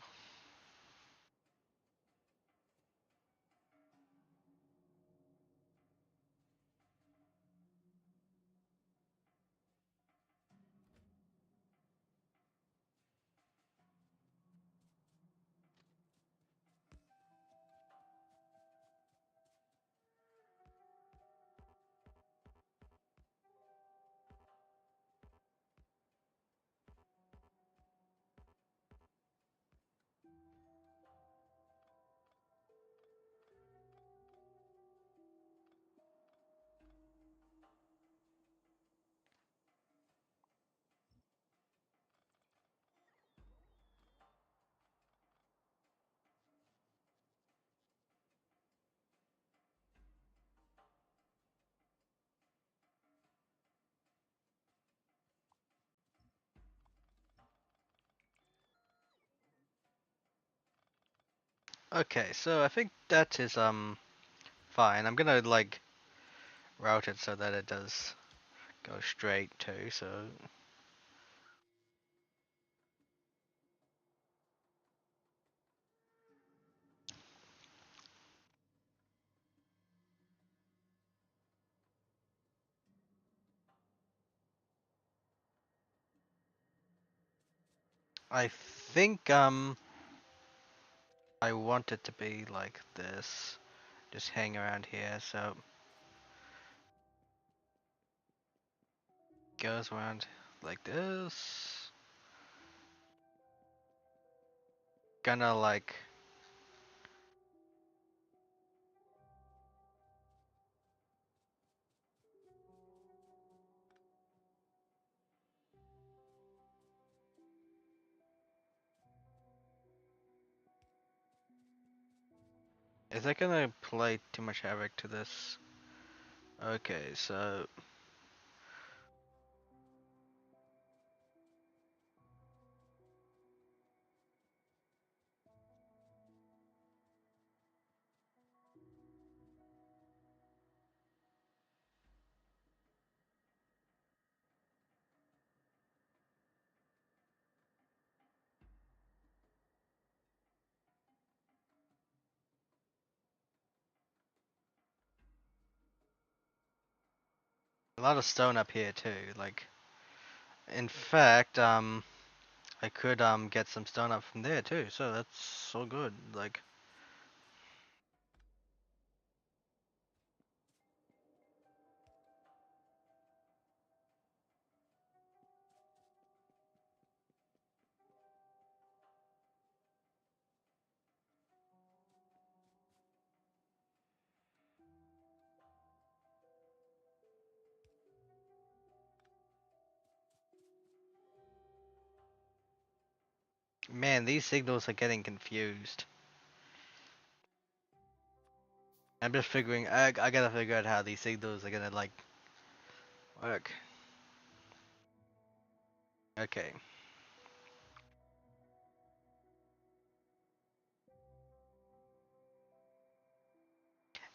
okay, so I think that is fine. I'm gonna like route it so that it does go straight too. So I think I want it to be like this. Just hang around here. So goes around like this. Gonna like is that gonna play too much havoc to this? Okay, so lot of stone up here too. Like, in fact, I could get some stone up from there too. So that's so good. Like, man, these signals are getting confused. I'm just figuring. I gotta figure out how these signals are gonna like work. Okay.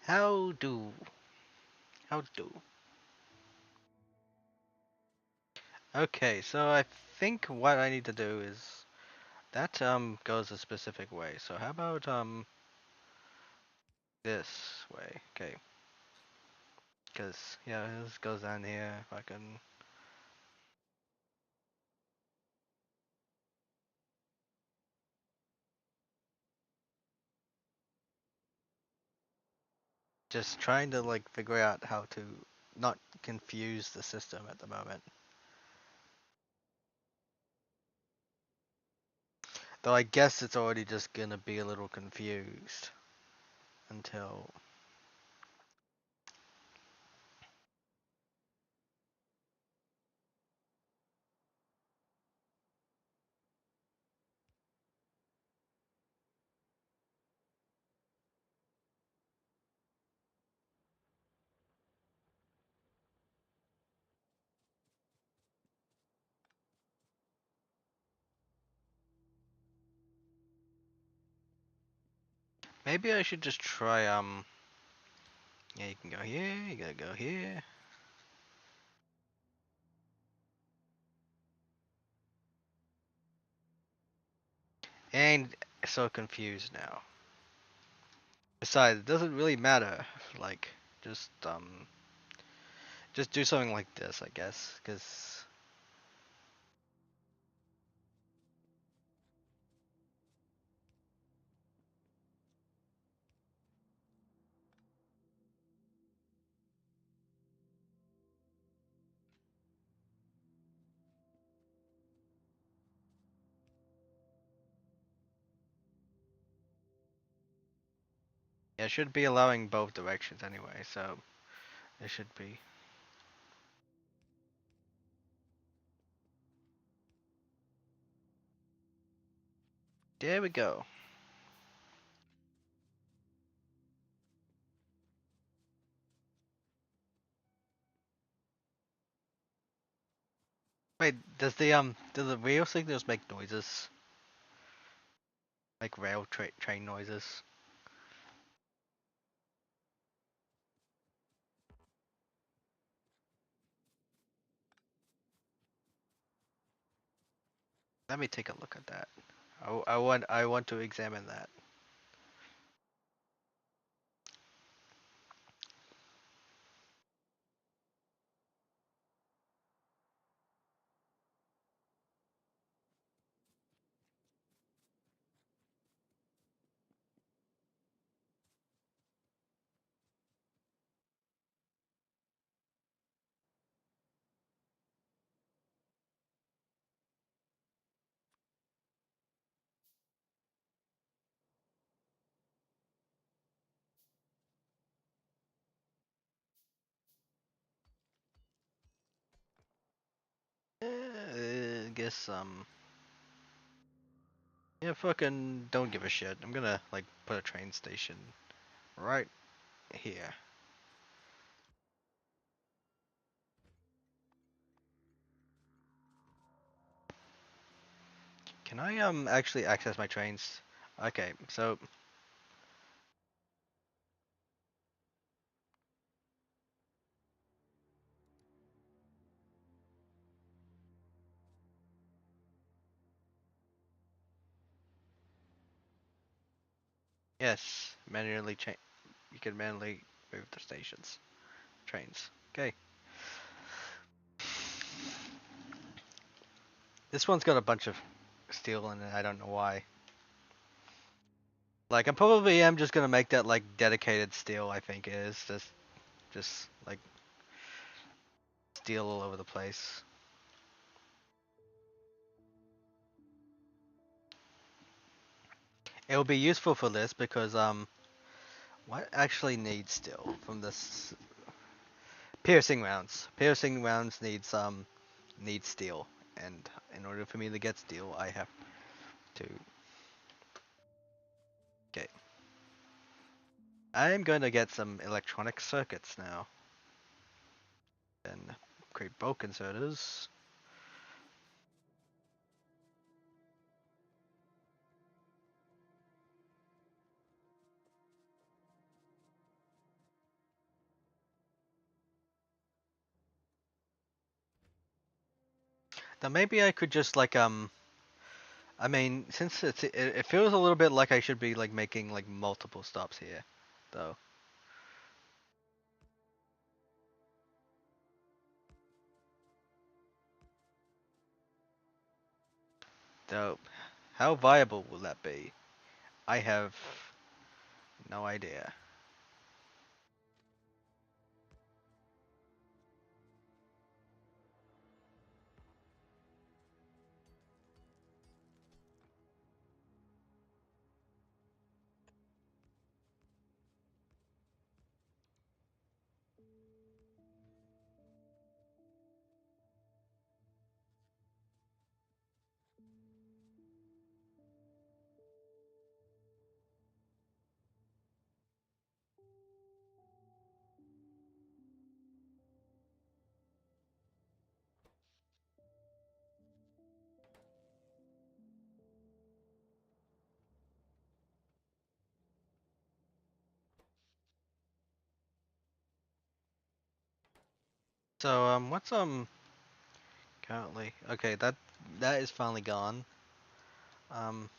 How do? How do? Okay, so I think what I need to do is that goes a specific way. So how about this way? Okay, because yeah, this goes down here. If I can just trying to like figure out how to not confuse the system at the moment. Though I guess it's already just gonna be a little confused until maybe I should just try yeah, you can go here, you gotta go here. And so confused now. Besides, it doesn't really matter. Like, just just do something like this, I guess, because yeah, it should be allowing both directions anyway. So it should be. There we go. Wait, do the rail signals make noises like train noises? Let me take a look at that. I want to examine that. I guess yeah, fucking don't give a shit. I'm gonna like put a train station right here. Can I actually access my trains? Okay, so yes, manually change. You can manually move the stations, trains. Okay. This one's got a bunch of steel in it. I don't know why. Like I probably am just gonna make that like dedicated steel. I think it is just like steel all over the place. It will be useful for this because what actually needs steel from this piercing rounds? Piercing rounds need steel, and in order for me to get steel, I have to. Okay, I am going to get some electronic circuits now, and create bulk inserters. Now maybe I could just like I mean, since it feels a little bit like I should be like making like multiple stops here, though. Though, how viable will that be? I have no idea. So what's currently? Okay, that is finally gone. Um,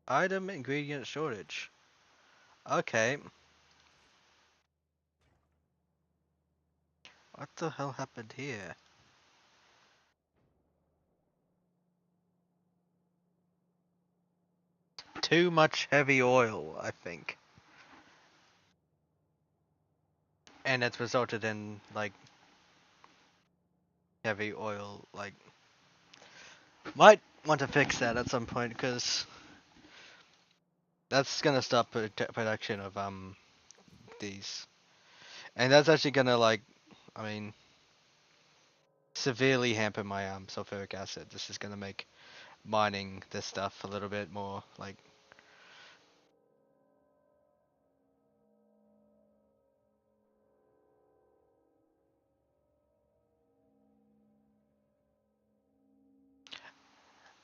item ingredient shortage. Okay, what the hell happened here? Too much heavy oil, I think, and it's resulted in like heavy oil. Like, might want to fix that at some point because that's gonna stop production of these, and that's actually gonna like, I mean, severely hamper my sulfuric acid. This is gonna make mining this stuff a little bit more like.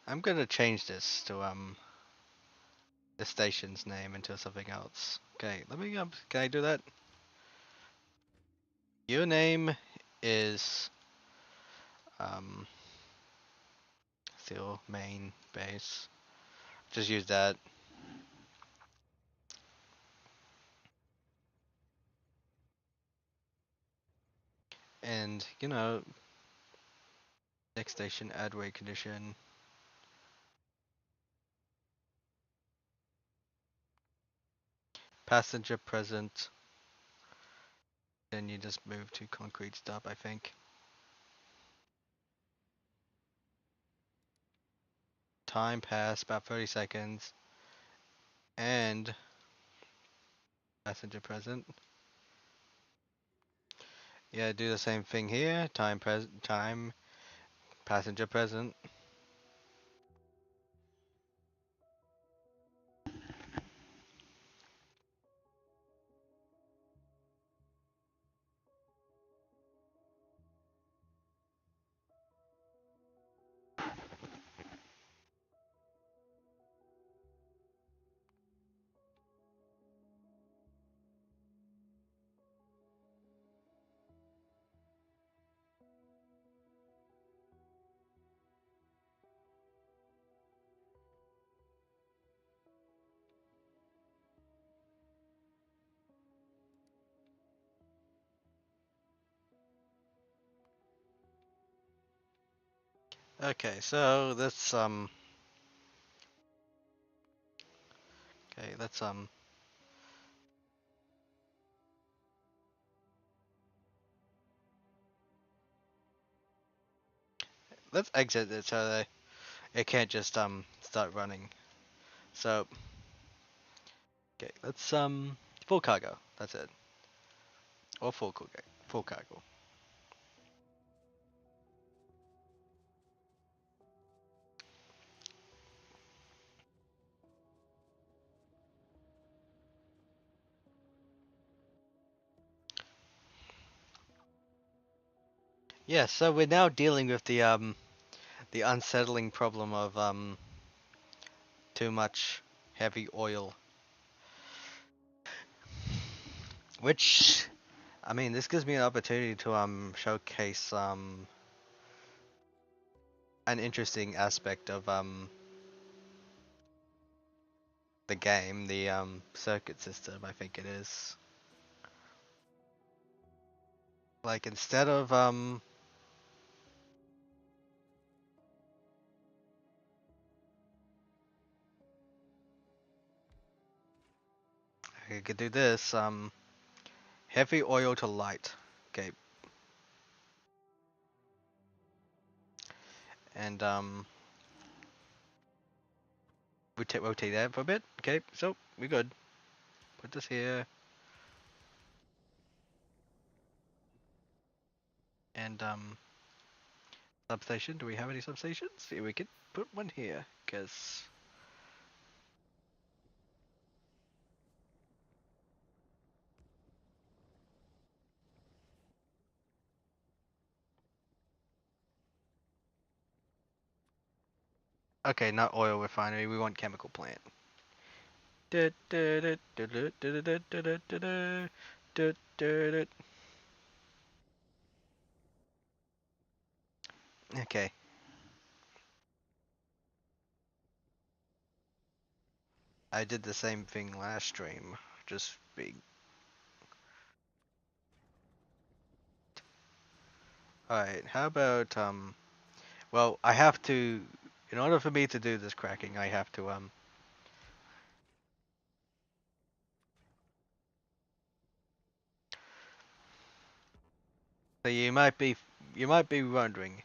I'm gonna change this to the station's name into something else. Okay, let me can I do that? Your name is um still main base. Just use that. And next station add weight condition. Passenger present. Then you just move to concrete stop, I think. Time passed about 30 seconds. And passenger present. Yeah, do the same thing here. Time passenger present. Okay, so okay, let's exit it so that it can't just start running. So okay, let's full cargo. That's it. Or full cargo. Full cargo. Yeah, so we're now dealing with the unsettling problem of too much heavy oil, which I mean this gives me an opportunity to showcase an interesting aspect of the game, the circuit system, I think it is. Like instead of I could do this heavy oil to light. Okay, and rotate that for a bit. Okay, so we're good. Put this here, and substation. Do we have any substations? Yeah, we could put one here, cause okay, not oil refinery. We want chemical plant. Okay, I did the same thing last stream. Just big. Alright, how about well, I have to in order for me to do this cracking, I have to so you might be wondering,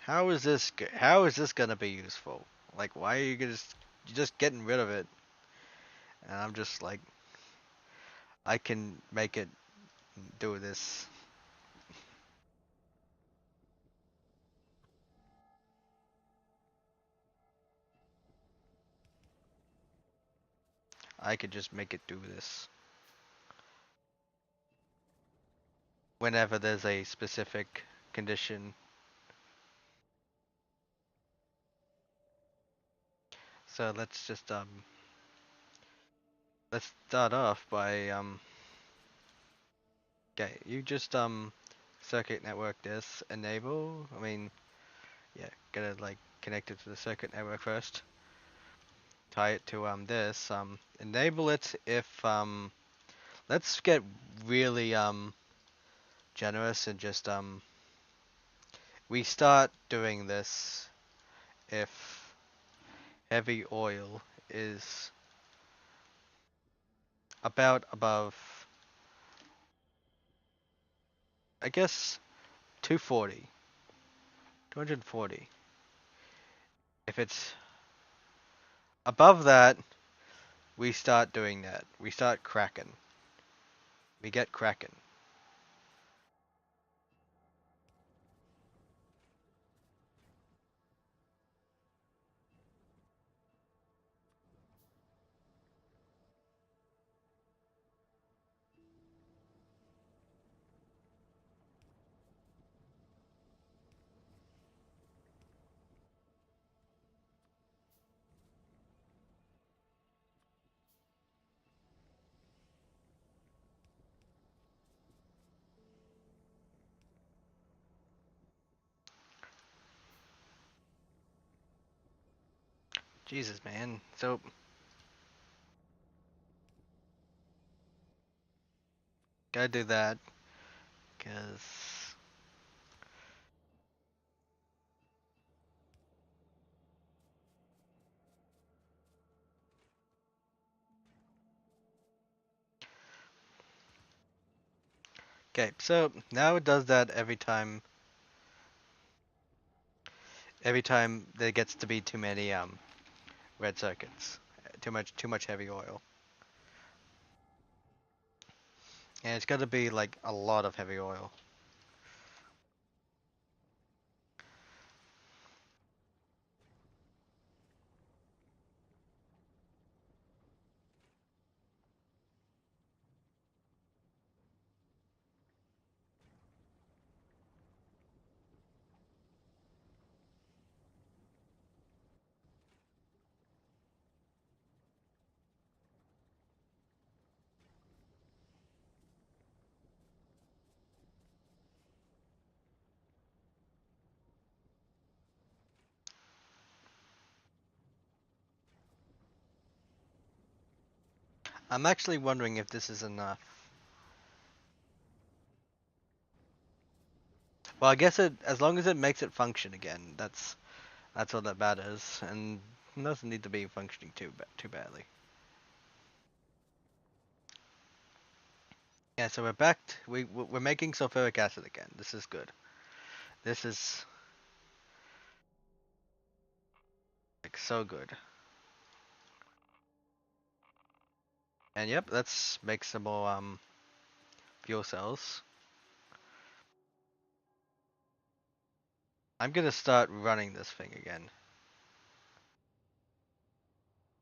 how is this gonna be useful? Like why are you just getting rid of it? And I'm just like I can make it do this. I could just make it do this whenever there's a specific condition. So let's start off by okay, you just circuit network this enable. I mean, yeah, gotta like connect it to the circuit network first. Tie it to this enable it if let's get really generous and just we start doing this if heavy oil is about above, I guess, 240, 240. If it's above that, we start doing that. We start cracking. We get cracking. Jesus, man. So, gotta do that, because Okay, so now it does that every time there gets to be too many red circuits, too much heavy oil, and it's got to be like a lot of heavy oil. I'm actually wondering if this is enough. Well, I guess as long as it makes it function again, that's all that matters, and it doesn't need to be functioning too badly. Yeah, so we're back. We're making sulfuric acid again. This is good. This is like so good. And yep, let's make some more fuel cells. I'm gonna start running this thing again.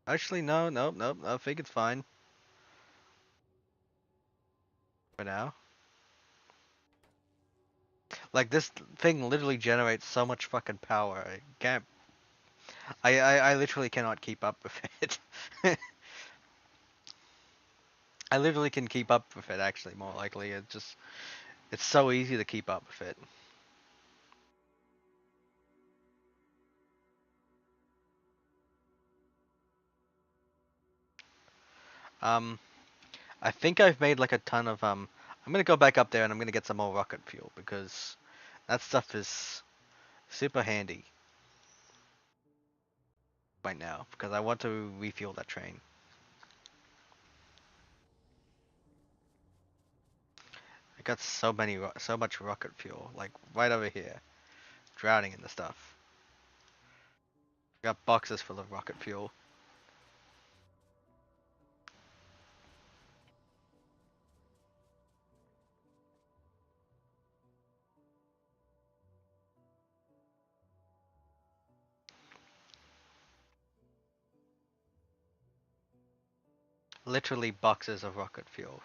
Actually, no, no, no. I think it's fine for now. Like this thing literally generates so much fucking power. I can't. I literally cannot keep up with it. I literally can keep up with it. Actually, more likely, it's so easy to keep up with it. Um, I think I've made like a ton of I'm gonna go back up there and I'm gonna get some more rocket fuel because that stuff is super handy right now because I want to refuel that train. I got so much rocket fuel like right over here, drowning in the stuff. I got boxes full of rocket fuel. Literally boxes of rocket fuel.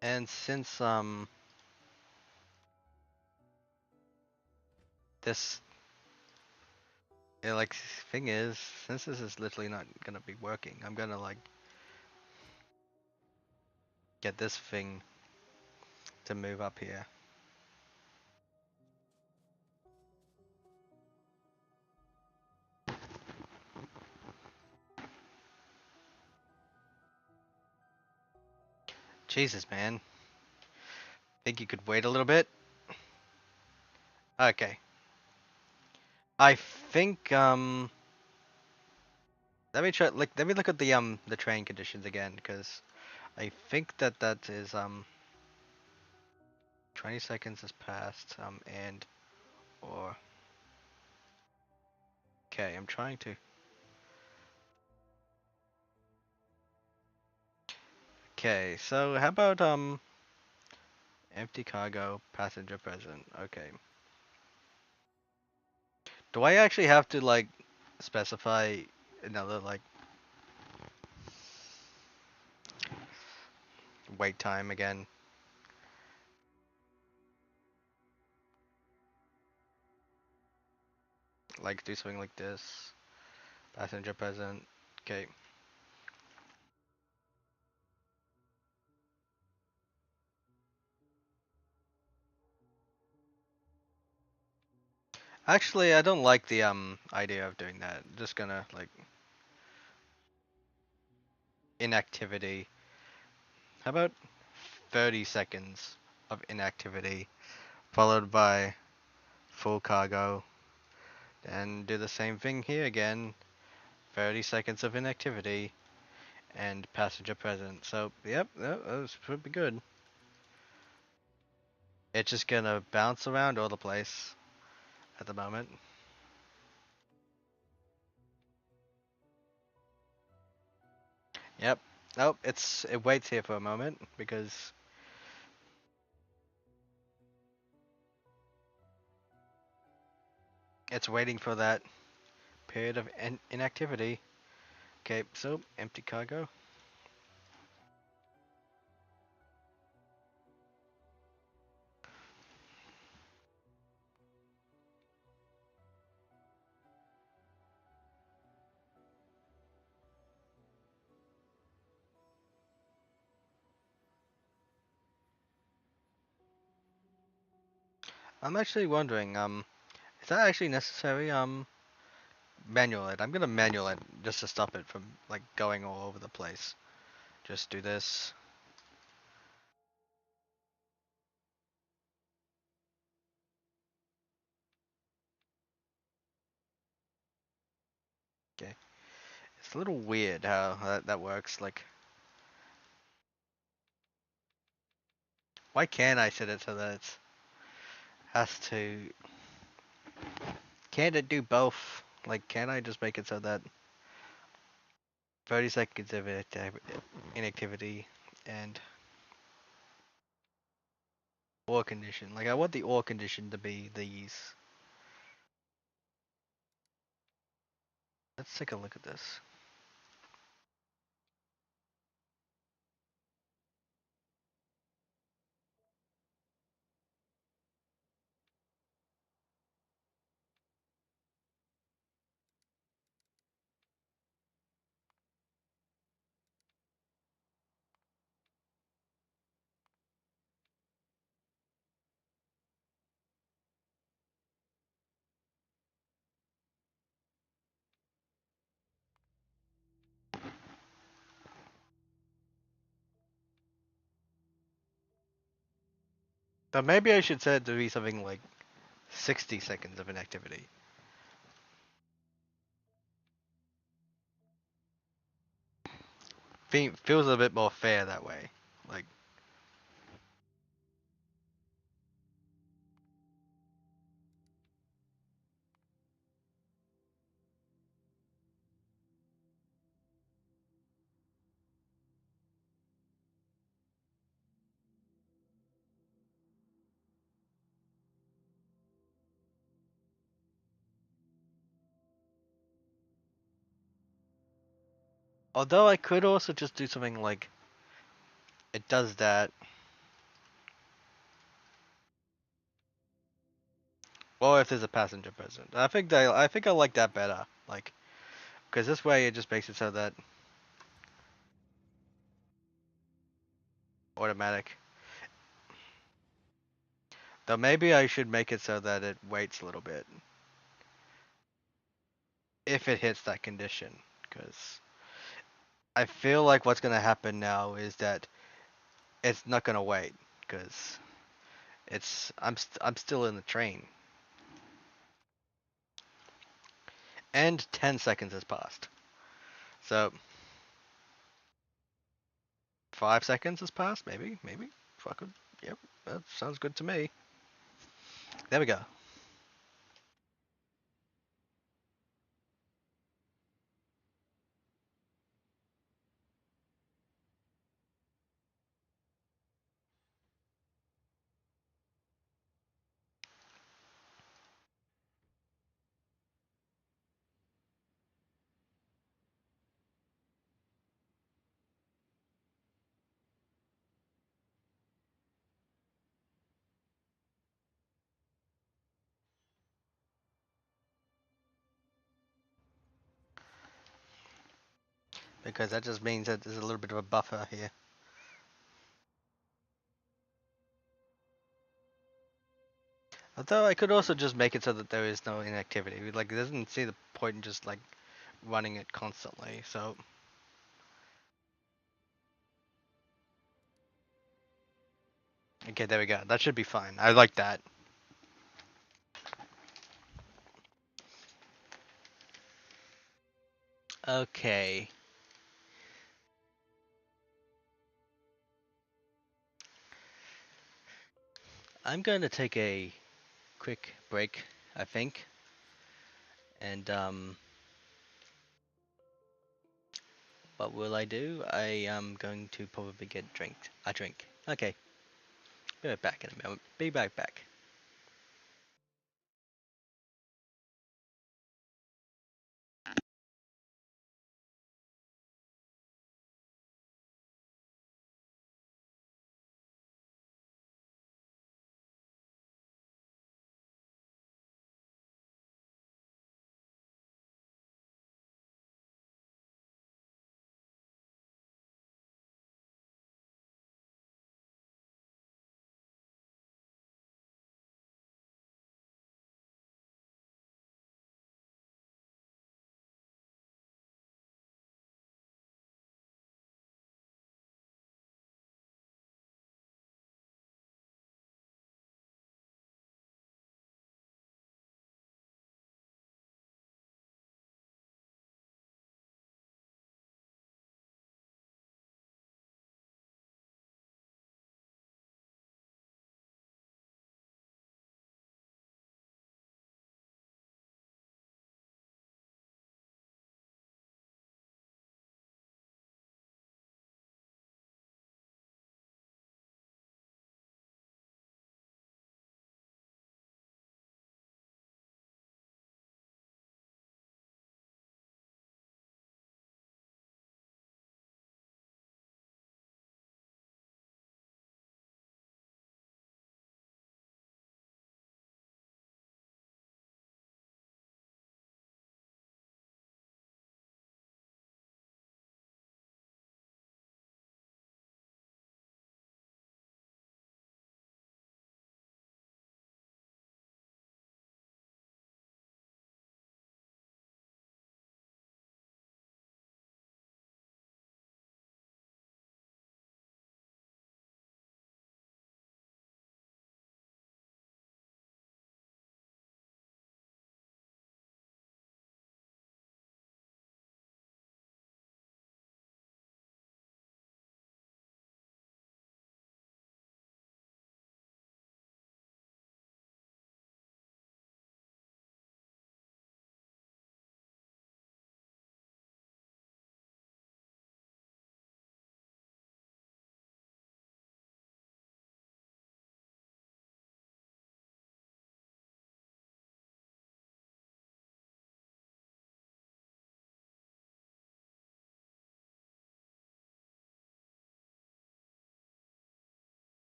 And since this like thing is, since this is literally not gonna be working, I'm gonna like get this thing to move up here. Jesus, man. Think you could wait a little bit? Okay. I think let me look at the train conditions again because I think that is 20 seconds has passed and or okay, I'm trying to. Okay, so how about empty cargo, passenger present. Okay. Do I actually have to like specify another like wait time again? Like do something like this. Passenger present. Okay. Actually, I don't like the idea of doing that. Just gonna like inactivity. How about 30 seconds of inactivity followed by full cargo, and do the same thing here again. 30 seconds of inactivity and passenger present. So, yep, that should be good. It's just gonna bounce around all the place at the moment. Yep. Nope, it waits here for a moment because it's waiting for that period of inactivity. Okay, so empty cargo. I'm actually wondering, is that actually necessary? Manual it. I'm gonna manual it just to stop it from like going all over the place. Just do this. Okay. It's a little weird how that works. Like, why can't I set it so that it has to? Can't it do both? Like, can't I just make it so that 30 seconds of inactivity and ore condition? Like, I want the ore condition to be these. Let's take a look at this. So maybe I should set it to be something like 60 seconds of inactivity. Feels a bit more fair that way. Like, although I could also just do something like it does that, or if there's a passenger present. I think I like that better. Like, because this way it just makes it so that automatic. Though maybe I should make it so that it waits a little bit if it hits that condition. Because I feel like what's gonna happen now is that it's not gonna wait. Because I'm still in the train, and 10 seconds has passed. So 5 seconds has passed. Maybe. Fuck it. Yep, that sounds good to me. There we go. Because that just means that there's a little bit of a buffer here. Although I could also just make it so that there is no inactivity. Like, it doesn't see the point in just like running it constantly. So okay, there we go. That should be fine. I like that. Okay, I'm going to take a quick break, I think, and what will I do? I am going to probably get a drink. Okay, be right back in a moment. Be right back.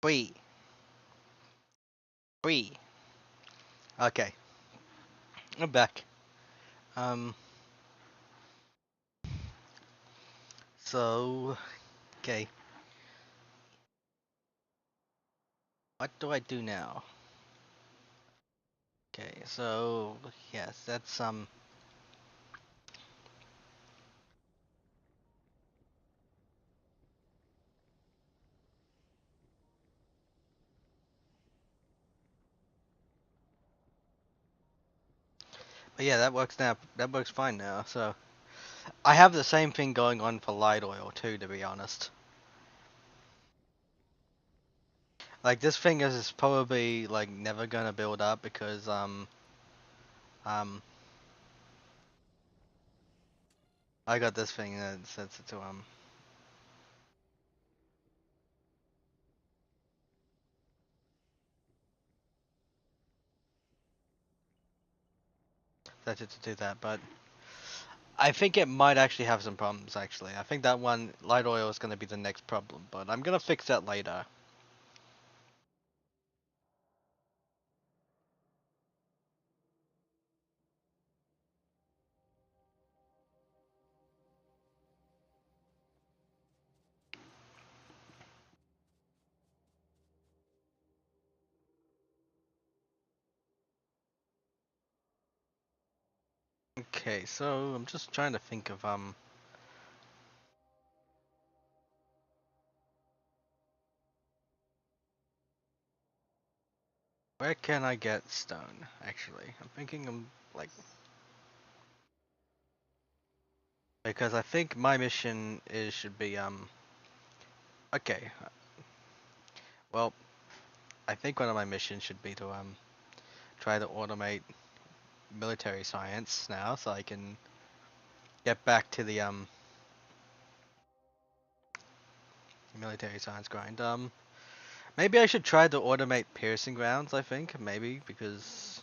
Bree, Bree. Okay, I'm back. Um, so okay, what do I do now? Okay, so yes, that's but yeah, that works now. That works fine now. So I have the same thing going on for light oil too, to be honest. Like this thing is probably like never gonna build up because um I got this thing that sets it to sets it to do that, but I think it might actually have some problems actually. I think that one light oil is gonna be the next problem, but I'm gonna fix that later. Okay, so I'm just trying to think of where can I get stone actually? I'm thinking like because I think my mission is should be okay. Well, I think one of my missions should be to try to automate military science now, so I can get back to the military science grind. Maybe I should try to automate piercing rounds. I think maybe because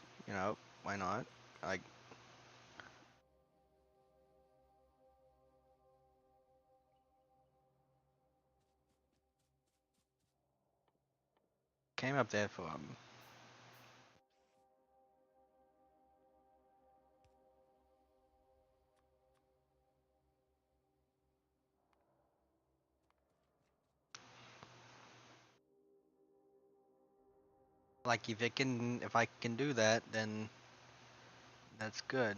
why not? Like came up there for like if I can do that, then that's good.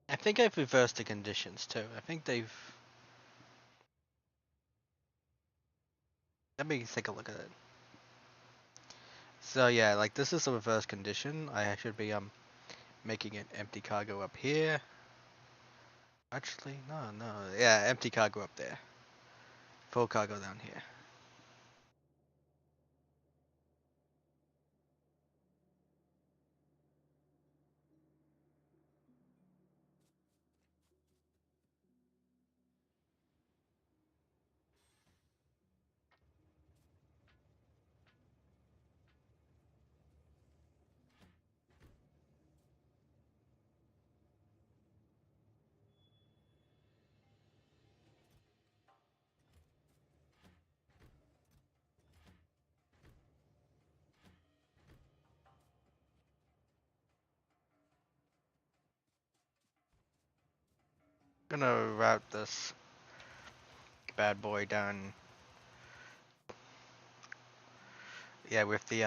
I think I've reversed the conditions too. I think they've. Let me take a look at it. So yeah, like this is a reverse condition. I should be making an empty cargo up here. Actually, no, no. Yeah, empty cargo up there. Full cargo down here. Gonna route this bad boy down. Yeah, with the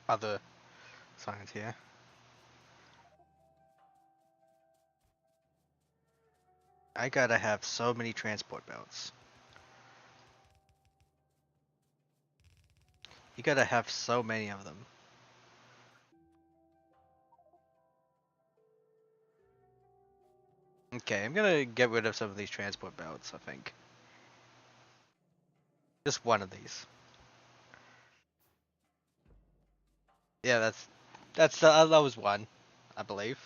other signs here. I gotta have so many transport belts. You gotta have so many of them. Okay, I'm gonna get rid of some of these transport belts, I think. Just one of these. Yeah, that was one, I believe.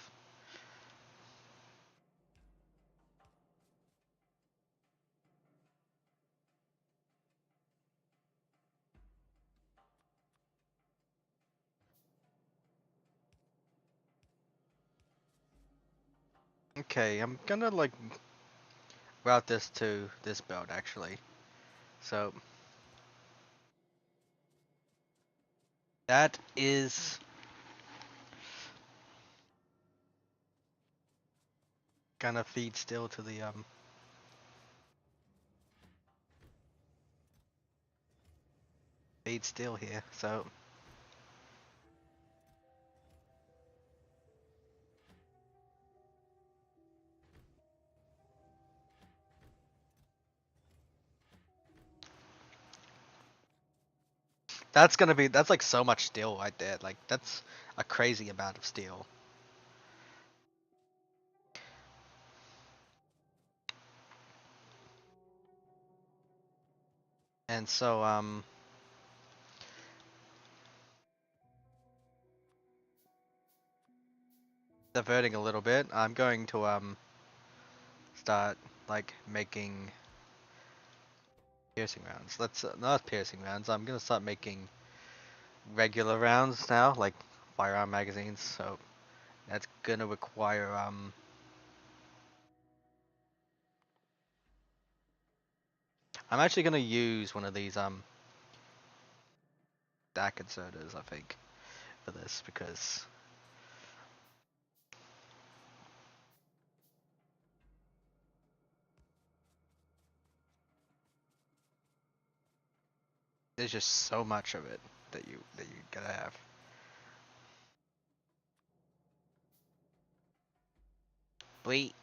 Okay, I'm gonna like route this to this belt actually. So that is gonna feed still to the feed still here. So that's like so much steel right there. Like that's a crazy amount of steel. And so diverting a little bit, I'm going to start like making piercing rounds. Let's not piercing rounds. I'm gonna start making regular rounds now, like firearm magazines. So that's gonna require I'm actually gonna use one of these stack inserters, I think, for this because there's just so much of it that you gotta have. Wait,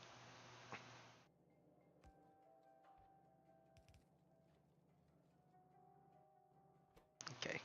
okay.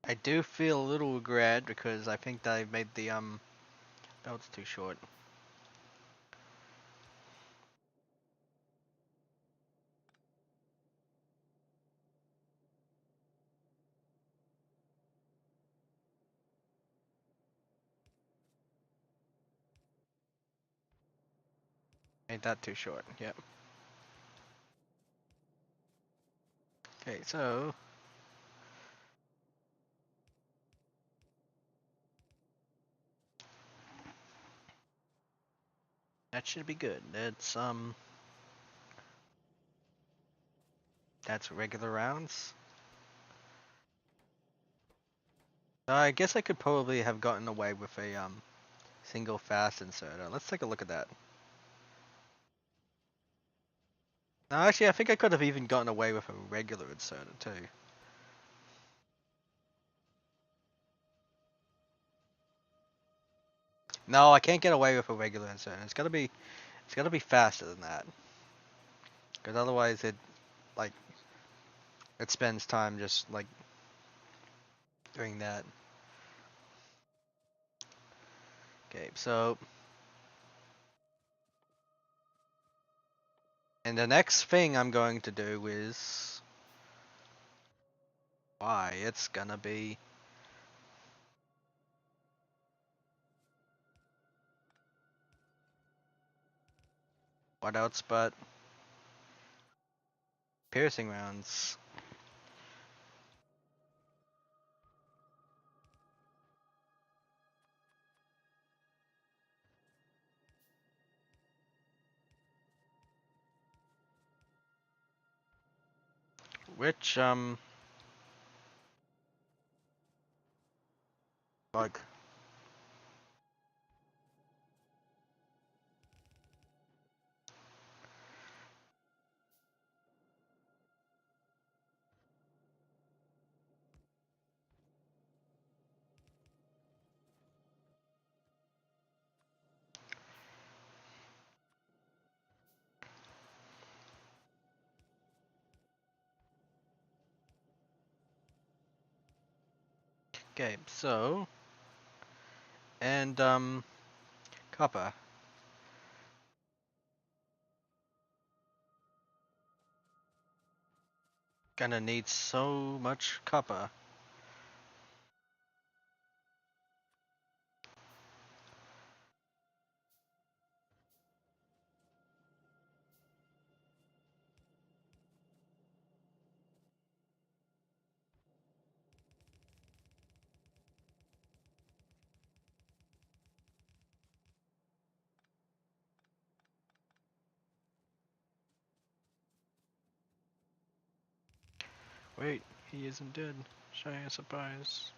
I do feel a little regret because I think that I made the belts too short. Made that too short. Yep. Okay, so that should be good. That's regular rounds. I guess I could probably have gotten away with a single fast inserter. Let's take a look at that. No, actually, I think I could have even gotten away with a regular inserter too. No, I can't get away with a regular inserter. It's gotta be faster than that. Because otherwise, like it spends time just like doing that. Okay, so and the next thing I'm going to do is why it's gonna be what else but piercing rounds. Which like okay, so and copper. Gonna need so much copper. Wait, he isn't dead. Showing a surprise.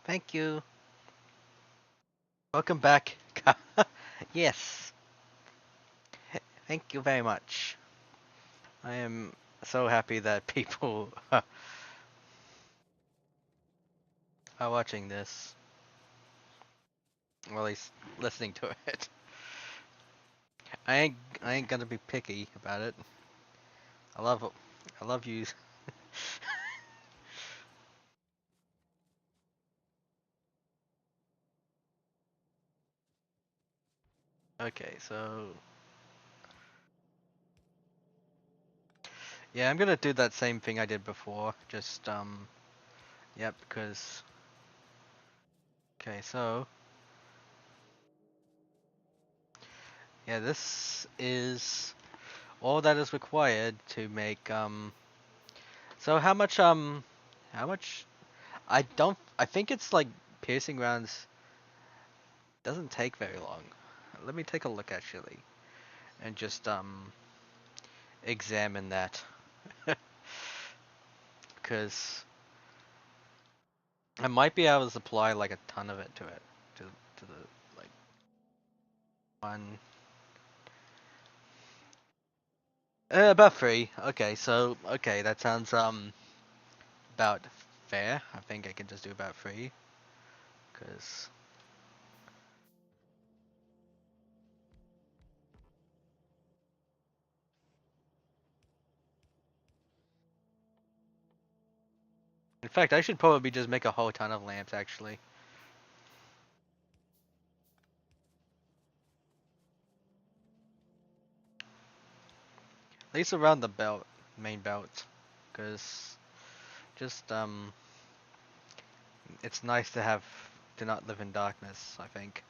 Thank you. Welcome back. Yes. Thank you very much. I am so happy that people are watching this. Or at least listening to it. I ain't I ain't gonna be picky about it. I love you. Okay, so yeah, I'm gonna do that same thing I did before. Just yep, because okay, so yeah, this is all that is required to make so how much I think it's like piercing rounds doesn't take very long. Let me take a look actually and just examine that because I might be able to supply like a ton of it to it to the like one about 3. Okay, so okay, that sounds about fair. I think I can just do about 3 because in fact I should probably just make a whole ton of lamps actually. At least around the belt, main belt, because just it's nice to have to not live in darkness. I think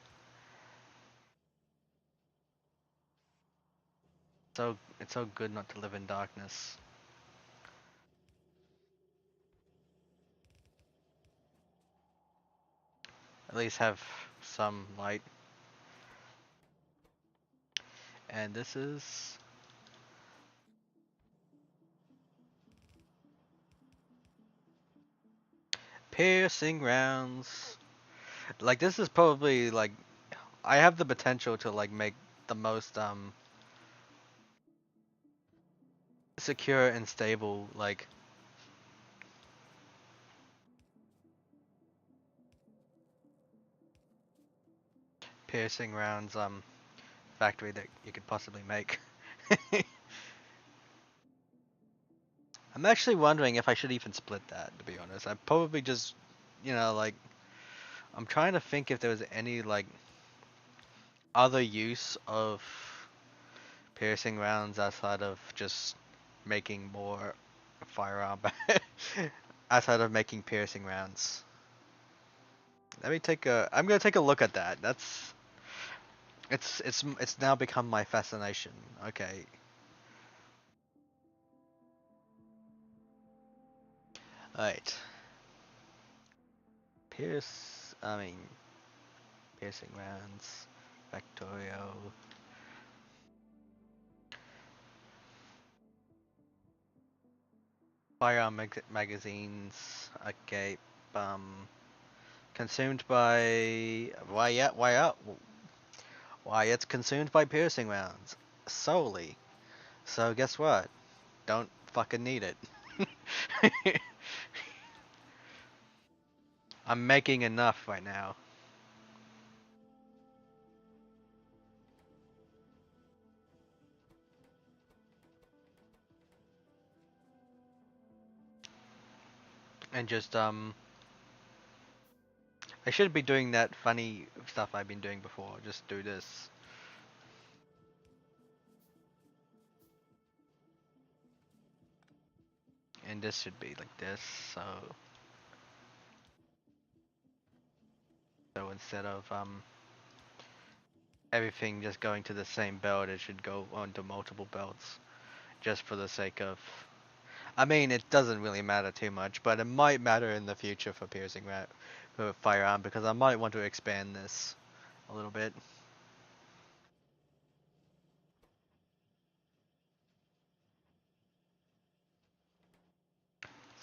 so. It's so good not to live in darkness. At least have some light. And this is piercing rounds. Like this is probably like I have the potential to like make the most secure and stable like piercing rounds factory that you could possibly make. I'm actually wondering if I should even split that, to be honest. I probably just, like, I'm trying to think if there was any, like, other use of piercing rounds outside of just making more firearm. Outside of making piercing rounds. Let me take a. I'm gonna take a look at that. That's. It's now become my fascination. Okay. Alright. I mean, piercing rounds. Factorio. Firearm magazines. Okay. Um. Consumed by. Why, yeah, why up? Why, it's consumed by piercing rounds. Solely. So, guess what? Don't fucking need it. I'm making enough right now. And just, I should be doing that funny stuff I've been doing before. Just do this. And this should be like this. So instead of, everything just going to the same belt, it should go onto multiple belts. Just for the sake of, I mean, it doesn't really matter too much, but it might matter in the future for piercing for firearm, because I might want to expand this a little bit.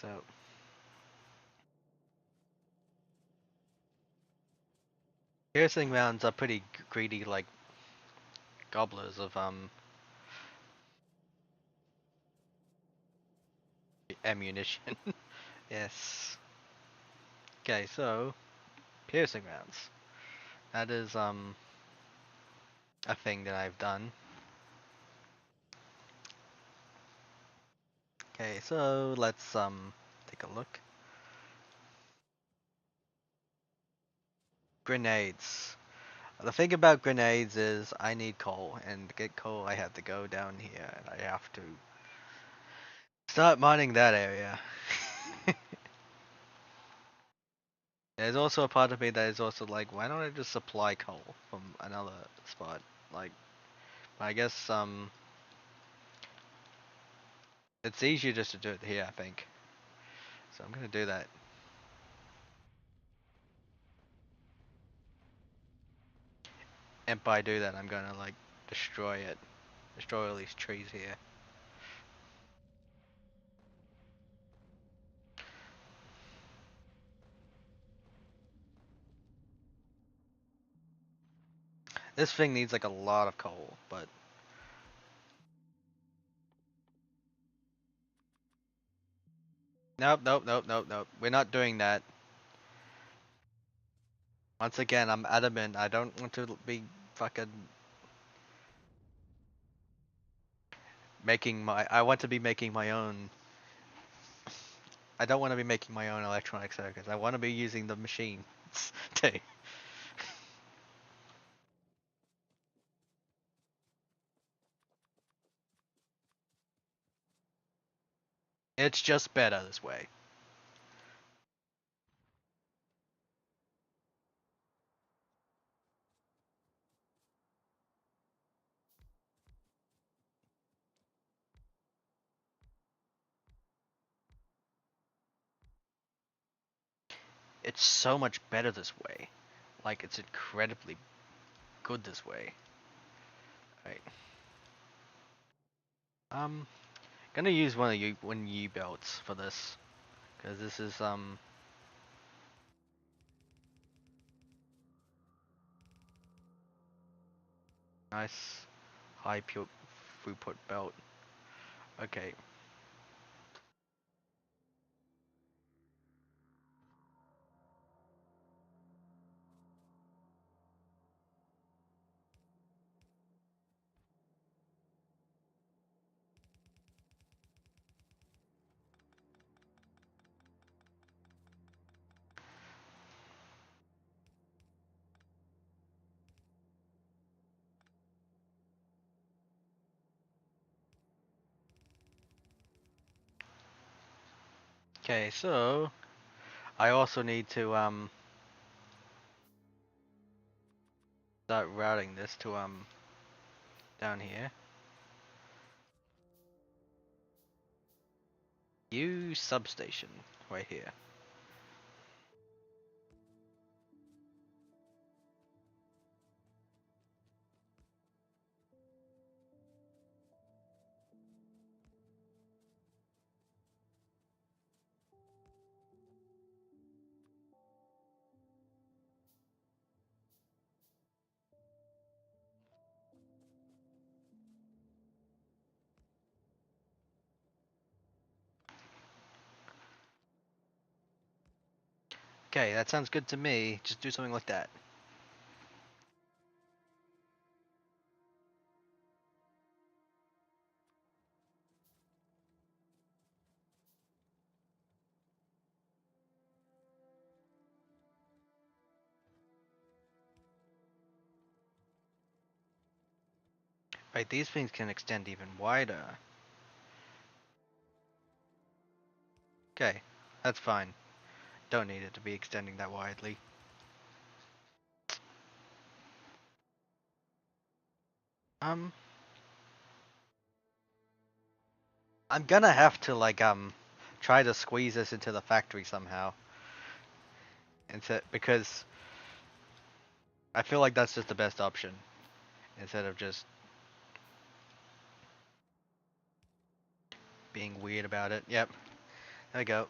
So piercing rounds are pretty greedy, like gobblers of ammunition. Yes. Okay, so piercing rounds. That is a thing that I've done. Okay, so let's take a look. Grenades. The thing about grenades is I need coal, and to get coal I have to go down here, and I have to start mining that area. There's also a part of me that is also like, why don't I just supply coal from another spot? Like, I guess it's easier just to do it here, I think. So I'm gonna do that. And by do that, I'm gonna like destroy it. Destroy all these trees here. This thing needs like a lot of coal, but nope, nope, nope, nope, nope. We're not doing that. Once again, I'm adamant. I don't want to be fucking making my. I want to be making my own. I don't want to be making my own electronic circuits. I want to be using the machines too. It's just better this way. It's so much better this way. Like, it's incredibly good this way. Right. Gonna use one U belts for this, because this is nice high pure throughput belt. Okay. Okay, so I also need to start routing this to down here. Use substation right here. Okay, that sounds good to me. Just do something like that. Right, these things can extend even wider. Okay, that's fine. Don't need it to be extending that widely. Um, I'm gonna have to like try to squeeze this into the factory somehow. Because I feel like that's just the best option instead of just being weird about it. Yep, there we go.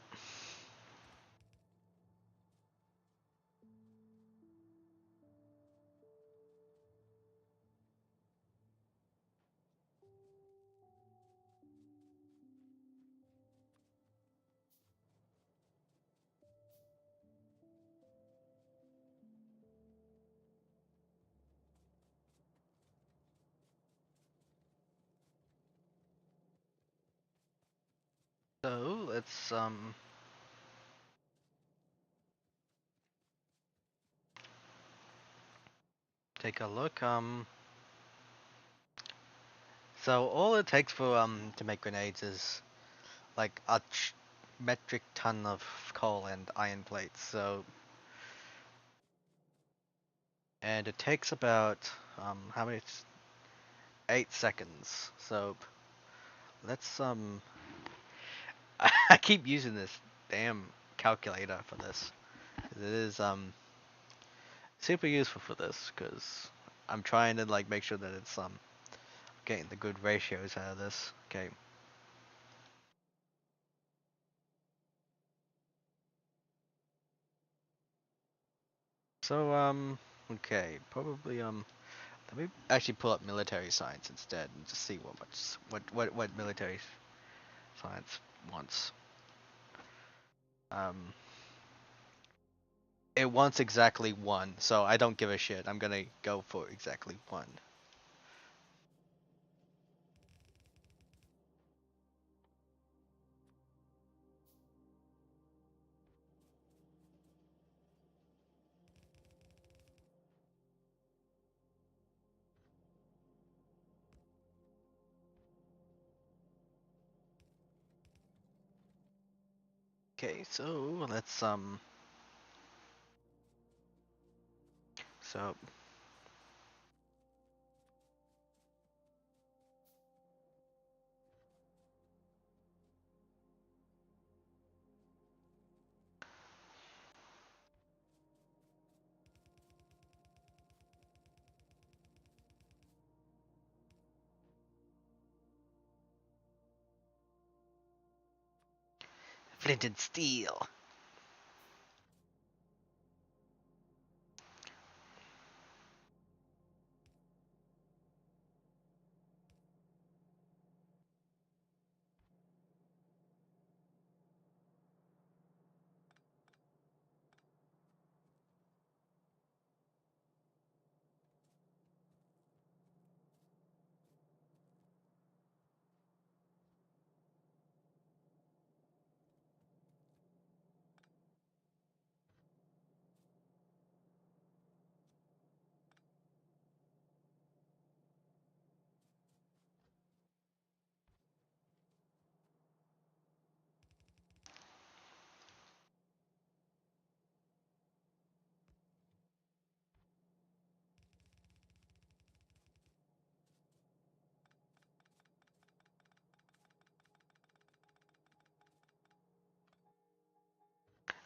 So let's take a look. So all it takes for to make grenades is like a metric ton of coal and iron plates. So and it takes about how many? 8 seconds. So let's I keep using this damn calculator for this. It is super useful for this because I'm trying to like make sure that it's getting the good ratios out of this. Okay. So okay, probably let me actually pull up military science instead and just see what military science wants. Um it wants exactly one, so I don't give a shit. I'm gonna go for exactly one. Okay, so let's so flint and steel.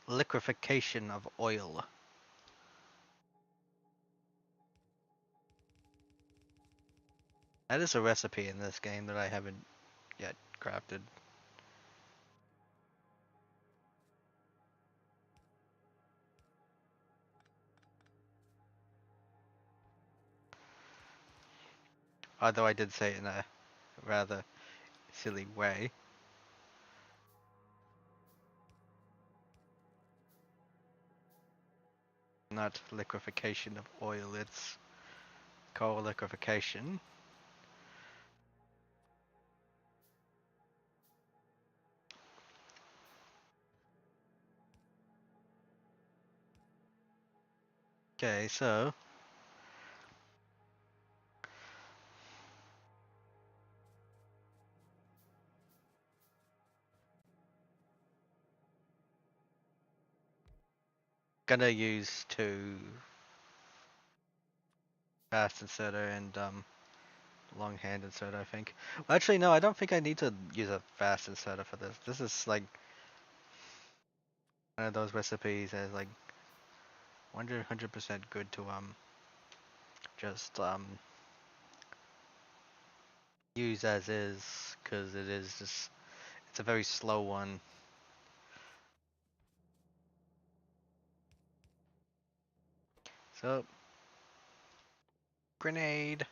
Liquefaction of oil. That is a recipe in this game that I haven't yet crafted. Although I did say it in a rather silly way. Not liquefaction of oil, it's coal liquefaction. Okay, so gonna use two fast inserter and long hand inserter, I think. Well, actually, no, I don't think I need to use a fast inserter for this. This is like one of those recipes that is like 100% good to just use as is, because it is just it's a very slow one. So grenade.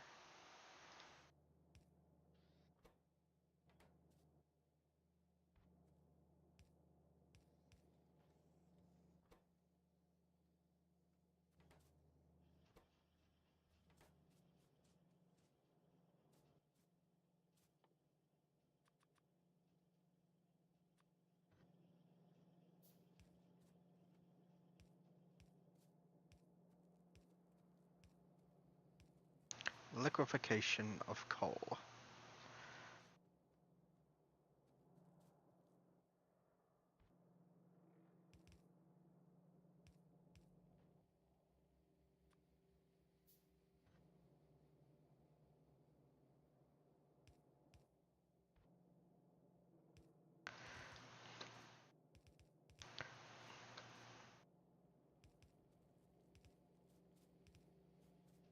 Liquefaction of coal.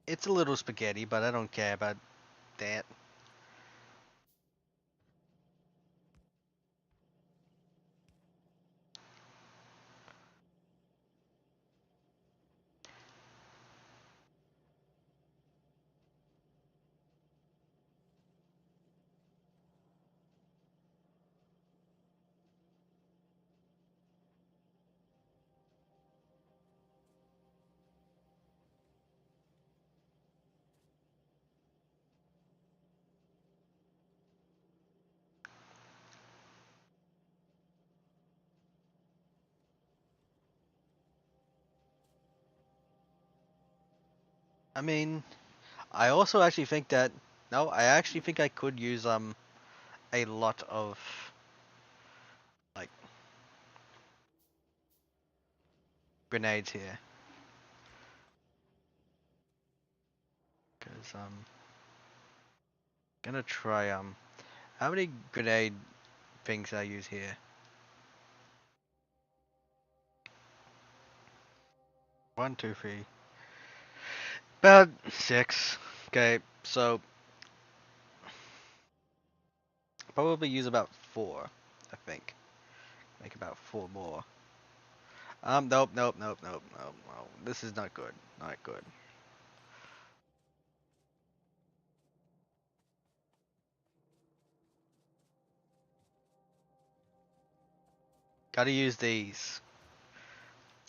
It's a little spaghetti, but I don't care about that. I mean, I also actually think that no, I actually think I could use a lot of like grenades here, because gonna try how many grenade things I use here? One, two, three, about six. Okay, so probably use about four, I think. Make about four more. Nope, nope, nope, nope, nope, no. This is not good. Not good. Gotta use these.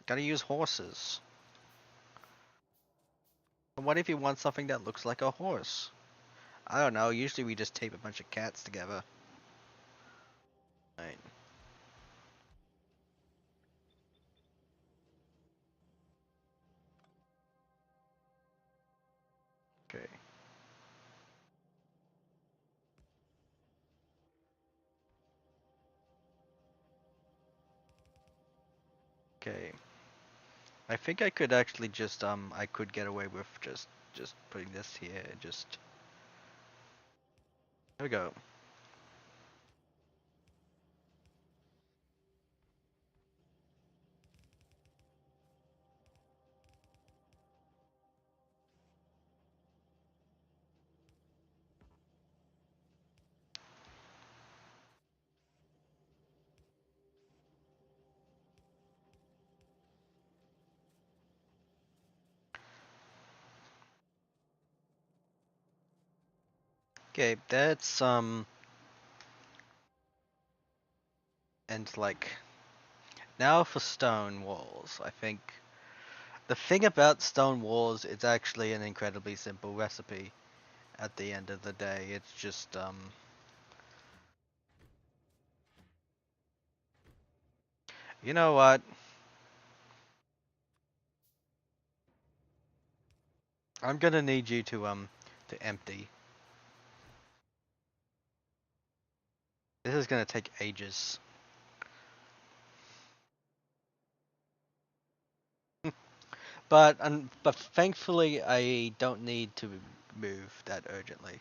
Gotta use horses. What if you want something that looks like a horse? I don't know. Usually we just tape a bunch of cats together. Right. Okay. Okay. I think I could actually just I could get away with just putting this here. Just there we go. Okay, that's and like now for stone walls. I think the thing about stone walls, it's actually an incredibly simple recipe. At the end of the day, it's just you know what? I'm gonna need you to empty. This is gonna take ages. But thankfully I don't need to move that urgently.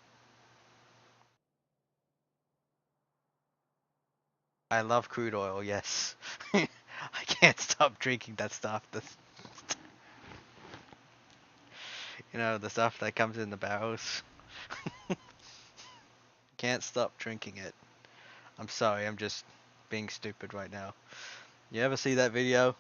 I love crude oil, yes. I can't stop drinking that stuff. The stuff that comes in the barrels. Can't stop drinking it. I'm sorry, I'm just being stupid right now. You ever see that video?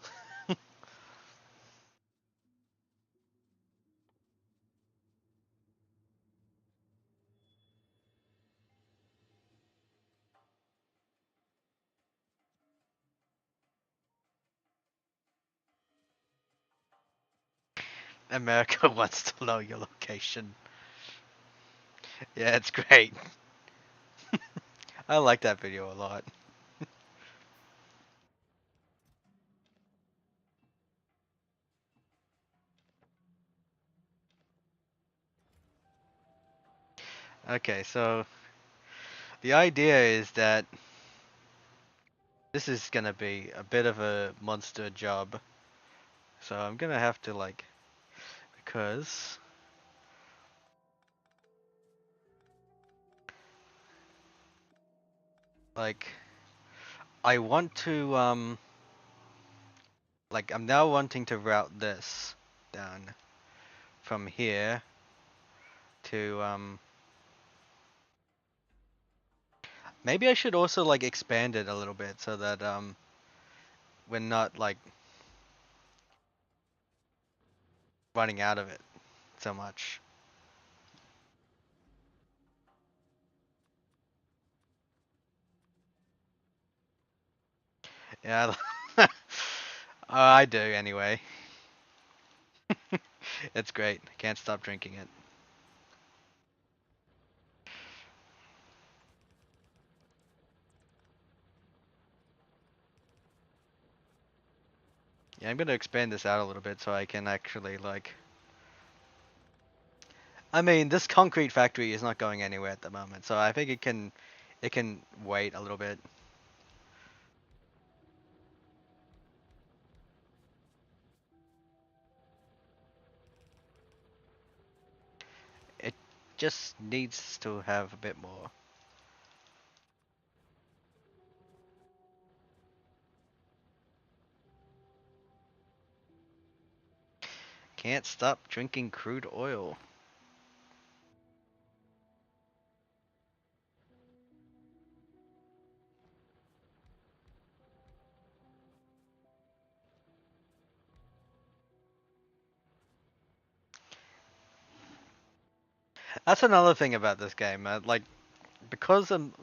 America wants to know your location. Yeah, it's great. I like that video a lot. Okay, so the idea is that this is gonna be a bit of a monster job. So I'm gonna have to because like I want to I'm now wanting to route this down from here to maybe I should also expand it a little bit so that we're not running out of it so much. Yeah, I do anyway. It's great. Can't stop drinking it. Yeah, I'm gonna expand this out a little bit so I can actually I mean, this concrete factory is not going anywhere at the moment, so I think it can wait a little bit. It just needs to have a bit more. Can't stop drinking crude oil. That's another thing about this game. Because I'm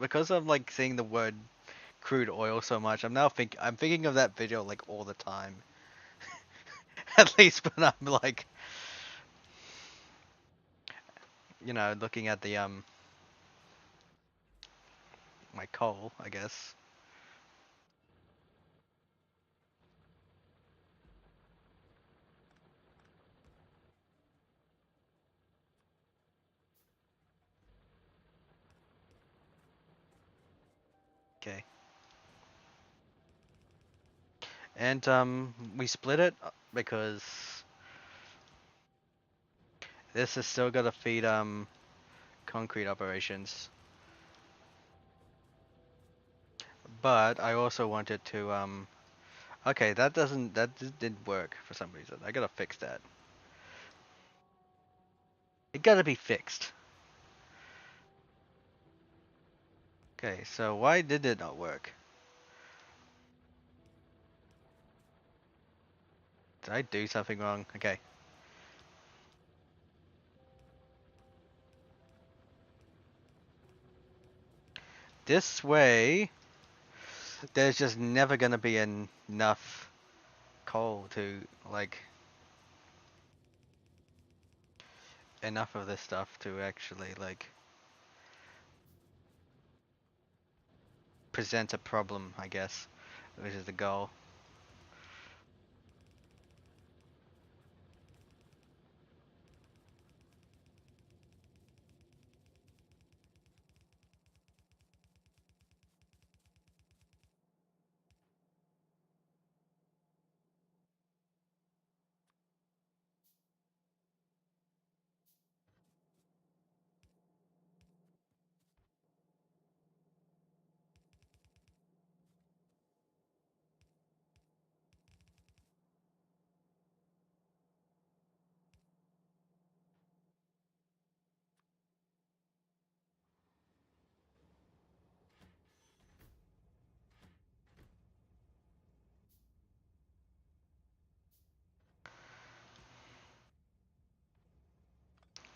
seeing the word crude oil so much. I'm thinking of that video all the time. At least when I'm looking at the my coal, I guess. Okay. And we split it because this is still gonna feed concrete operations. But I also wanted to okay, didn't work for some reason. I gotta fix that. It gotta be fixed. Okay, so why did it not work? Did I do something wrong? Okay. this way, there's just never gonna be enough coal to like enough of this stuff to actually like present a problem, I guess, which is the goal.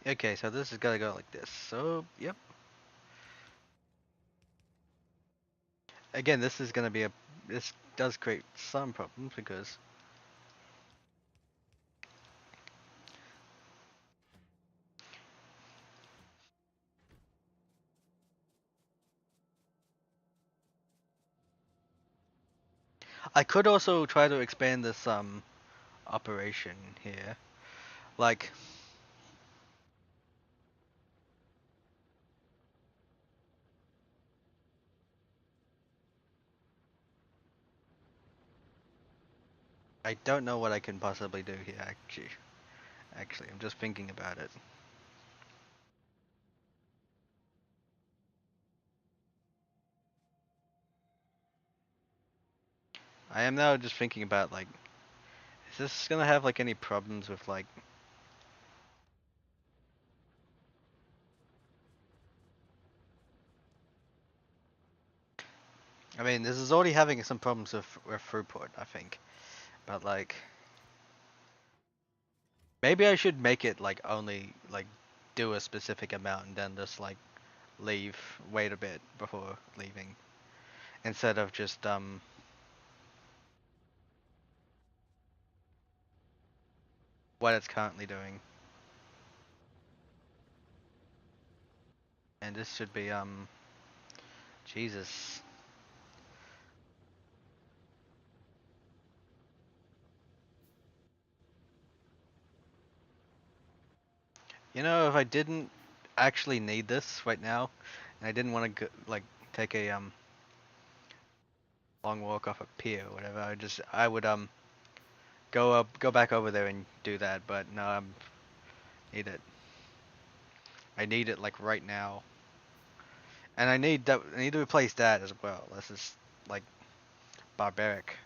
Okay, so this is gonna go like this. So, yep. Again, this is gonna be a. This does create some problems because I could also try to expand this operation here. Like, I don't know what I can possibly do here. Actually, I'm just thinking about it. I am now just thinking about like, is this gonna have like any problems with like? I mean, this is already having some problems with throughput, I think. But like, maybe I should make it like only like do a specific amount and then just like leave, wait a bit before leaving, instead of just what it's currently doing. And this should be Jesus. You know, if I didn't actually need this right now, and I didn't want to like take a long walk off a pier or whatever, I would go back over there and do that. But no, need it. I need it like right now, and I need to replace that as well. This is like barbaric.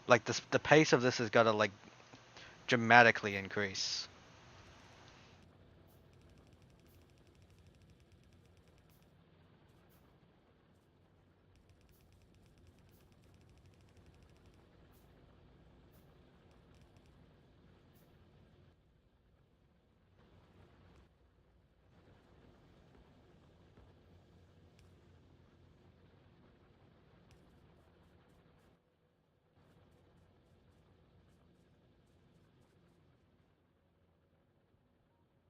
Like the pace of this has got to like dramatically increase.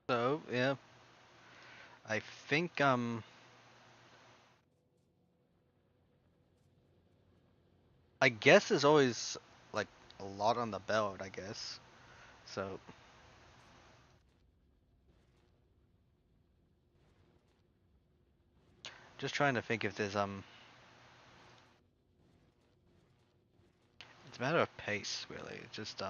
So yeah, I think I guess there's always like a lot on the belt, I guess. So just trying to think if there's it's a matter of pace really. It's just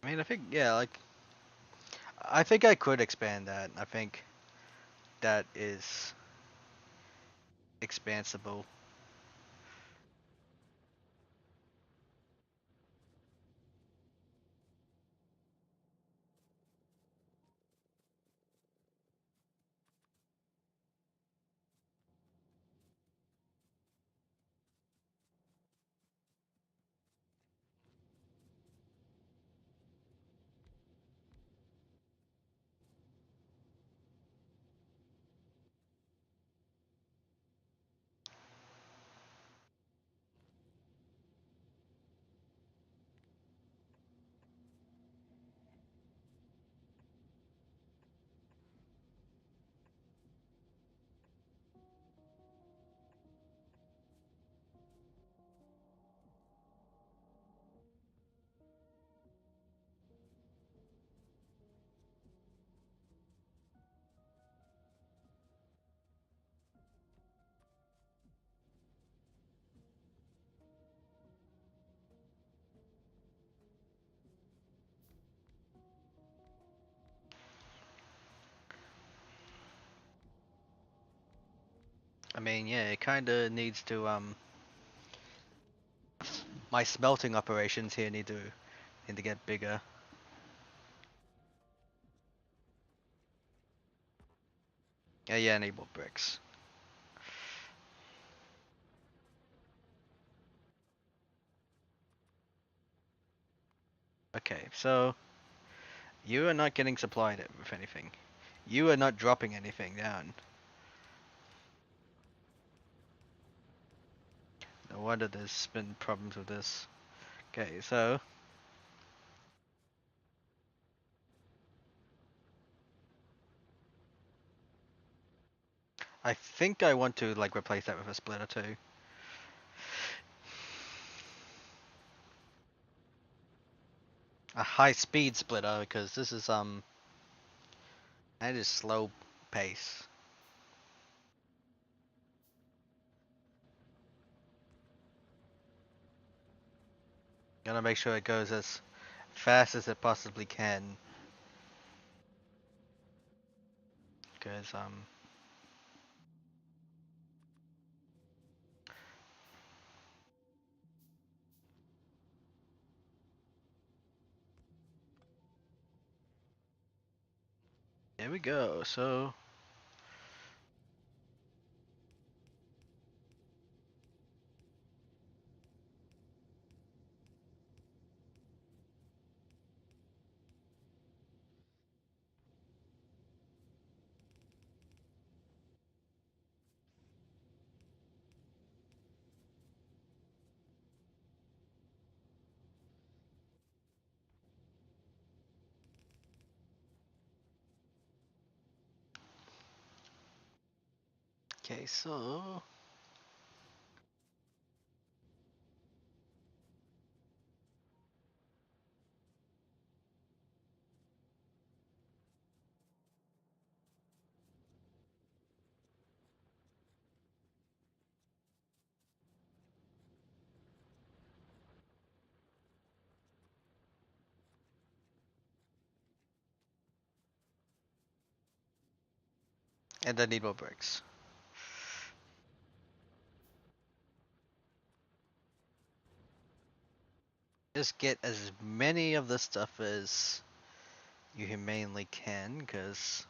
I mean I think yeah, like I think I could expand that. I think that is expansible. I mean, yeah, it kind of needs to my smelting operations here need to get bigger. Yeah, yeah, I need more bricks. Okay, so you are not getting supplied with anything. You are not dropping anything down. No wonder there's been problems with this. Okay, so I think I want to like replace that with a splitter too. A high speed splitter because this is that is slow pace. Gotta make sure it goes as fast as it possibly can. Because here we go. So okay, so and I need more bricks. Just get as many of this stuff as you humanely can, because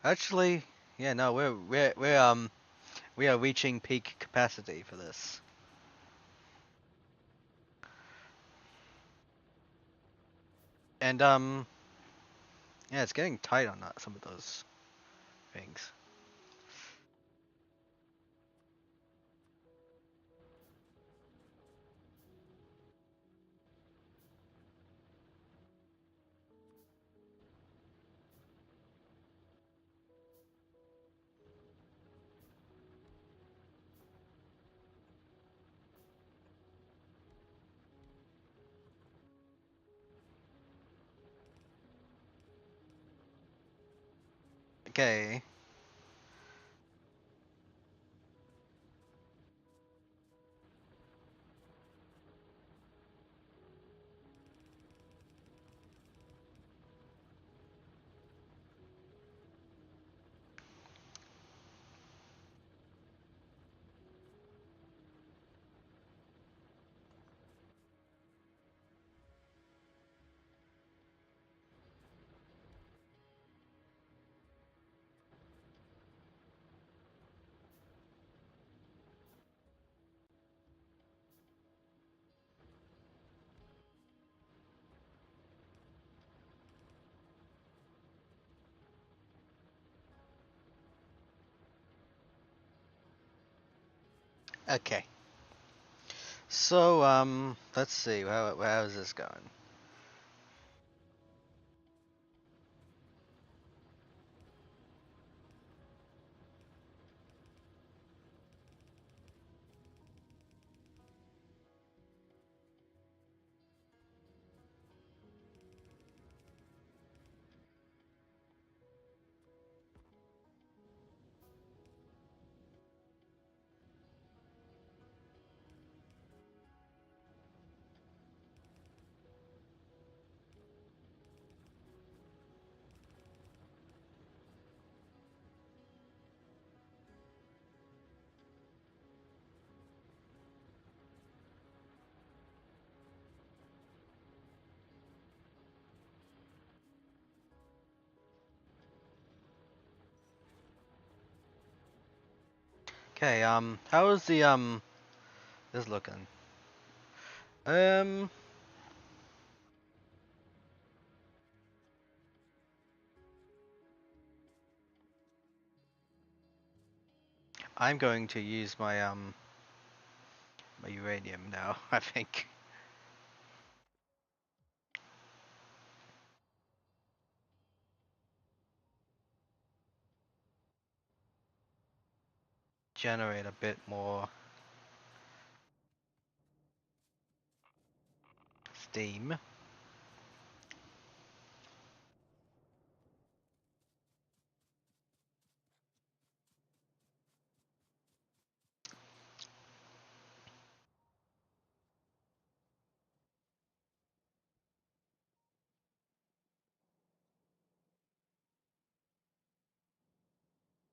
actually, yeah, no, we are reaching peak capacity for this, and yeah, it's getting tight on some of those things. Okay, okay. So let's see how is this going? Okay, how is the this looking? Um, I'm going to use my uranium now, I think. Generate a bit more steam.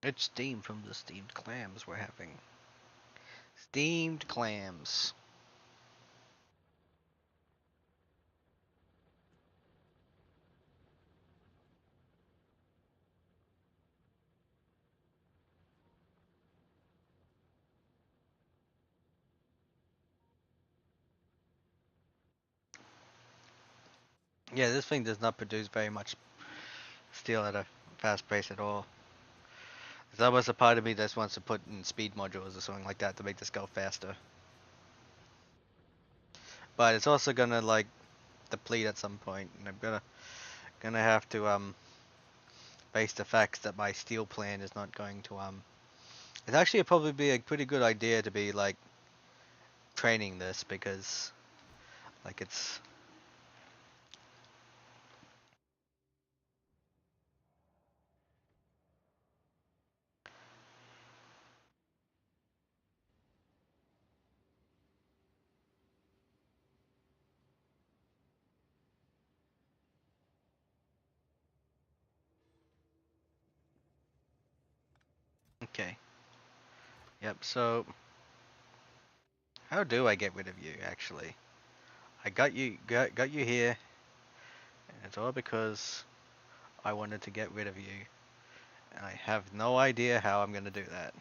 It's steam from the steamed clams we're having. Steamed clams. Yeah, this thing does not produce very much steel at a fast pace at all. There's almost a part of me that wants to put in speed modules or something like that to make this go faster. But it's also gonna like deplete at some point, and I'm gonna have to face the facts that my steel plan is not going to It's actually probably be a pretty good idea to be like training this because like it's okay. Yep. So how do I get rid of you actually? I got you here, and it's all because I wanted to get rid of you, and I have no idea how I'm gonna do that.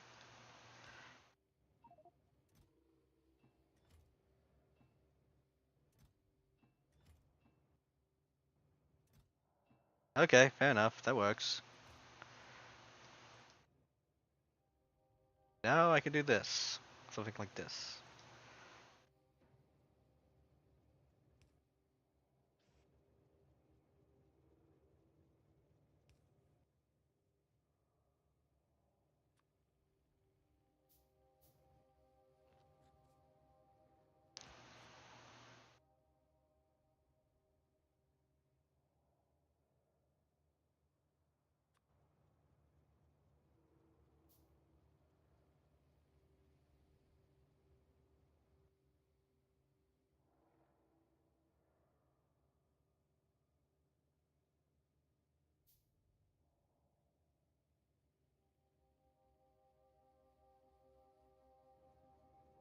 Okay, fair enough. That works. Now I can do this. Something like this.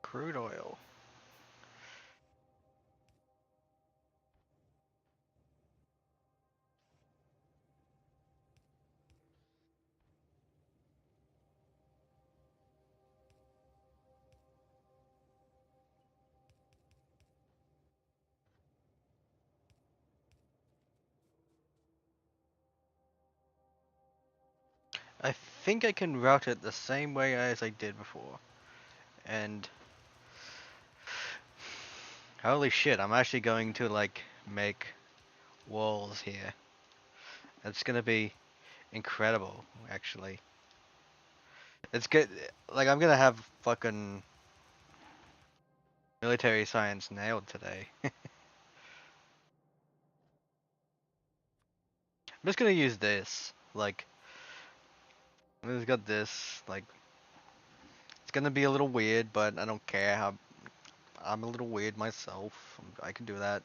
Crude oil. I think I can route it the same way as I did before. And holy shit, I'm actually going to like make walls here. It's gonna be incredible, actually. It's good. Like I'm gonna have fucking military science nailed today. I'm just gonna use this. Like, I just got this. Like, it's gonna be a little weird, but I don't care. I'm a little weird myself. I can do that.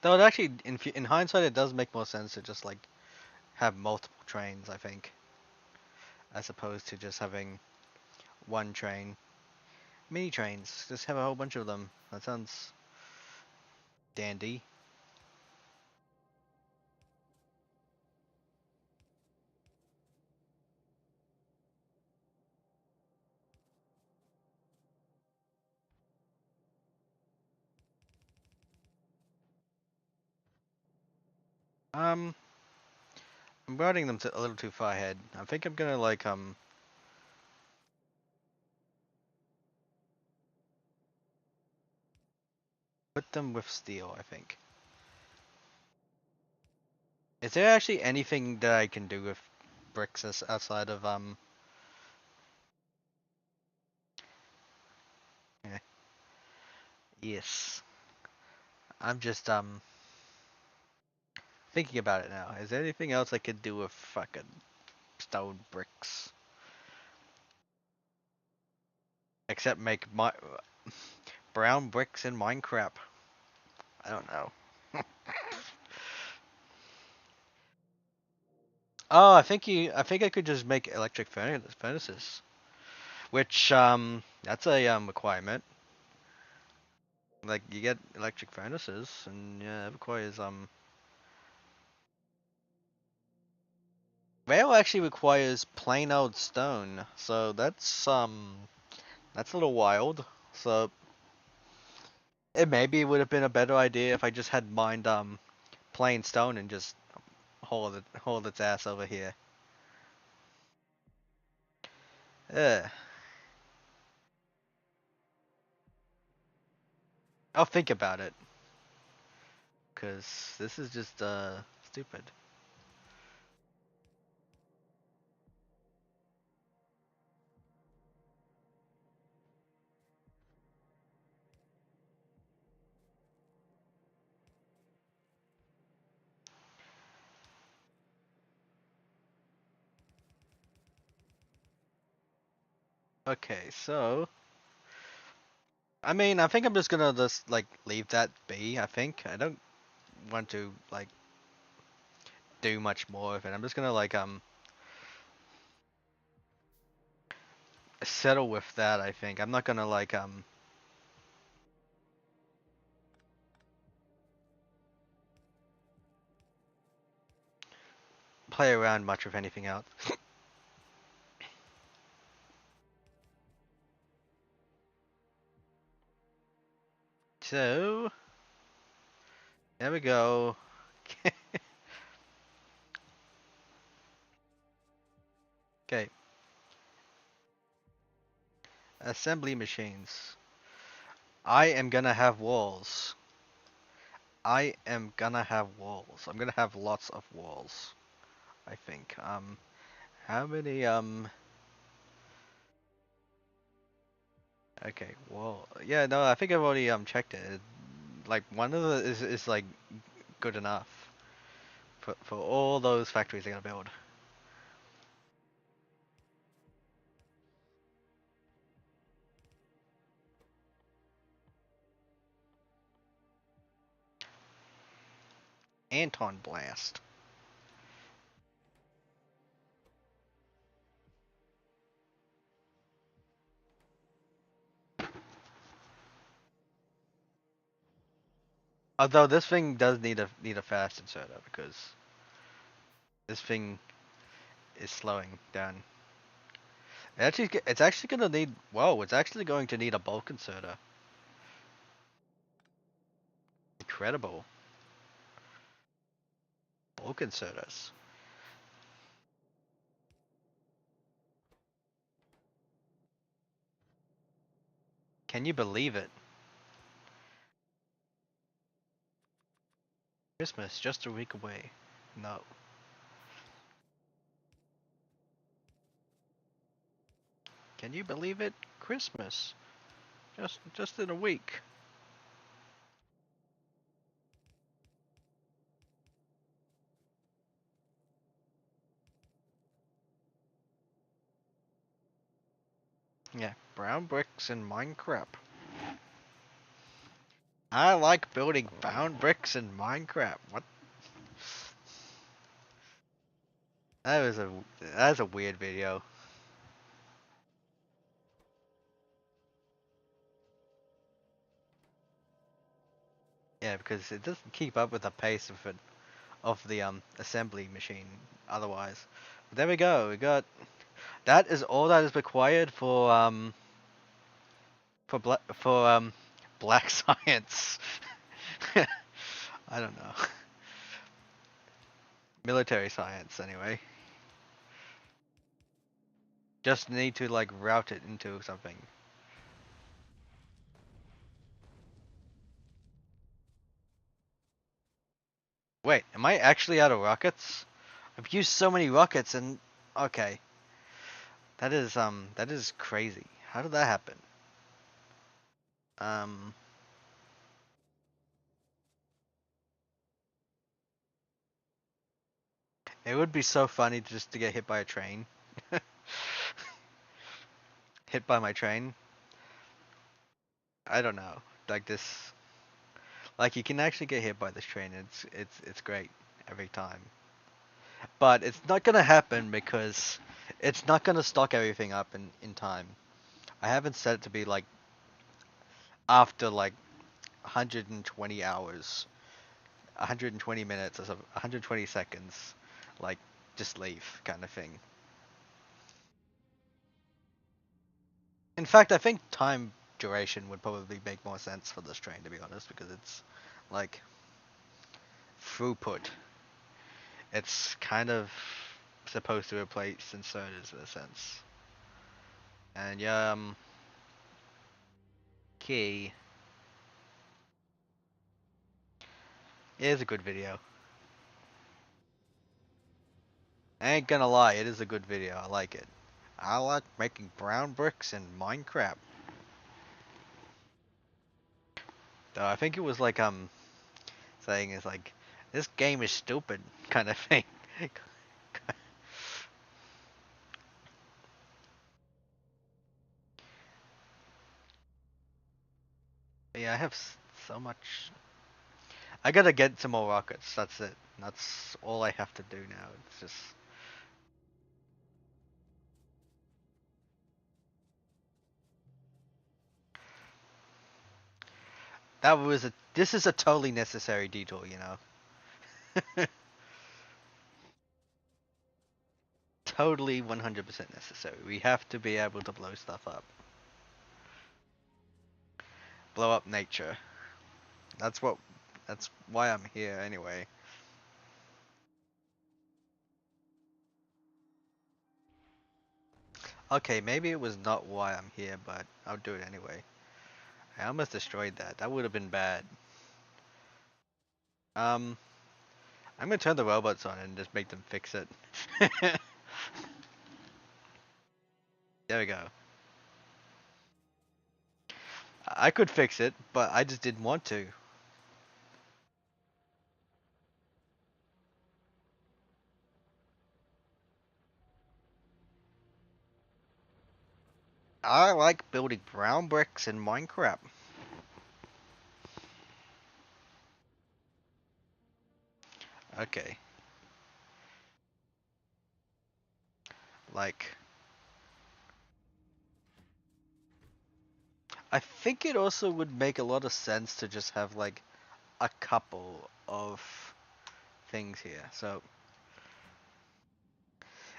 Though it actually, in hindsight, it does make more sense to just like have multiple trains. I think. as opposed to just having one train. Mini trains, just have a whole bunch of them. That sounds dandy. Um, I'm routing them a little too far ahead. I think I'm gonna like put them with steel. I think. Is there actually anything that I can do with bricks outside of eh, yes. I'm just thinking about it now. Is there anything else I could do with fucking stone bricks? Except make my brown bricks in Minecraft. I don't know. Oh, I think I could just make electric furnaces, which that's a requirement. Like you get electric furnaces, and yeah, it requires rail actually requires plain old stone, so that's a little wild. So it maybe would have been a better idea if I just had mined plain stone and just hold its ass over here. Yeah, I'll think about it, cause this is just stupid. Okay, so I mean, I think I'm just gonna just like leave that be. I think I don't want to like do much more of it. I'm just gonna like settle with that. I think I'm not gonna like play around much with anything else. So there we go. Okay, assembly machines. I am gonna have walls. I am gonna have walls. I'm gonna have lots of walls. I think. How many Okay, well, yeah, no, I think I've already checked it. Like one of the is like good enough for all those factories they're gonna build. Anton Blast. Although this thing does need a fast inserter because this thing is slowing down. It's actually gonna need. Whoa! It's actually going to need a bulk inserter. Incredible bulk inserters. Can you believe it? Christmas just a week away. No. Can you believe it? Christmas just in a week. Yeah, brown bricks in Minecraft. I like building brown bricks in Minecraft. What? That was a weird video. Yeah, because it doesn't keep up with the pace of it of the assembly machine otherwise. But there we go. We got that is all that is required for black science. I don't know. Military science anyway. Just need to like route it into something. Wait, am I actually out of rockets? I've used so many rockets and okay. That is crazy. How did that happen? Um it would be so funny just to get hit by a train. Hit by my train. I don't know. Like this like you can actually get hit by this train. It's great every time. But it's not gonna happen because it's not gonna stock everything up in time. I haven't set it to be like after like 120 hours, 120 minutes or something, 120 seconds, like just leave kind of thing. In fact, I think time duration would probably make more sense for this train to be honest because it's like throughput. It's kind of supposed to replace inserters in a sense. And yeah, key. It is a good video. I ain't gonna lie, it is a good video. I like it. I like making brown bricks in Minecraft. Though I think it was like saying it's like this game is stupid kind of thing. Yeah, I have so much. I gotta get some more rockets. That's it. That's all I have to do now. It's just that was a. This is a totally necessary detour, you know. Totally 100% necessary. We have to be able to blow stuff up. Blow up nature. That's what. That's why I'm here anyway. Okay, maybe it was not why I'm here, but I'll do it anyway. I almost destroyed that. That would have been bad. Um, I'm gonna turn the robots on and just make them fix it. There we go. I could fix it, but I just didn't want to. I like building brown bricks in Minecraft. Okay, like, I think it also would make a lot of sense to just have like a couple of things here. So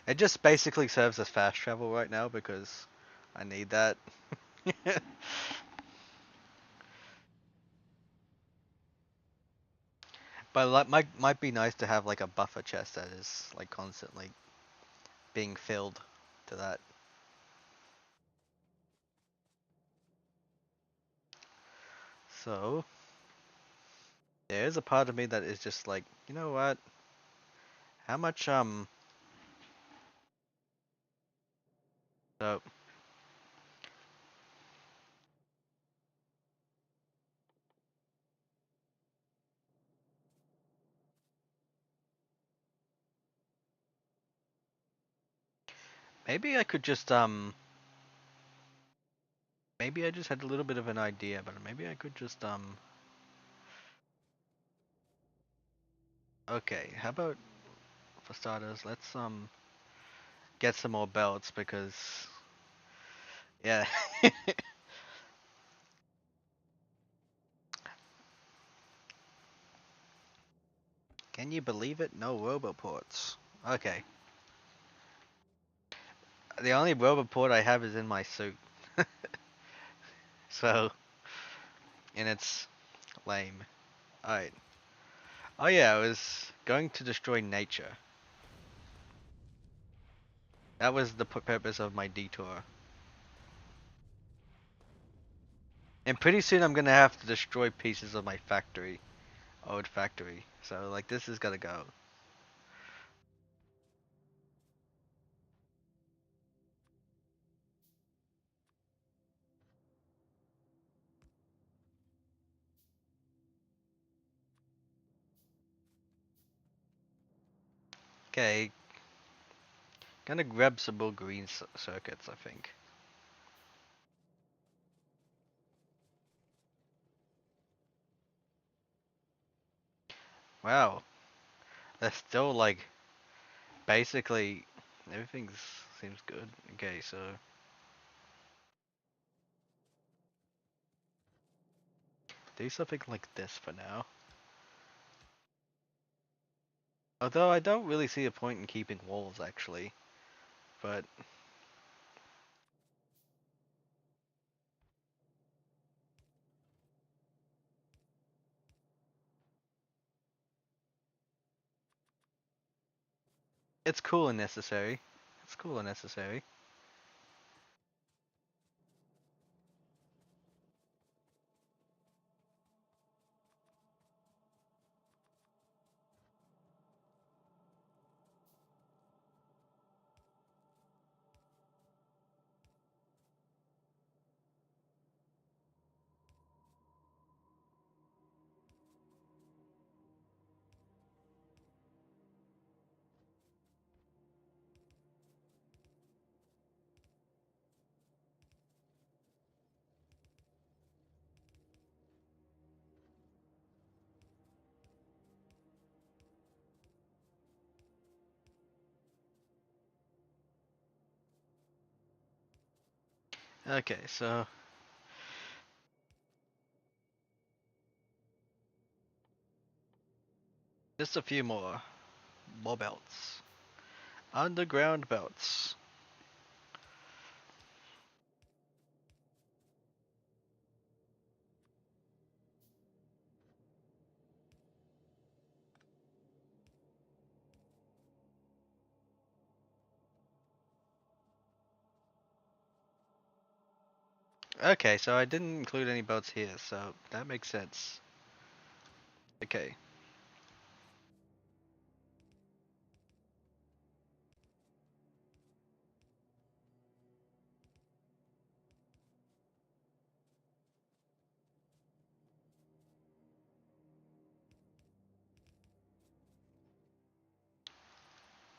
it just basically serves as fast travel right now because I need that. But like might be nice to have like a buffer chest that is like constantly being filled to that. So there's a part of me that is just like, you know what? How much so maybe I could just maybe I just had a little bit of an idea, but maybe I could just okay, how about for starters, let's get some more belts because yeah. Can you believe it? No roboports. Okay. The only roboport I have is in my suit. So, and it's lame. Alright. Oh yeah, I was going to destroy nature. That was the purpose of my detour. And pretty soon I'm gonna have to destroy pieces of my factory. Old factory. So, like, this is gotta go. Okay, gonna grab some more green circuits, I think. Wow, that's still like basically everything seems good. Okay, so do something like this for now. Although I don't really see a point in keeping walls actually, but it's cool and necessary. It's cool and necessary. Okay, so just a few more belts. Underground belts. Okay, so I didn't include any belts here, so that makes sense. Okay.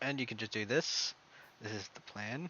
And you can just do this. This is the plan.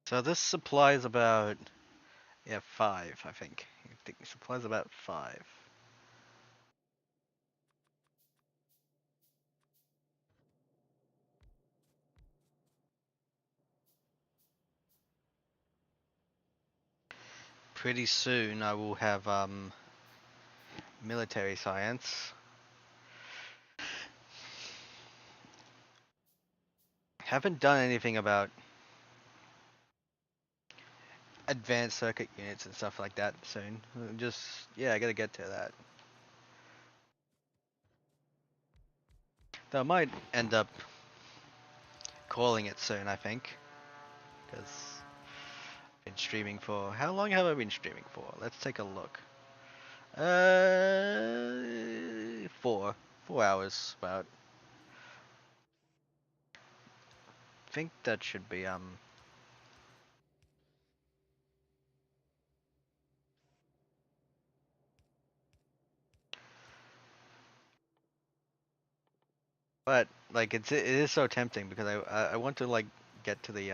So this supplies about, yeah, 5, I think. I think it supplies about 5. Pretty soon I will have military science. Haven't done anything about advanced circuit units and stuff like that soon. Just, yeah, I gotta get to that. Though I might end up calling it soon, I think. Because I've been streaming for, how long have I been streaming for? Let's take a look. 4 hours about. Think that should be But like it is so tempting because I want to like get to the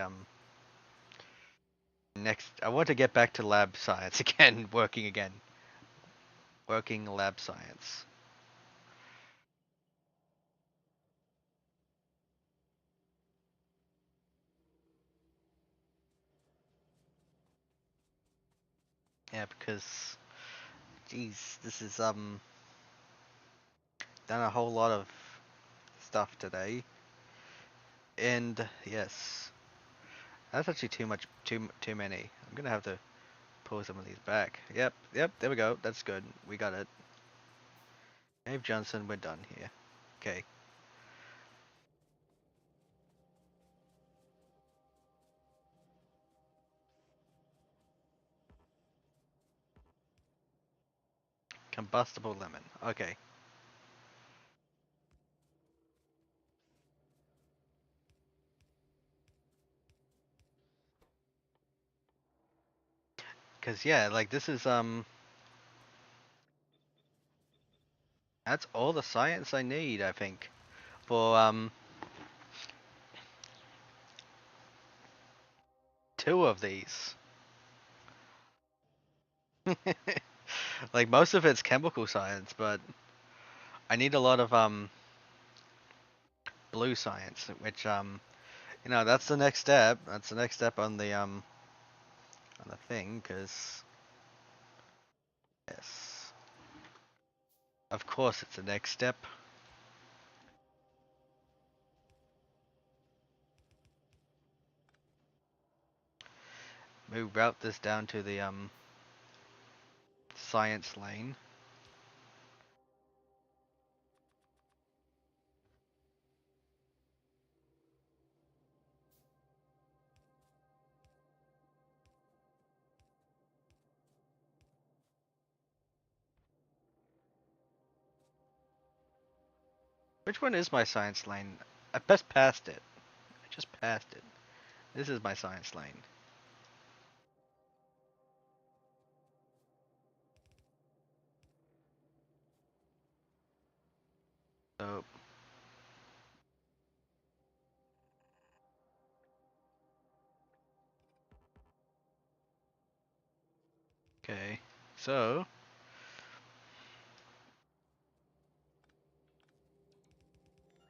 next. I want to get back to lab science again, working lab science. Yeah, because geez, this is done a whole lot of stuff today, and yes, that's actually too much, too many. I'm gonna have to pull some of these back. Yep, yep, there we go. That's good. We got it. Dave Johnson, we're done here. Okay, combustible lemon. Okay, because yeah, like this is that's all the science I need, I think, for two of these. Like most of it's chemical science, but I need a lot of blue science, which that's the next step. That's the next step on the thing, because yes, of course it's the next step. We route this down to the science lane. Which one is my science lane? I best passed it. I just passed it. This is my science lane. So okay, so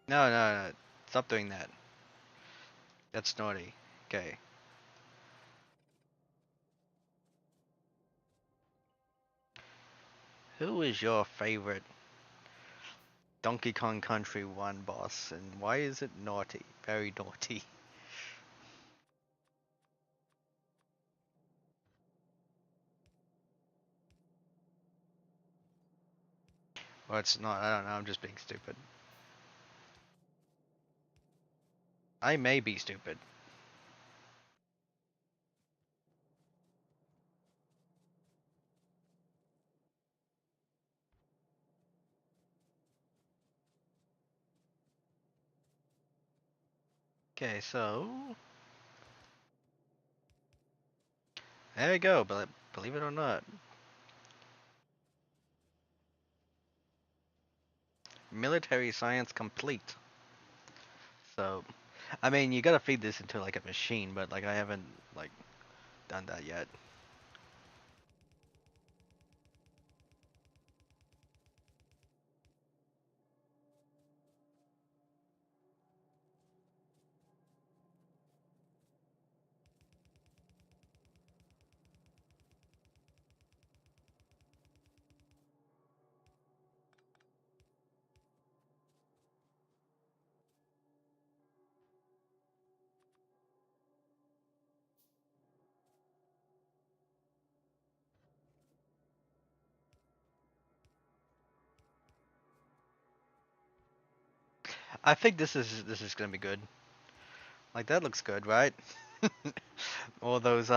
no, stop doing that. That's naughty. Okay, who is your favorite Donkey Kong Country 1 boss, and why is it naughty? Very naughty. Well, it's not. I don't know. I'm just being stupid. I may be stupid. Okay, so there we go. But believe it or not, military science complete. So, I mean, you gotta feed this into like a machine, but like I haven't like done that yet. I think this is gonna be good. Like that looks good, right? All those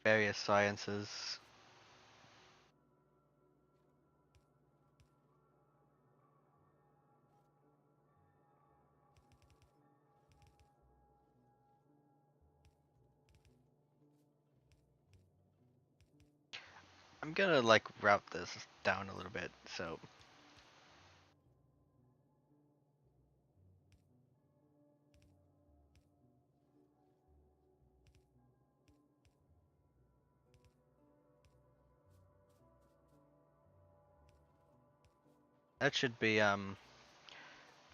various sciences. I'm gonna like route this down a little bit. So That should be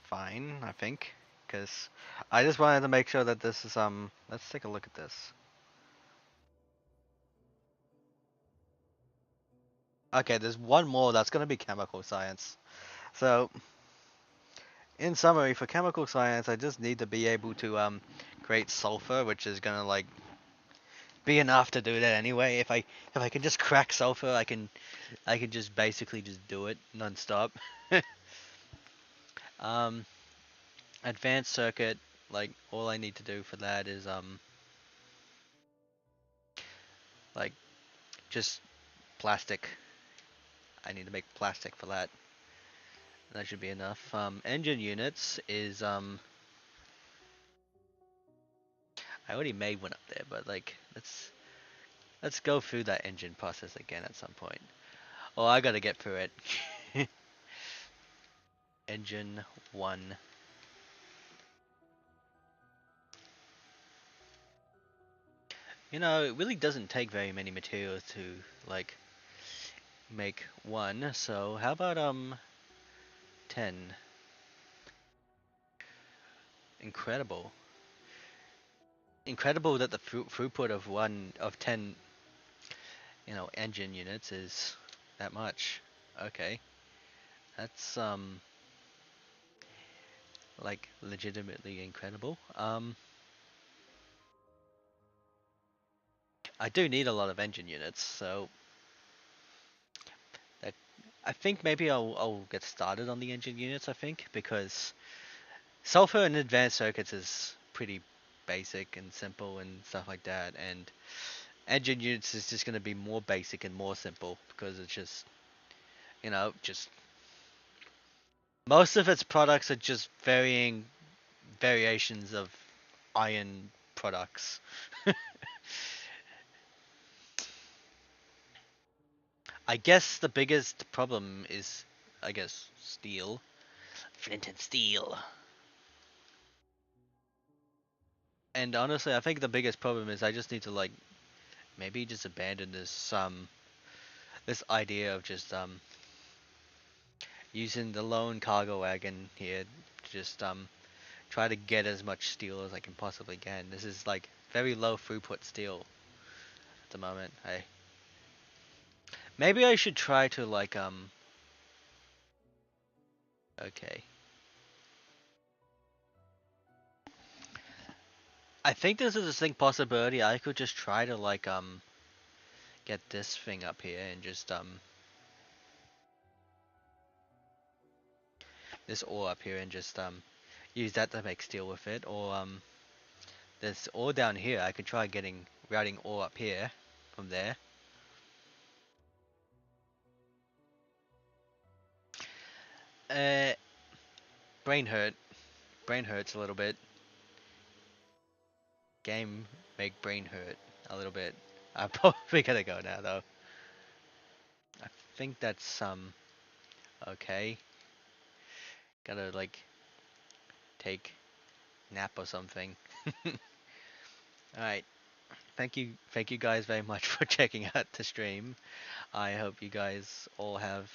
fine, I think, because I just wanted to make sure that this is let's take a look at this. Okay, there's one more that's gonna be chemical science. So, in summary, for chemical science, I just need to be able to create sulfur, which is gonna like be enough to do that anyway. If I can just crack sulfur, I can just basically just do it non-stop. um, Advanced circuit, like all I need to do for that is like just plastic. I need to make plastic for that. That should be enough. Engine units is I already made one up there, but like let's go through that engine process again at some point. Oh, I gotta get through it. Engine one. You know, it really doesn't take very many materials to like make one. So how about 10? Incredible. Incredible that the throughput of one of 10, engine units is that much. Okay. That's like legitimately incredible. I do need a lot of engine units, so that, I think maybe I'll get started on the engine units. I think because sulfur in advanced circuits is pretty basic and simple and stuff like that, and engine units is just going to be more basic and more simple because it's just just most of its products are just varying variations of iron products. I guess the biggest problem is, I guess, steel. Flint and steel. And honestly, I think the biggest problem is I just need to like maybe just abandon this idea of just using the lone cargo wagon here to just try to get as much steel as I can possibly get. This is like very low throughput steel at the moment. Maybe I should try to like okay. I think this is a distinct possibility. I could just try to like get this thing up here and just this ore up here and just use that to make steel with it, or there's ore down here. I could try routing ore up here from there. Uh, brain hurt. Brain hurts a little bit. Game make brain hurt a little bit. I'm probably gonna go now though. I think that's okay. Gotta like take nap or something. All right. Thank you guys very much for checking out the stream. I hope you guys all have